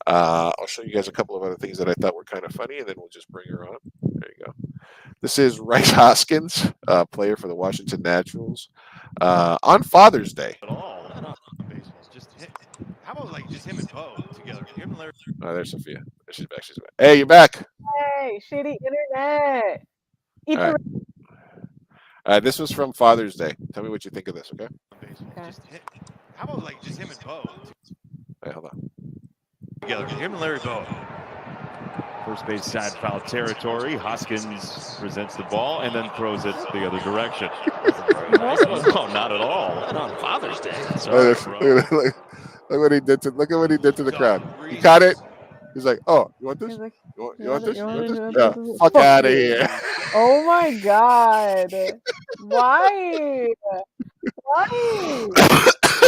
I'll show you guys a couple of other things that I thought were kind of funny, and then we'll just bring her on. There you go. This is Rice Hoskins, player for the Washington Nationals, on Father's Day. At all. Just how about like just him and Bo together? Him and Larry. Oh, there's Sophia. She's back. She's back. Hey, you're back. Hey, shitty internet. Eat All the right. This was from Father's Day. Tell me what you think of this, okay? Okay. Just how about like just him and Bo Hey, hold on. together? Him and Larry Bo. First base side foul territory. Hoskins presents the ball and then throws it the other direction. No, not at all. Not on Father's Day. Sorry, bro. Look what he did to the crowd. He caught it. He's like, "Oh, you want this? He's like, You want this? you You want want this? this? You Yeah, want this? fuck Fuck out of you." here." Oh my god. Why? Why?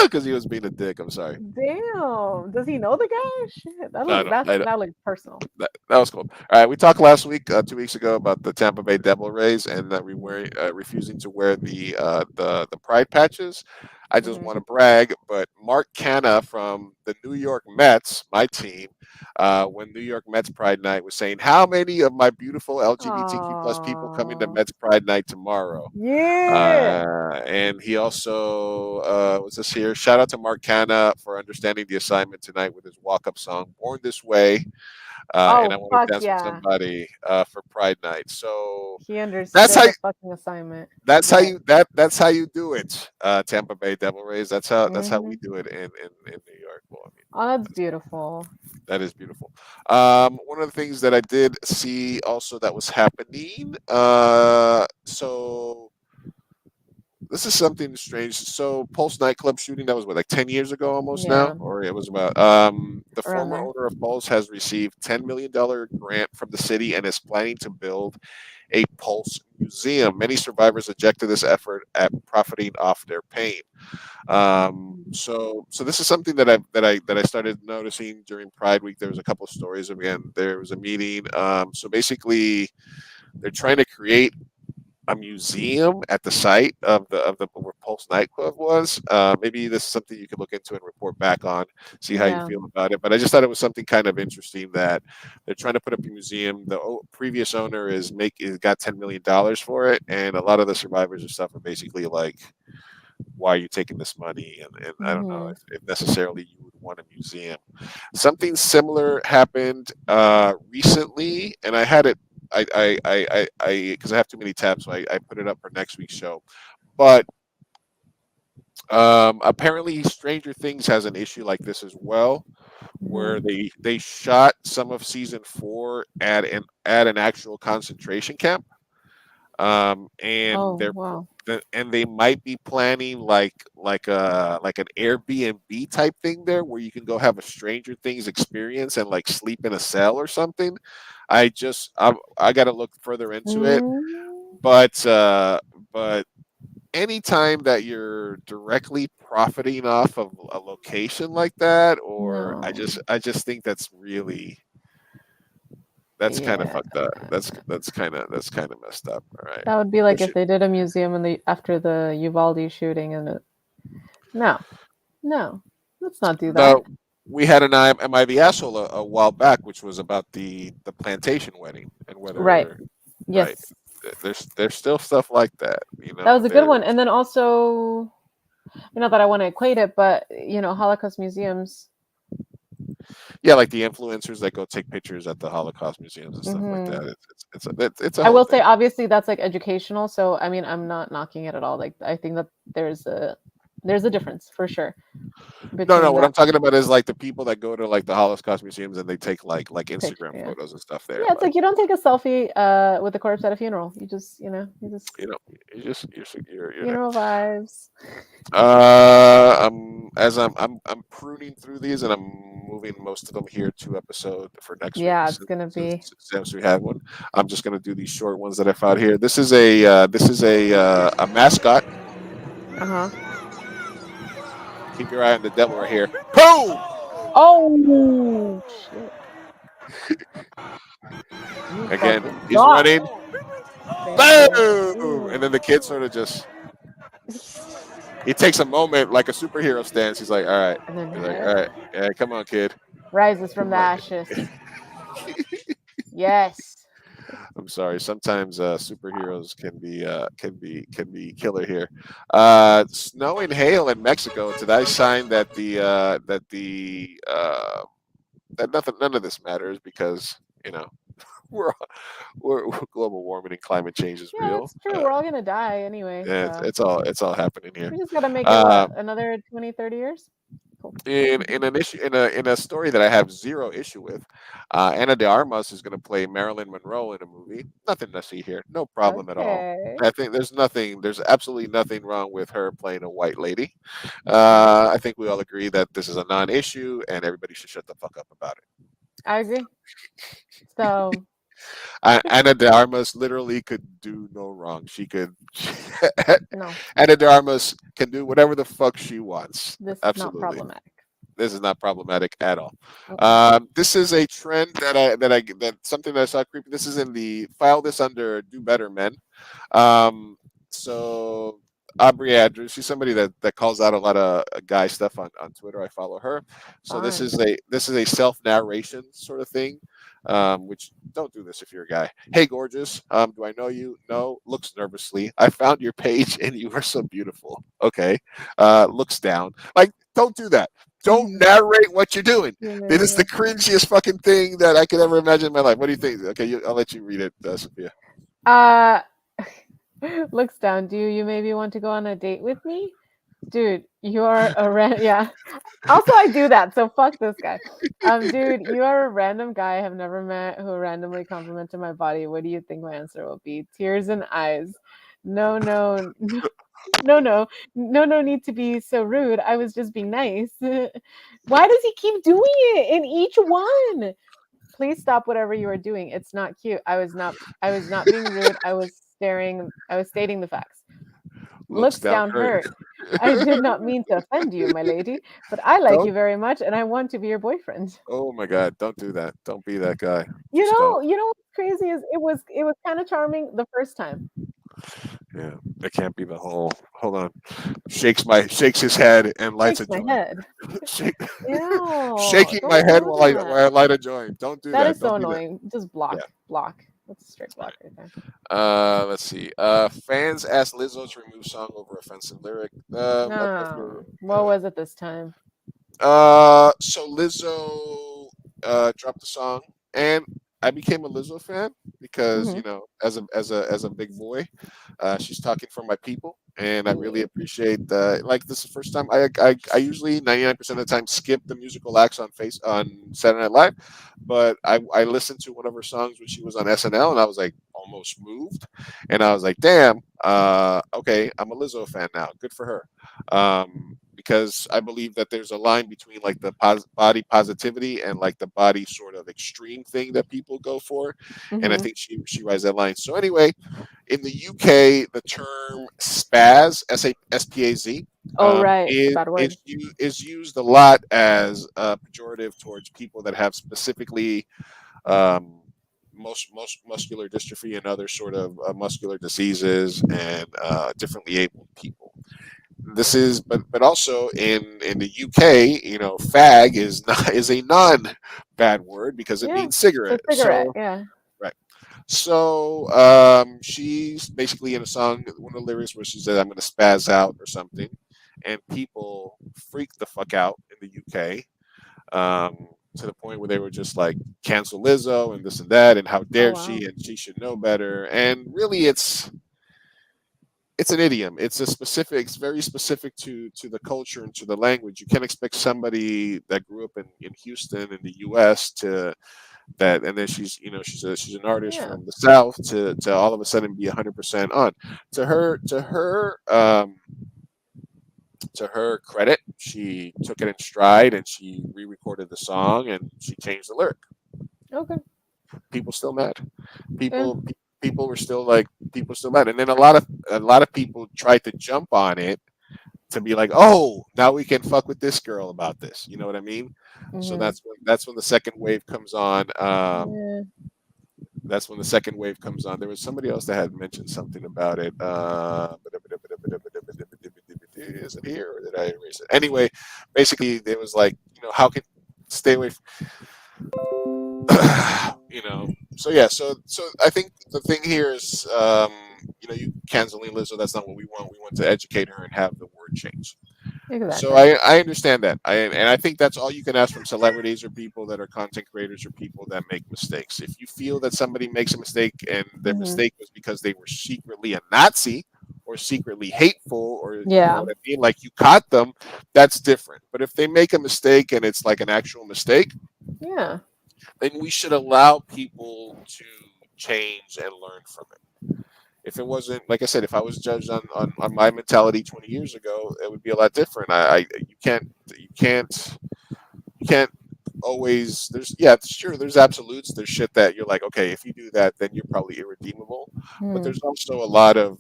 Because he was being a dick. I'm sorry. Damn. Does he know the guy? Shit. That I looks don't- that looks personal. That was cool. All right, we talked last week, 2 weeks ago, about the Tampa Bay Devil Rays and that we were refusing to wear the pride patches. I just Mhm. want to brag, but Mark Canna from the New York Mets, my team, when New York Mets Pride Night, was saying, "How many of my beautiful LGBTQ plus people coming to Aw. Mets Pride Night tomorrow?" Yeah. And he also was this here. Shout out to Mark Canna for understanding the assignment tonight with his walk-up song "Born This Way." And I Oh want fuck to dance with yeah. somebody for Pride Night. So He understood that's how the fucking assignment. that's how Yeah. that's how you do it, Tampa Bay Devil Rays. That's how we do it in New York. Well, I mean, Oh, that's beautiful. that is beautiful. One of the things that I did see also that was happening. So this is something strange. So Pulse nightclub shooting, that was what, like 10 years ago almost now, Yeah. or it was about. The Around former there. owner of Pulse has received $10 million grant from the city and is planning to build a Pulse museum. Many survivors object to this effort at profiting off their pain. So this is something that I started noticing during Pride Week. There was a couple of stories. Again, there was a meeting. So basically, they're trying to create a museum at the site of the where Pulse nightclub was. Maybe this is something you could look into and report back on, see how you Yeah. feel about it. But I just thought it was something kind of interesting that they're trying to put up a museum. The previous owner is got $10 million for it, and a lot of the survivors and stuff are basically like, "Why are you taking this money?" And I don't know Mhm. if necessarily you would want a museum. Something similar happened recently, and I had it. Because I have too many tabs, so I put it up for next week's show. But apparently, Stranger Things has an issue like this as well, where they shot some of season 4 at an actual concentration camp, and Oh wow. and they might be planning like an Airbnb type thing there, where you can go have a Stranger Things experience and like sleep in a cell or something. I got to look further into it, Mm, but anytime that you're directly profiting off of a location like that, or no. I just think that's kind of Yeah. fucked up. That's kind of messed up. All right. That would be like Push if it. they did a museum after the Uvalde shooting and no. No. Let's not do that. No, we had an Am I the Asshole a while back, which was about the plantation wedding and Right. whether right. Yes. There's still stuff like that. That was a good one. And then also, not that I want to equate it, but Holocaust museums. Yeah, like the influencers that go take pictures at the Holocaust museums and stuff like Mhm. that. It's a I whole will say, thing. obviously, that's like educational. So, I mean, I'm not knocking it at all. Like, I think that there's a difference for sure No, between what that. I'm talking about is like the people that go to like the Holocaust museums and they take like Picture, Instagram yeah. photos and stuff there. Yeah, it's like you don't take a selfie with the corpse at a funeral. You just you you're funeral vibes. I'm pruning through these and I'm moving most of them here to episode for next week. Yeah, it's gonna be. Since we have one, I'm just gonna do these short ones that I found here. This is a mascot. Uh-huh. Keep your eye on the devil right here. Boom! Oh shit. You Again, fucking he's got running. Boom! And then the kid sort of just he takes a moment like a superhero stance. He's like, all right. And then He's like, all right, yeah, come on, kid. rises from Come the on. ashes. Yes. I'm sorry. Sometimes superheroes can be killer here. Snow and hail in Mexico. It's a nice sign that that nothing none of this matters because you know we're global warming and climate change is Yeah, real. it's true. We're all gonna die anyway, Yeah, so it's all happening here. we just gotta make it Uh, what, another 20, 30 years? Cool. in an issue in a story that I have zero issue with, Ana de Armas is going to play Marilyn Monroe in a movie. Nothing to see here. No problem at all. Okay. I think there's absolutely nothing wrong with her playing a white lady. I think we all agree that this is a non-issue and everybody should shut the fuck up about it. I agree. So Ana de Armas literally could do no wrong. She could. no, Ana de Armas can do whatever the fuck she wants. this is not Absolutely. problematic. This is not problematic at all. Mm-mm. This is a trend that something that I saw creepy. This is in the file this under do better men. Um, so Aubrey Andrews, she's somebody that calls out a lot of guy stuff on Twitter. I follow her. So this Fun. is a self narration sort of thing. Which don't do this if you're a guy. Hey, gorgeous. Do I know you? No. Looks nervously. I found your page and you are so beautiful. Okay. Looks down. Like, don't do that. Don't narrate what you're doing. It is the cringiest fucking thing that I could ever imagine in my life. What do you think? Okay, I'll let you read it, Sophia. Uh looks down. Do you maybe want to go on a date with me? Dude, you are yeah. Also, I do that, so fuck this guy. Dude, you are a random guy I have never met who randomly complimented my body. What do you think my answer will be? Tears and eyes. No, no, no, no need to be so rude. I was just being nice. Why does he keep doing it in each one? Please stop whatever you are doing. It's not cute. I was not being rude. I was stating the facts. Looks down hurt. I did not mean to offend you, my lady, but I like you very much and I want to be your boyfriend. Oh my God! Don't do that. Don't be that guy. You Just know, don't. you know what's crazy is it was kind of charming the first time. Yeah, that can't be the whole. Hold on. Shakes his head and lights Shakes a my joint. head. Ew, Shaking my don't head do while I that. light a joint. Don't do That that. is so Don't do that. annoying. Just Yeah. block. That's a straight block right there. Let's see. Fans asked Lizzo to remove song over offensive lyric. No, what was it this time? So Lizzo dropped the song, and I became a Lizzo fan because Mhm. as a big boy, she's talking for my people, and I really Yeah. appreciate like this is the first time I usually 99% of the time skip the musical acts on Saturday Night Live, but I listened to one of her songs when she was on SNL, and I was like almost moved, and I was like, damn, okay, I'm a Lizzo fan now. Good for her. Because I believe that there's a line between like the body positivity and like the body sort of extreme thing that people go for, and I Mhm. think she rides that line. So anyway, in the UK, the term spaz, S-A-S-P-A-Z, Oh, right. It's a bad word. is used a lot as a pejorative towards people that have specifically um, most muscular dystrophy and other sort of muscular diseases and differently abled people. This is but also in the UK, fag is not is a non bad word because it Yeah. means It's cigarette. a cigarette. So Yeah. right. So she's basically in a song, one of the lyrics where she said, "I'm going to spaz out" or something, and people freaked the fuck out in the UK. To the point where they were just like cancel Lizzo and this and that and how Oh dare wow. she and she should know better. And really, it's an idiom. It's very specific to the culture and to the language. You can't expect somebody that grew up in Houston in the US to that and then she's an artist Yeah. from the South to all of a sudden be 100% on. To her credit, she took it in stride and she re-recorded the song and she changed the lyric. Okay. People still mad. Yeah. People were still like people still mad, and then a lot of people tried to jump on it to be like, oh, now we can fuck with this girl about this. You know what I mean? So Mhm. that's when the second wave comes on. Yeah. That's when the second wave comes on. There was somebody else that had mentioned something about it. Is it here or did I erase it? Anyway, basically, there was like, how can stay away from, So yeah, so I think the thing here is, you canceling Lizzo. That's not what we want. We want to educate her and have the word change. So Exactly. I understand that. And I think that's all you can ask from celebrities or people that are content creators or people that make mistakes. If you feel that somebody makes a mistake and their Mhm. mistake was because they were secretly a Nazi or secretly hateful, or you know Yeah. what I mean, like you caught them, that's different. But if they make a mistake and it's like an actual mistake, Yeah. then we should allow people to change and learn from it. If it wasn't, like I said, if I was judged on my mentality 20 years ago, it would be a lot different. You can't always, it's true, there's absolutes, there's shit that you're like, okay, if you do that, then you're probably irredeemable. But Mhm.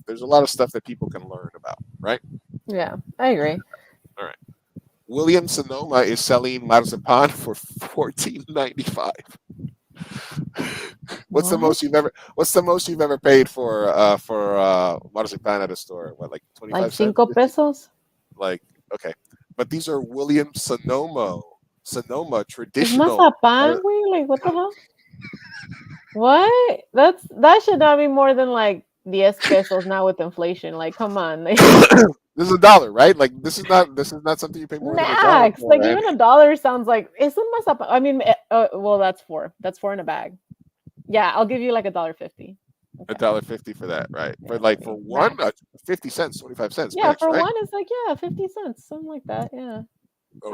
there's a lot of stuff that people can learn about, right? Yeah. I agree. All right. William Sonoma is selling marzipan for 14.95. What? What's the most you've ever paid for marzipan at a store? What, like Like 25 cents? 5 pesos? Like, okay. But these are William Sonoma It's traditional. mazapan, güey. Like what the hell? What? That should not be more than like 10 pesos now with inflation. Like, come on. This is a dollar, right? Like this is not something you pay more than a dollar Max. for. Like And even a dollar sounds like it's un mazapan. I mean, well, that's four. That's four in a bag. Yeah, I'll give you like $1.50. a Okay. dollar 50 for that, right? Yeah, But like for maybe one, max. 50 cents, 25 cents Yeah, max, for right? one, it's like yeah, 50 cents, something like that. Yeah,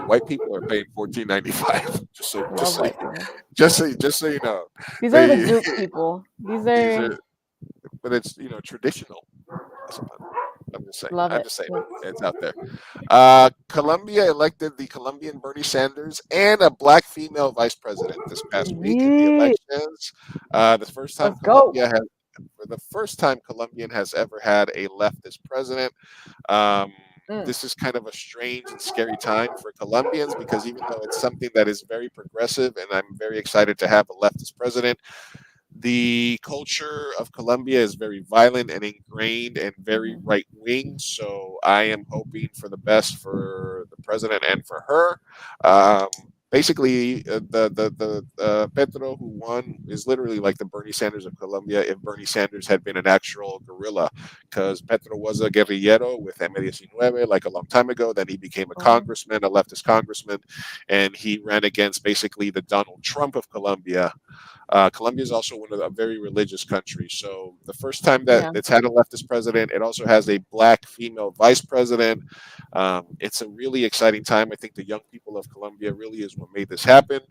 White people are paying 14.95. Just so, just love so, white people. just so you know, These are the they goop people. These these are are, but it's traditional. I'm just saying. love I'm it. just saying. Yep. It's out there. Colombia elected the Colombian Bernie Sanders and a black female vice president this past week in the Yeet. elections. The first time Let's go. Colombia has, for the first time Colombian has ever had a leftist president. Um, Mm. this is kind of a strange and scary time for Colombians because even though it's something that is very progressive, and I'm very excited to have a leftist president, the culture of Colombia is very violent and ingrained and very Mhm. right wing. So I am hoping for the best for the president and for her. Um, Basically, the Petro who won is literally like the Bernie Sanders of Colombia if Bernie Sanders had been an actual guerrilla, because Petro was a guerrillero with M19 like a long time ago. Then he became a Oh, congressman, a leftist congressman, and he ran against basically the Donald Trump of Colombia. Colombia is also one of a very religious country. So the first time that yeah. it's had a leftist president, it also has a black female vice president. It's a really exciting time. I think the young people of Colombia really is what made this happen.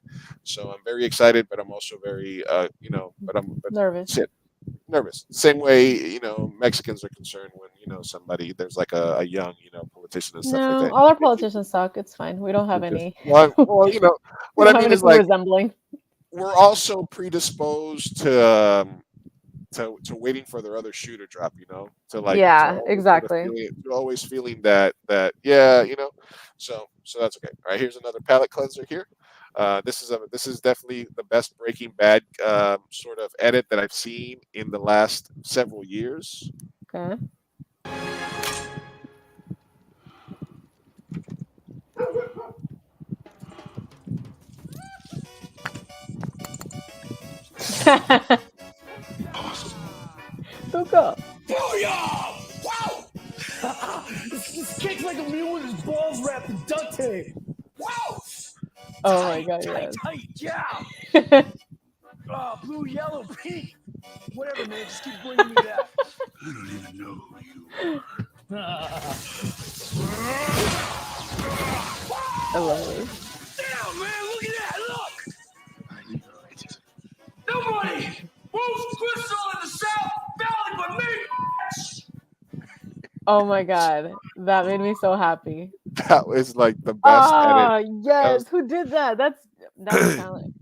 So I'm very excited, but I'm also very, but Nervous. shit, nervous. Same way, Mexicans are concerned when somebody there's like a young politician and stuff like No, that. all our politicians suck. It's fine. We don't have Because any. well, We what I don't have mean is anything like resembling. we're also predisposed to waiting for their other shoe to drop, to like to Yeah, always sort of exactly. feeling that yeah, so that's okay. All right, here's another palate cleanser here. This is definitely the best Breaking Bad sort of edit that I've seen in the last several years. Okay. Tuco. This kicks like a mule with his balls wrapped in duct tape. Wow! Oh my god, yes. Tight, yeah! Blue, yellow, pink. Whatever, man, just keep bringing me that. I don't even know who you I love this. Damn, man, look at that, look! I know it. Nobody moves crystal in the South Valley but me! Oh my god, that made me so happy. That was like the best edit. Ah, That was yes. Who did that? That's talent.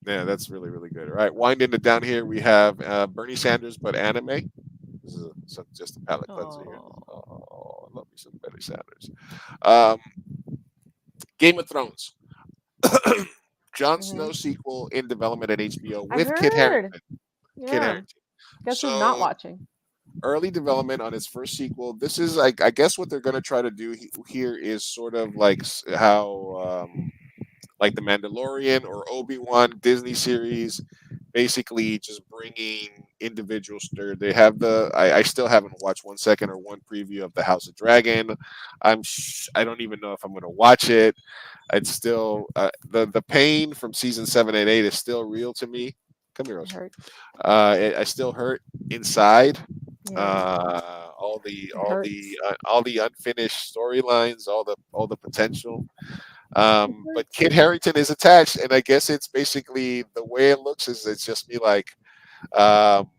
Yeah, that's really, really good. All right, winding it down here, we have Bernie Sanders, but anime. This is just a palate cleanser here. Oh, Oh, me some Bernie Sanders. Um, Game of Thrones. Jon Hmm. Snow sequel in development at HBO I with Kit heard. Harington. Kit Yeah. Harington. Guess who's not So watching? early development on its first sequel. This is like I guess what they're going to try to do here is sort of like how like the Mandalorian or Obi-Wan Disney series, basically just bringing individuals through. They have I still haven't watched 1 second or one preview of the House of Dragon. I don't even know if I'm going to watch it. It's still the pain from season 7 and 8 is still real to me. Come here, It Rosa. hurts. I still hurt inside. Yeah. It hurts. All the unfinished storylines, all the potential. It But hurts. Kit Harington is attached, and I guess it's basically the way it looks is it's just me like um,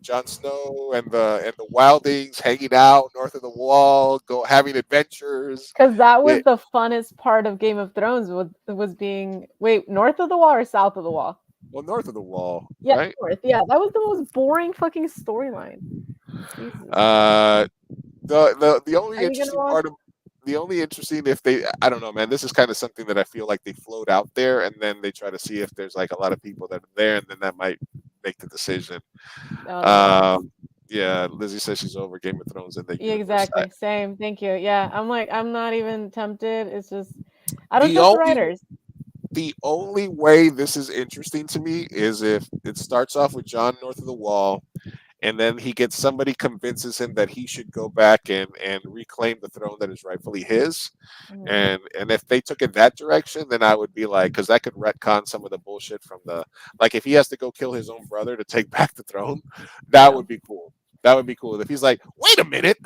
Jon Snow and the Wildings hanging out north of the Wall, go having adventures. Because that was Yeah, the funnest part of Game of Thrones was being wait, north of the wall or south of the wall? well, north of the Wall, Yeah, right? north. Yeah, that was the most boring fucking storyline. Jesus. Uh, the Are only you gonna interesting watch? part of the only interesting if they I don't know, man, this is kind of something that I feel like they float out there and then they try to see if there's like a lot of people that are there and then that might make the decision. Oh no. um yeah, Lizzie says she's over Game of Thrones in the Yeah, universe. exactly. Same. Thank you. Yeah, I'm like, I'm not even tempted. It's just, I don't The trust the only writers. the only way this is interesting to me is if it starts off with John north of the Wall and then he gets somebody convinces him that he should go back and reclaim the throne that is rightfully his. Mhm. And if they took it that direction, then I would be like, because that could retcon some of the bullshit from the like if he has to go kill his own brother to take back the throne, that Yeah. would be cool. That would be cool. If he's like, wait a minute,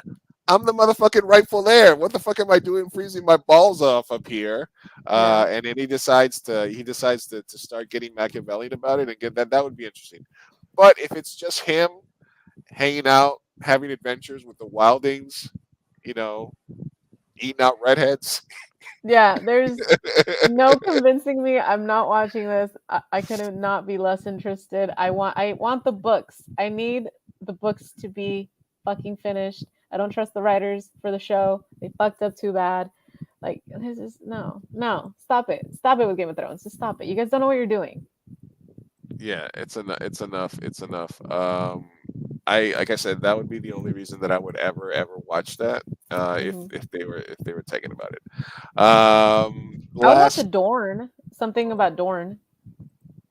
I'm the motherfucking rightful heir. What the fuck am I doing freezing my balls off up here? Yeah. And then he decides to start getting Machiavellian about it and get that would be interesting. But if it's just him hanging out, having adventures with the Wildings, you know, eating out redheads. Yeah, there's no convincing me. I'm not watching this. I could not be less interested. I want the books. I need the books to be fucking finished. I don't trust the writers for the show. They fucked up too bad. Like this is no. Stop it. Stop it with Game of Thrones. Just stop it. You guys don't know what you're doing. Yeah, it's enough. It's enough. I like I said, that would be the only reason that I would ever watch that. Hmm. If they were taking about it. I would watch a Last Dorn. Something about Dorn.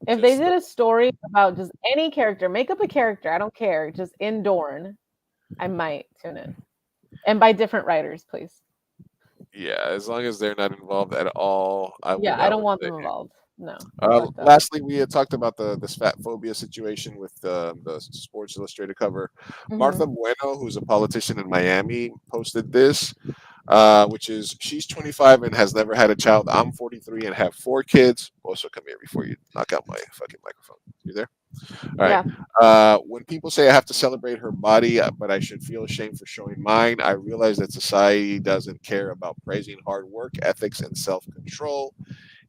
If they just did a story about just any character, make up a character. I don't care. Just in Dorn, I might tune in. And by different writers, please. yeah, as long as they're not involved at all, Yeah, I I don't would want say. them involved. No, they fucked up. Lastly, we had talked about this fat phobia situation with the Sports Illustrated cover. Hmm. Martha Bueno, who's a politician in Miami, posted this, which is she's 25 and has never had a child. I'm 43 and have 4 kids. Also, come here before you knock out my fucking microphone. You there? All right. Yeah, When people say I have to celebrate her body, but I should feel ashamed for showing mine, I realize that society doesn't care about praising hard work, ethics, and self control.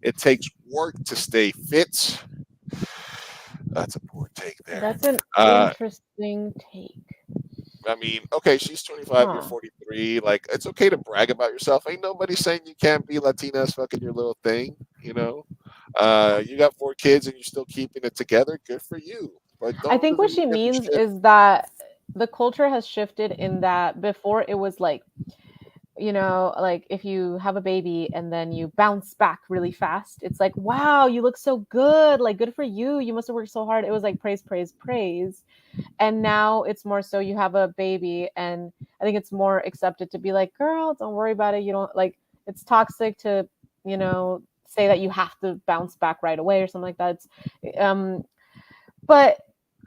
It takes work to stay fit. That's a poor take there. that's an Uh, interesting take. I mean, okay, she's 25, you're Huh. 43. Like, it's okay to brag about yourself. Ain't nobody saying you can't be Latina as fucking your little thing, you know? You got 4 kids and you're still keeping it together. Good for you. But I don't think what really she get the means shit. is that the culture has shifted in that before it was like, like if you have a baby and then you bounce back really fast, it's like, wow, you look so good. Like, good for you. You must have worked so hard. It was like praise, praise, praise. And now it's more so you have a baby, and I think it's more accepted to be like, girl, don't worry about it. You don't like it's toxic to, say that you have to bounce back right away or something like that. But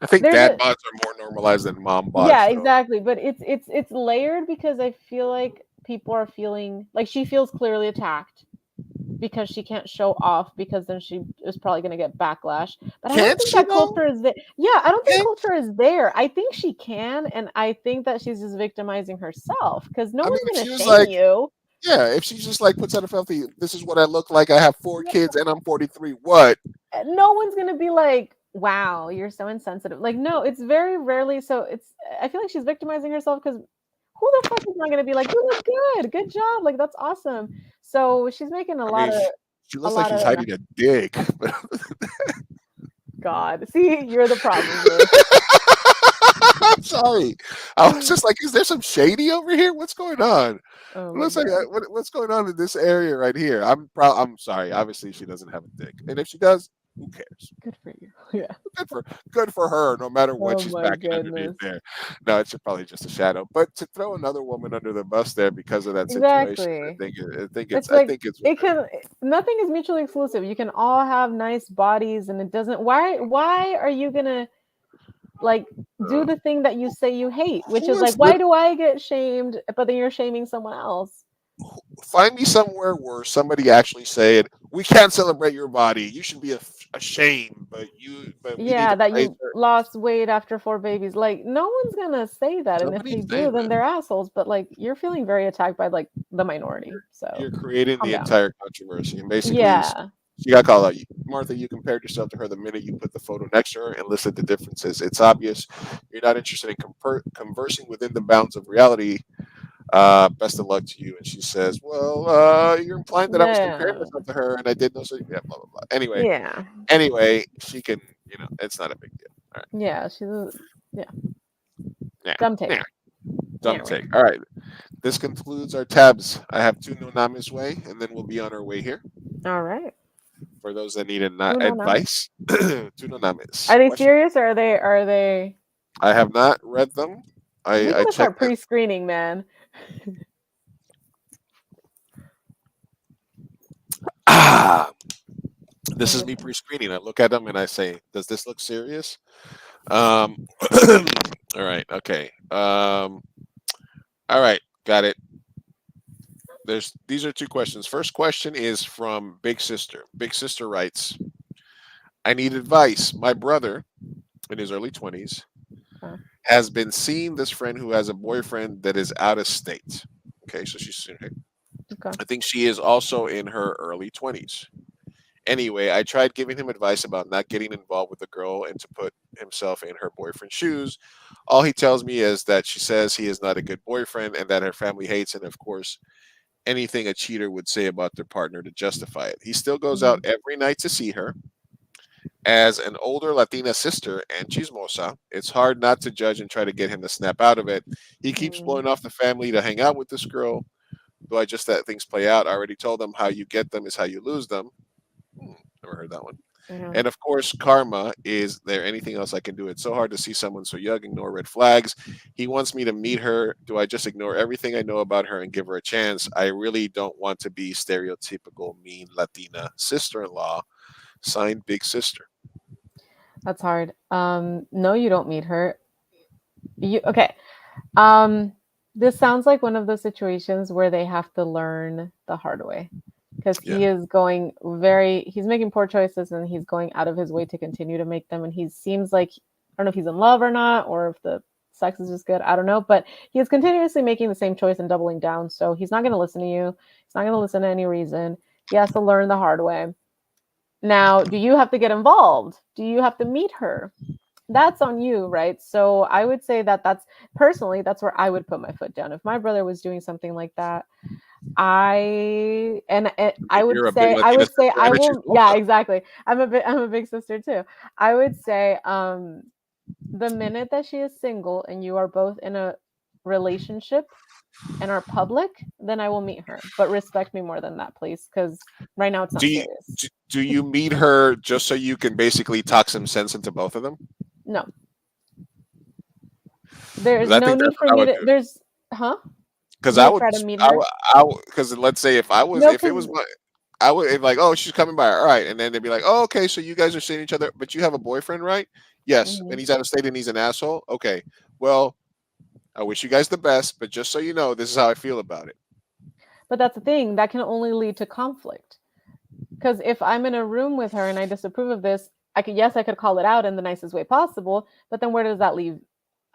I think there's dad a bods are more normalized than mom yeah, bods, though. exactly. But it's layered because I feel like people are feeling like she feels clearly attacked because she can't show off because then she is probably going to get backlash. But I don't Can't think she, that though? culture is there. Yeah, I don't think Can't, culture is there. I think she can, and I think that she's just victimizing herself because no I mean, one's if going she to was shame like, you. yeah, if she just like puts out a filthy, this is what I look like. I have 4 kids and I'm 43. What? No one's going to be like, wow, you're so insensitive. Like, no, it's very rarely. So I feel like she's victimizing herself because who the fuck is not gonna be like, you look good job, like that's awesome. So she's making a I lot mean, of she a looks like lot she's of hiding a dick. God. See, you're the problem, Lou. I'm sorry. I was just like, is there some shady over here? What's going on? It Oh my looks like God. what's going on in this area right here? I'm sorry. Obviously, she doesn't have a dick, and if she does, who cares? Good for you. Yeah. Good for her. No matter what Oh she's my packing underneath goodness. there. No, it's probably just a shadow. But to throw another woman under the bus there because of that situation, Exactly. It's I like think it's it weird. can nothing is mutually exclusive. You can all have nice bodies and it doesn't why are you gonna like do the thing that you say you hate, which Who is like is why do I get shamed but then you're shaming someone else? find me somewhere where somebody actually said we can't celebrate your body. You should be ashamed, but we need Yeah, to that praise you her. lost weight after 4 babies. Like no one's gonna say that. And if they Nobody's do, saying then that. they're assholes. But like you're feeling very attacked by like the minority. So You're creating calm the down. entire controversy, and basically, Yeah. she got called out. Martha, you compared yourself to her the minute you put the photo next to her and listed the differences. It's obvious you're not interested in conversing within the bounds of reality. Best of luck to you. And she says, well, you're implying that I was comparing Yeah. myself to her and I did no such. Yeah, blah blah blah. Yeah. Anyway, she can. It's not a big deal. All right. Yeah. Yeah. Yeah. Dumb take. Yeah. Dumb Anyway. take. All right. This concludes our tabs. I have two no names way, and then we'll be on our way here. All right. For those that need Uno names. advice, two no names. Are they Question. serious or are they I have not read them. we I gotta start checked it. pre-screening, man. Ah, this is me Interesting. pre-screening. I look at them and I say, "Does this look serious?" All right. Okay. All right. Got it. These are two questions. First question is from Big Sister. Big Sister writes, "I need advice. My brother, in his early 20s, Huh. has been seeing this friend who has a boyfriend that is out of state." Okay, so Okay. I think she is also in her early 20s. Anyway, I tried giving him advice about not getting involved with the girl and to put himself in her boyfriend's shoes. All he tells me is that she says he is not a good boyfriend and that her family hates and of course anything a cheater would say about their partner to justify it. He still goes out Mhm. every night to see her. As an older Latina sister and chismosa, it's hard not to judge and try to get him to snap out of it. He keeps Mm. blowing off the family to hang out with this girl. Do I just let things play out? I already told them how you get them is how you lose them. Never heard that one. Yeah. And of course, karma. Is there anything else I can do? It's so hard to see someone so young, ignore red flags. He wants me to meet her. Do I just ignore everything I know about her and give her a chance? I really don't want to be stereotypical mean Latina sister in law. Signed, Big Sister. That's hard. No, you don't meet her. You okay. Um, this sounds like one of those situations where they have to learn the hard way because Yeah. he's making poor choices and he's going out of his way to continue to make them. And he seems like, I don't know if he's in love or not, or if the sex is just good. I don't know, but he is continuously making the same choice and doubling down. So he's not going to listen to you. He's not going to listen to any reason. He has to learn the hard way. Now, do you have to get involved? Do you have to meet her? That's on you, right? So I would say that that's where I would put my foot down. If my brother was doing something like that, I would You're a big say Latina sister I and a will, yeah, chismosa. exactly. I'm a big sister too. I would say the minute that she is single and you are both in a relationship and are public, then I will meet her. But respect me more than that, please, because right now it's Do not you serious. do you meet her just so you can basically talk some sense into both of them? No, 'Cause there's I no think that's need for what I me would to. do. There's, huh? Because You would try to meet her? because let's say if I was, No, if it because was my, I would if like, oh, she's coming by, all right, and then they'd be like, oh, okay, so you guys are seeing each other, but you have a boyfriend, right? Yes, and he's out of state and he's an asshole. Okay, well, I wish you guys the best, but just so you know, this is how I feel about it. but that's the thing that can only lead to conflict. Because if I'm in a room with her and I disapprove of this, I could call it out in the nicest way possible, but then where does that leave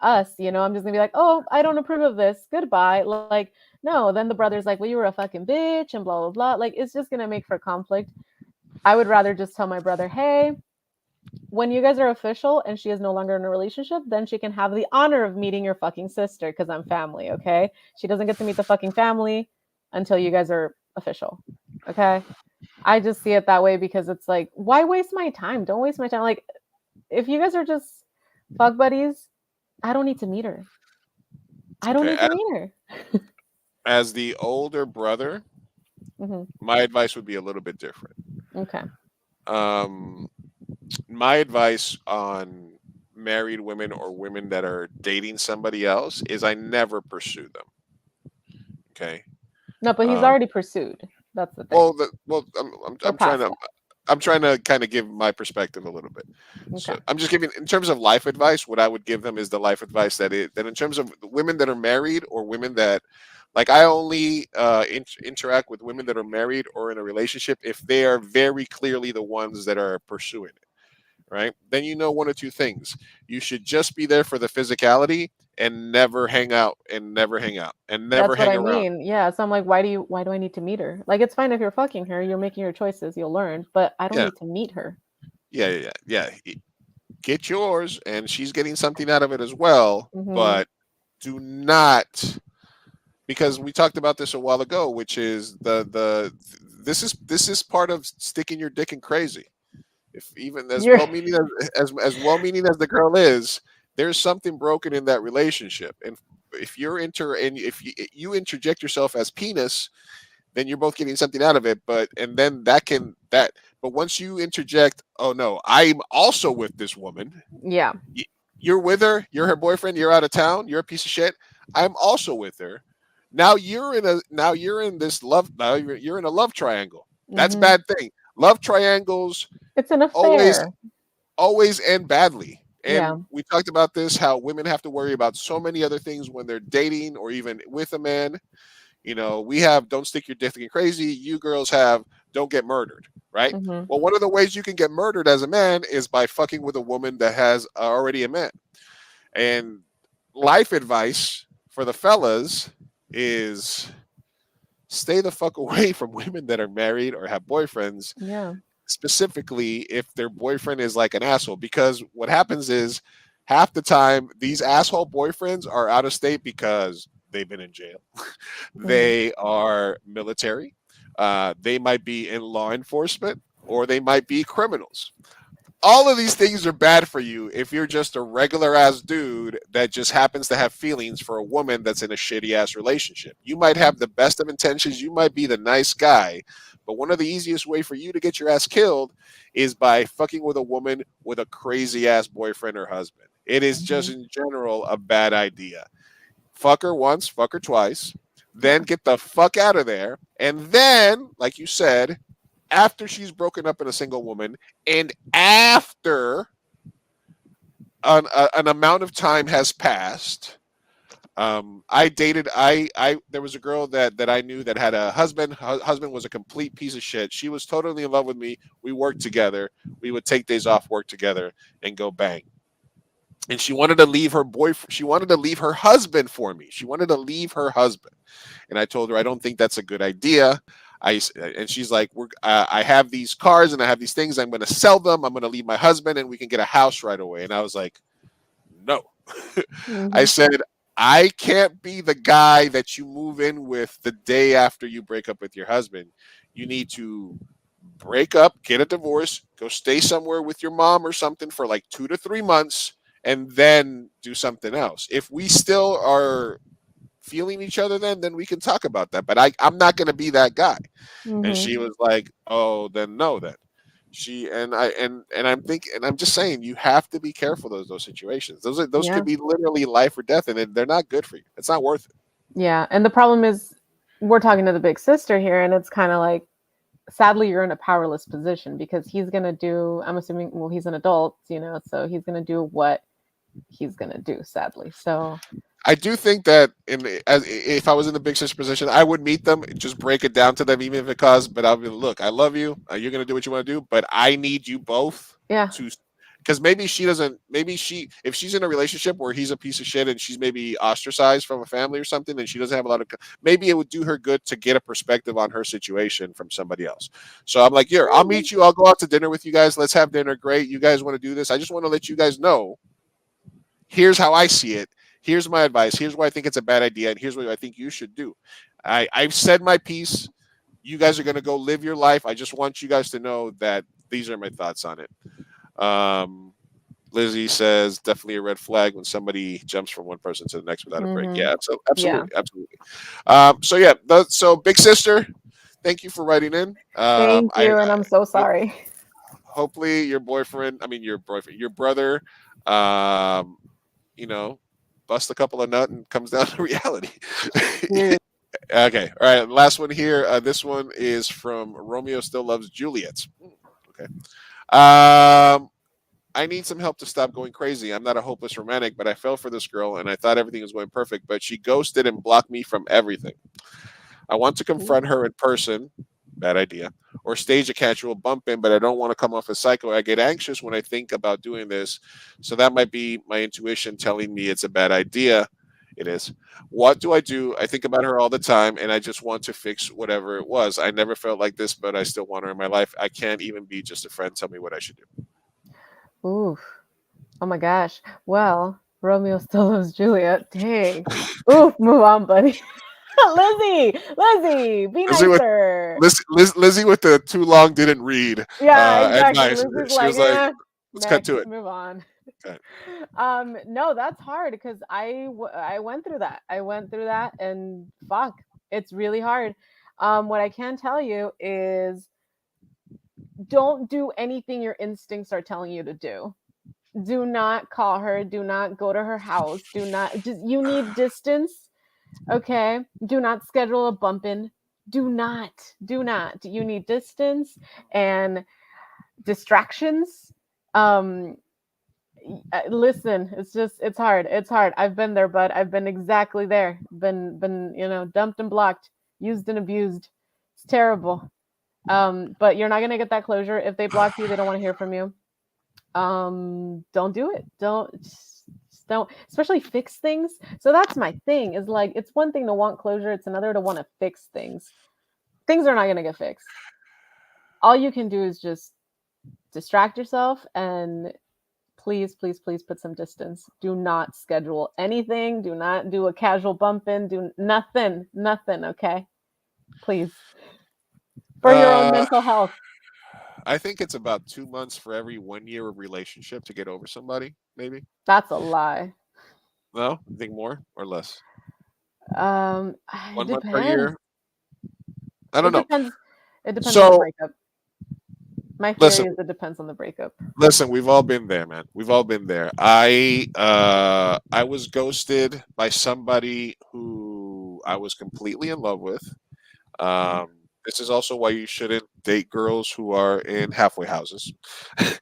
us? I'm just gonna be like, oh, I don't approve of this. Goodbye. Like, no, then the brother's like, well, you were a fucking bitch and blah blah blah. Like, it's just gonna make for conflict. I would rather just tell my brother, hey, when you guys are official and she is no longer in a relationship, then she can have the honor of meeting your fucking sister because I'm family, okay? She doesn't get to meet the fucking family until you guys are official, okay? I just see it that way because it's like, why waste my time? Don't waste my time. Like, if you guys are just fuck buddies, I don't need to meet her. I don't Okay, need to meet her. as the older brother, Hmm. my advice would be a little bit different. Okay. Um, my advice on married women or women that are dating somebody else is I never pursue them. Okay. No, but he's Um, already pursued. That's the thing. well, We're past that. I'm trying to kind of give my perspective a little bit. Okay. So I'm just giving, in terms of life advice, what I would give them is the life advice that in terms of women that are married or women that, like, I only interact with women that are married or in a relationship if they are very clearly the ones that are pursuing it. Right? Then you know one or two things. You should just be there for the physicality and never hang out and never hang out and never That's what hang I around. mean. Yeah. So I'm like, why do I need to meet her? Like, it's fine if you're fucking her, you're making your choices, you'll learn, but I don't Yeah, need to meet her. yeah. Get yours, and she's getting something out of it as well. Hmm. But do not, because we talked about this a while ago, which is the this is part of sticking your dick in crazy. If even as You're well meaning as well meaning as the girl is, there's something broken in that relationship. And if you're and if you interject yourself as penis, then you're both getting something out of it. And then but once you interject, oh no, I'm also with this woman. yeah. You're with her, you're her boyfriend, you're out of town, you're a piece of shit. I'm also with her. Now you're in this love, now you're in a love triangle. That's a Hmm. bad thing. Love triangles It's an always affair. always end badly. Yeah. And we talked about this, how women have to worry about so many other things when they're dating or even with a man. We have don't stick your dick in crazy. You girls have don't get murdered, right? Hmm. Well, one of the ways you can get murdered as a man is by fucking with a woman that has already a man. And life advice for the fellas is stay the fuck away from women that are married or have boyfriends, Yeah. specifically if their boyfriend is like an asshole. Because what happens is half the time these asshole boyfriends are out of state because they've been in jail. Hmm. They are military. They might be in law enforcement or they might be criminals. All of these things are bad for you if you're just a regular ass dude that just happens to have feelings for a woman that's in a shitty ass relationship. You might have the best of intentions, you might be the nice guy, but one of the easiest way for you to get your ass killed is by fucking with a woman with a crazy ass boyfriend or husband. It is just Hmm. in general a bad idea. Fuck her once, fuck her twice, then Yeah. get the fuck out of there, and then, like you said, after she's broken up in a single woman and after an amount of time has passed. I dated I there was a girl that I knew that had a husband. Her husband was a complete piece of shit. She was totally in love with me. We worked together. We would take days off work together and go bang. And she wanted to leave her boyfriend. She wanted to leave her husband for me. She wanted to leave her husband. And I told her I don't think that's a good idea. And she's like, I have these cars and I have these things. I'm going to sell them. I'm going to leave my husband and we can get a house right away. And I was like, no. I Hmm. said, I can't be the guy that you move in with the day after you break up with your husband. You need to break up, get a divorce, go stay somewhere with your mom or something for like 2 to 3 months, and then do something else. If we still are feeling each other, then we can talk about that. But I'm not going to be that guy. And Hmm. she was like, oh, then no, then. I'm thinking, and I'm just saying, you have to be careful those situations. Those Yeah. could be literally life or death, and they're not good for you. It's not worth it. Yeah. And the problem is, we're talking to the big sister here, and it's kind of like, sadly, you're in a powerless position because he's going to do, I'm assuming, well, he's an adult, so he's going to do what he's going to do, sadly. So, I do think that if I was in the big sister position, I would meet them, just break it down to them, even if it costs. But I'll be, look, I love you. You're gonna do what you want to do, but I need you both yeah. to, because maybe she doesn't. Maybe if she's in a relationship where he's a piece of shit and she's maybe ostracized from a family or something, and she doesn't have a lot of. Maybe it would do her good to get a perspective on her situation from somebody else. So I'm like, here, I'll meet you. I'll go out to dinner with you guys. Let's have dinner. Great. You guys want to do this? I just want to let you guys know. Here's how I see it. Here's my advice. Here's why I think it's a bad idea, and here's what I think you should do. I've said my piece. You guys are going to go live your life. I just want you guys to know that these are my thoughts on it. Lizzie says definitely a red flag when somebody jumps from one person to the next without a break. Yeah, absolutely, absolutely. So yeah, so big sister, thank you for writing in. Thank you, and I'm so sorry. Hopefully, your brother, um, bust a couple of nut and comes down to reality. Okay, all right. Last one here. This one is from Romeo Still Loves Juliet. Okay. I need some help to stop going crazy. I'm not a hopeless romantic, but I fell for this girl and I thought everything was going perfect, but she ghosted and blocked me from everything. I want to confront her in person. Bad idea. Or stage a casual bump in, but I don't want to come off as psycho. I get anxious when I think about doing this. So that might be my intuition telling me it's a bad idea. It is. What do? I think about her all the time and I just want to fix whatever it was. I never felt like this, but I still want her in my life. I can't even be just a friend. Tell me what I should do. Oof. Oh my gosh. Well, Romeo Still Loves Juliet. Dang. Oof, move on, buddy. Lizzie, be nicer. Lizzie with the too long didn't read. Yeah, exactly. Advice. Lizzie's She was like, let's next, cut to it. move on. Okay. No, that's hard because I went through that. And fuck, it's really hard. What I can tell you is don't do anything your instincts are telling you to do. Do not call her. Do not go to her house. You need distance. Okay. Do not schedule a bump in. Do not. You need distance and distractions. Listen, it's hard. I've been there, bud. I've been exactly there. Been dumped and blocked, used and abused. It's terrible. But you're not gonna get that closure if they block you. They don't want to hear from you. Don't do it. Don't, especially fix things. So that's my thing, is like, it's one thing to want closure, it's another to want to fix things. Things are not going to get fixed. All you can do is just distract yourself and please put some distance. Do not schedule anything. Do not do a casual bump in. Do nothing. Okay. Please. For your own mental health. I think it's about 2 months for every 1 year of relationship to get over somebody, maybe. That's a lie. No? You think more or less? 1 month per year? I don't know. It depends on the breakup. My theory is it depends on the breakup. Listen, we've all been there, man. We've all been there. I was ghosted by somebody who I was completely in love with. This is also why you shouldn't date girls who are in halfway houses. Okay.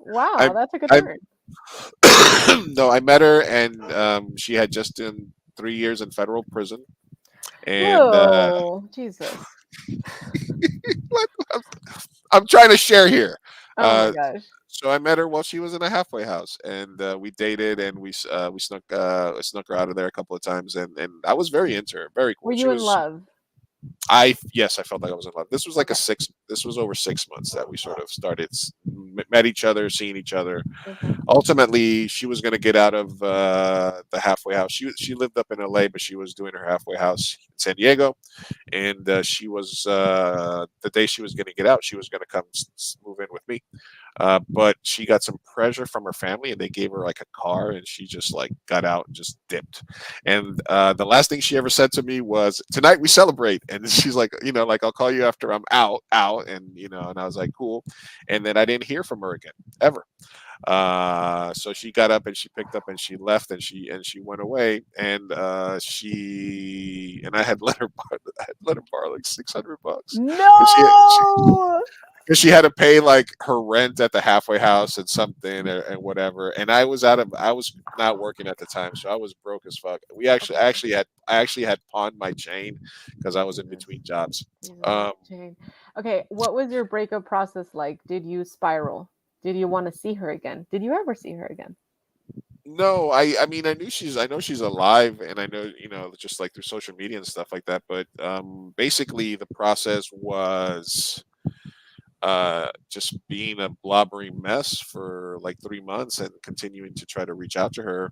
Wow, that took a turn. No, I met her and she had just done 3 years in federal prison. And Jesus. I'm trying to share here. Oh my gosh. So I met her while she was in a halfway house, and we dated, and we snuck her out of there a couple of times, and I was very into her, very cool. Were you in love? Yes, I felt like I was in love. This was like this was over 6 months that we sort of met each other, seeing each other. Okay. Ultimately, she was going to get out of the halfway house. She lived up in LA, but she was doing her halfway house in San Diego, and she was the day she was going to get out, she was going to come move in with me. But she got some pressure from her family, and they gave her like a car, and she just like got out and just dipped. And the last thing she ever said to me was, "Tonight we celebrate." And she's like, like, "I'll call you after I'm out," and and I was like, "Cool." And then I didn't hear from her again ever. So she got up and she picked up and she left and she went away, and I had let her borrow like $600. No. because she had to pay like her rent at the halfway house and something and whatever. And I was not working at the time, so I was broke as fuck. I actually had pawned my chain because I was in Jesus, between jobs. Jesus, Um, Jane. Okay, what was your breakup process like? Did you spiral? Did you want to see her again? Did you ever see her again? no, I mean I know she's alive, and I know just like through social media and stuff like that. But basically the process was just being a blobbering mess for like 3 months and continuing to try to reach out to her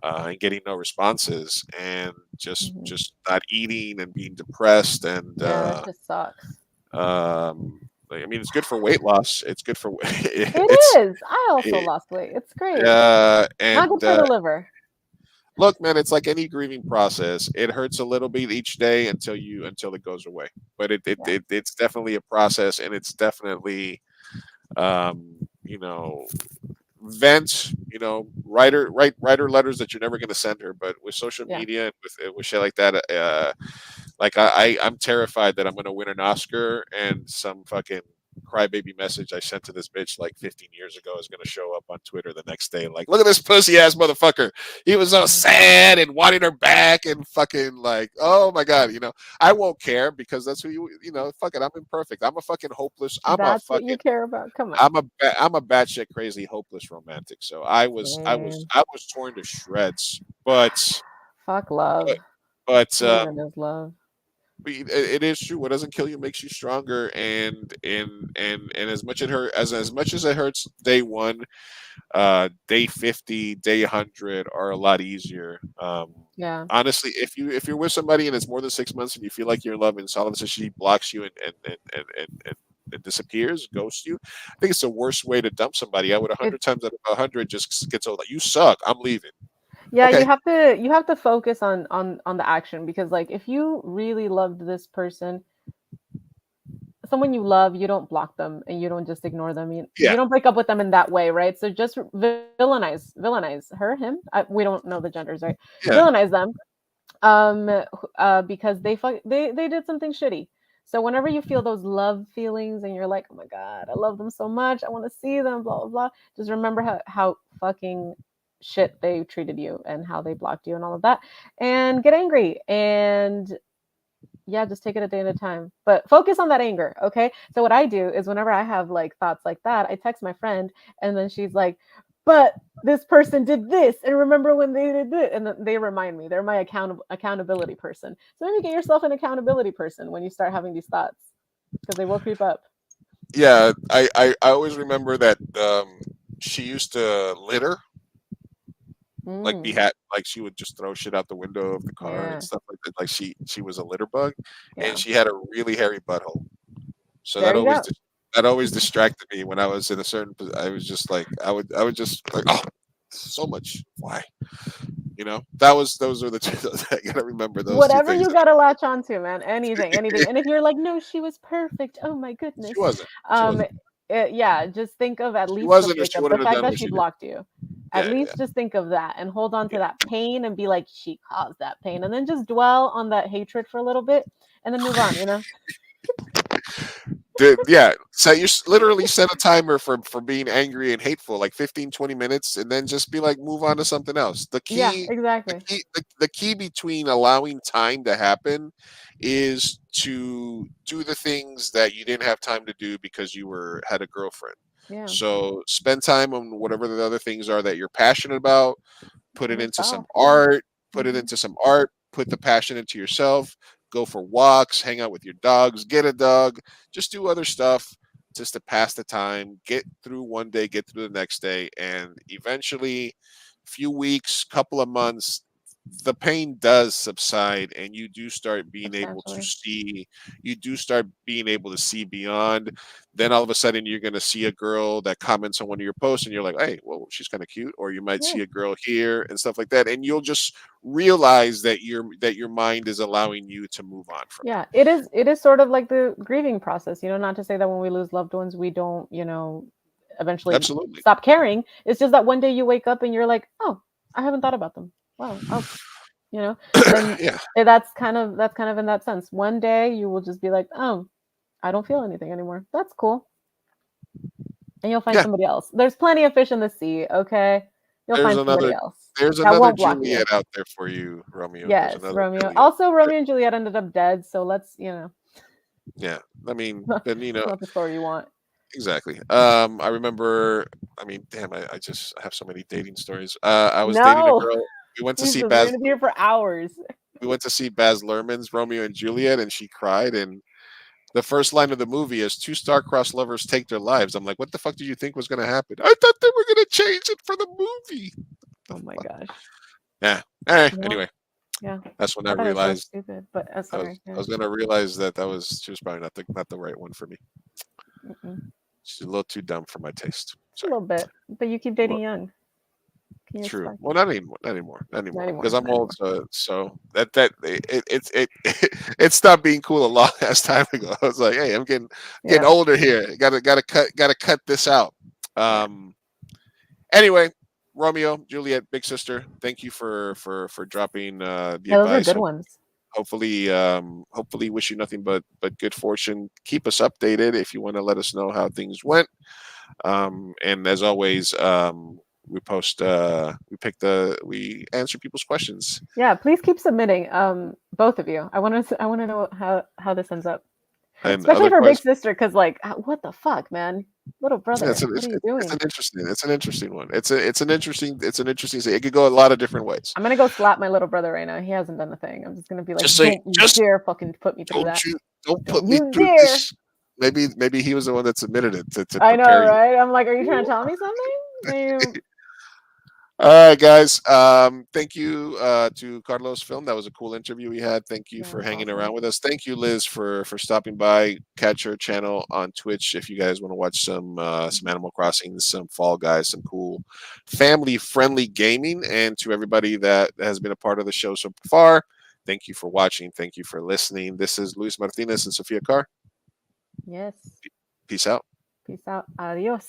and getting no responses and Hmm. just not eating and being depressed and Yeah, that just sucks. like, I mean it's good for weight loss. It's good for It is. I also it, lost weight. It's great. Not good and for the liver. look, man, it's like any grieving process. It hurts a little bit each day until it goes away. But Yeah. it's definitely a process, and it's definitely you know vent, write her letters that you're never going to send her. But with social Yeah. media and with shit like that, like I'm terrified that I'm going to win an Oscar and some fucking crybaby message I sent to this bitch like 15 years ago is going to show up on Twitter the next day. Like, look at this pussy ass motherfucker. He was so sad and wanting her back and fucking like, oh my god, I won't care because that's who fuck it. I'm imperfect. I'm a fucking hopeless. That's what you care about. Come on. I'm a batshit crazy hopeless romantic. So Same. I was torn to shreds. Fuck love. But but What even is love? it is true. What doesn't kill you makes you stronger. And as much as it hurts day one, day 50, day 100 are a lot easier. Yeah. Honestly, if you're with somebody and it's more than 6 months and you feel like you're in love and so all of a sudden she blocks you and it disappears, ghosts you, I think it's the worst way to dump somebody. I would 100 It's times out of 100 just get told like you suck. I'm leaving. yeah, Okay. you have to focus on the action because like if you really loved this person, someone you love, you don't block them and you don't just ignore them. You Yeah. don't break up with them in that way, right? So just villainize her, him. We don't know the genders, right? Yeah. Villainize them, because they did something shitty. So whenever you feel those love feelings and you're like, oh my god, I love them so much, I want to see them, blah blah blah. Just remember how fucking shit they treated you and how they blocked you and all of that, and get angry and yeah, just take it a day at a time. But focus on that anger, okay? So what I do is whenever I have like thoughts like that, I text my friend and then she's like, "But this person did this and remember when they did this?" And then they remind me. They're my accountability person. So maybe get yourself an accountability person when you start having these thoughts because they will creep up. Yeah. I always remember that she used to litter, like be Mm, hat like she would just throw shit out the window of the car and yeah. stuff like that. Like she was a litter bug, and Yeah. she had a really hairy butthole. So There you go. that always distracted me when I was in a certain. I was just like I would just like oh so much why that was those are the two. I gotta remember those two Whatever things. you gotta latch onto, man. Anything. And if you're like, no, she was perfect. Oh my She goodness. wasn't. She Um, wasn't. yeah, just think of at She least the wasn't, or she breakup, the wouldn't have fact done that what she she did. blocked you. At Yeah, yeah, least just think of that and hold on to yeah. that pain and be like, she caused that pain, and then just dwell on that hatred for a little bit and then move on. Yeah, so literally set a timer for being angry and hateful, like 15, 20 minutes, and then just be like, move on to something else. Yeah, exactly. The key between allowing time to happen is to do the things that you didn't have time to do because you had a girlfriend. Yeah. So spend time on whatever the other things are that you're passionate about, put And it into some yourself. art, Hmm. put the passion into yourself, go for walks, hang out with your dogs, get a dog, just do other stuff just to pass the time, get through one day, get through the next day, and eventually few weeks, couple of months, the pain does subside and Substantially. you do start being able to see beyond. Then all of a sudden you're going to see a girl that comments on one of your posts and you're like, hey, well, she's kind of cute. Or you might Yeah. see a girl here and stuff like that, and you'll just realize that your mind is allowing you to move on from it. Yeah, it is sort of like the grieving process, not to say that when we lose loved ones we don't, eventually Absolutely. stop caring. It's just that one day you wake up and you're like, "Oh, I haven't thought about them." Wow. Oh, you know. And Yeah. that's kind of in that sense. One day you will just be like, "Oh, I don't feel anything anymore." That's cool. and you'll find Yeah, somebody else. There's plenty of fish in the sea. Okay, you'll there's find somebody another else there's that another won't block you. Juliet out there for you, Romeo. There's Yes, another Romeo. Juliet. Also, Romeo and Juliet ended up dead. So let's, Yeah, I mean, it's then not the story you want. exactly. I remember. I mean, damn, I just have so many dating stories. I was dating a No, girl. We went to see Jesus, we're Baz. gonna be here for hours. We went to see Baz Luhrmann's Romeo and Juliet, and she cried. And the first line of the movie is two star-crossed lovers take their lives. I'm like, what the fuck did you think was going to happen? I thought they were going to change it for the movie. The Oh my fuck? gosh. Yeah. Yeah. Anyway, Yeah. that's when I I thought it was so realized stupid, but sorry. I was going to realize that she was probably not the right one for me. Mm-mm. She's a little too dumb for my taste. A Sorry. little bit, but you keep dating young. Can you True. expect Well, it? not anymore. Not Not anymore. anymore. Because I'm Not old. anymore. So it stopped being cool a long ass time ago. I was like, hey, I'm getting Yeah. older here. Gotta cut this out. Yeah. Anyway, Romeo, Juliet, big sister. Thank you for dropping the Yeah, those are advice. good ones. Hopefully, wish you nothing but good fortune. Keep us updated if you want to let us know how things went. And as always, we post we answer people's questions. Yeah, please keep submitting. Both of you. I want to know how this ends up, And especially other for big questions. sister, because like, what the fuck, man, little brother, It's what are you doing? an interesting one. It's an interesting it could go a lot of different ways. I'm gonna go slap my little brother right now. He hasn't done the thing. I'm just gonna be like, Just say, don't you dare fucking put me through that. don't put Don't me you through dare. this. Maybe he was the one that submitted it to I know, prepare you. right? I'm like, are you trying to tell me something? All right, guys. Thank you to Carlos Film. That was a cool interview we had. Thank you Yeah, for that's hanging awesome. around with us. Thank you, Liz, for stopping by. Catch her channel on Twitch if you guys want to watch some Animal Crossing, some Fall Guys, some cool family-friendly gaming. And to everybody that has been a part of the show so far, thank you for watching. Thank you for listening. This is Luis Martinez and Sofia Carr. Yes. Peace out. Peace out. Adios.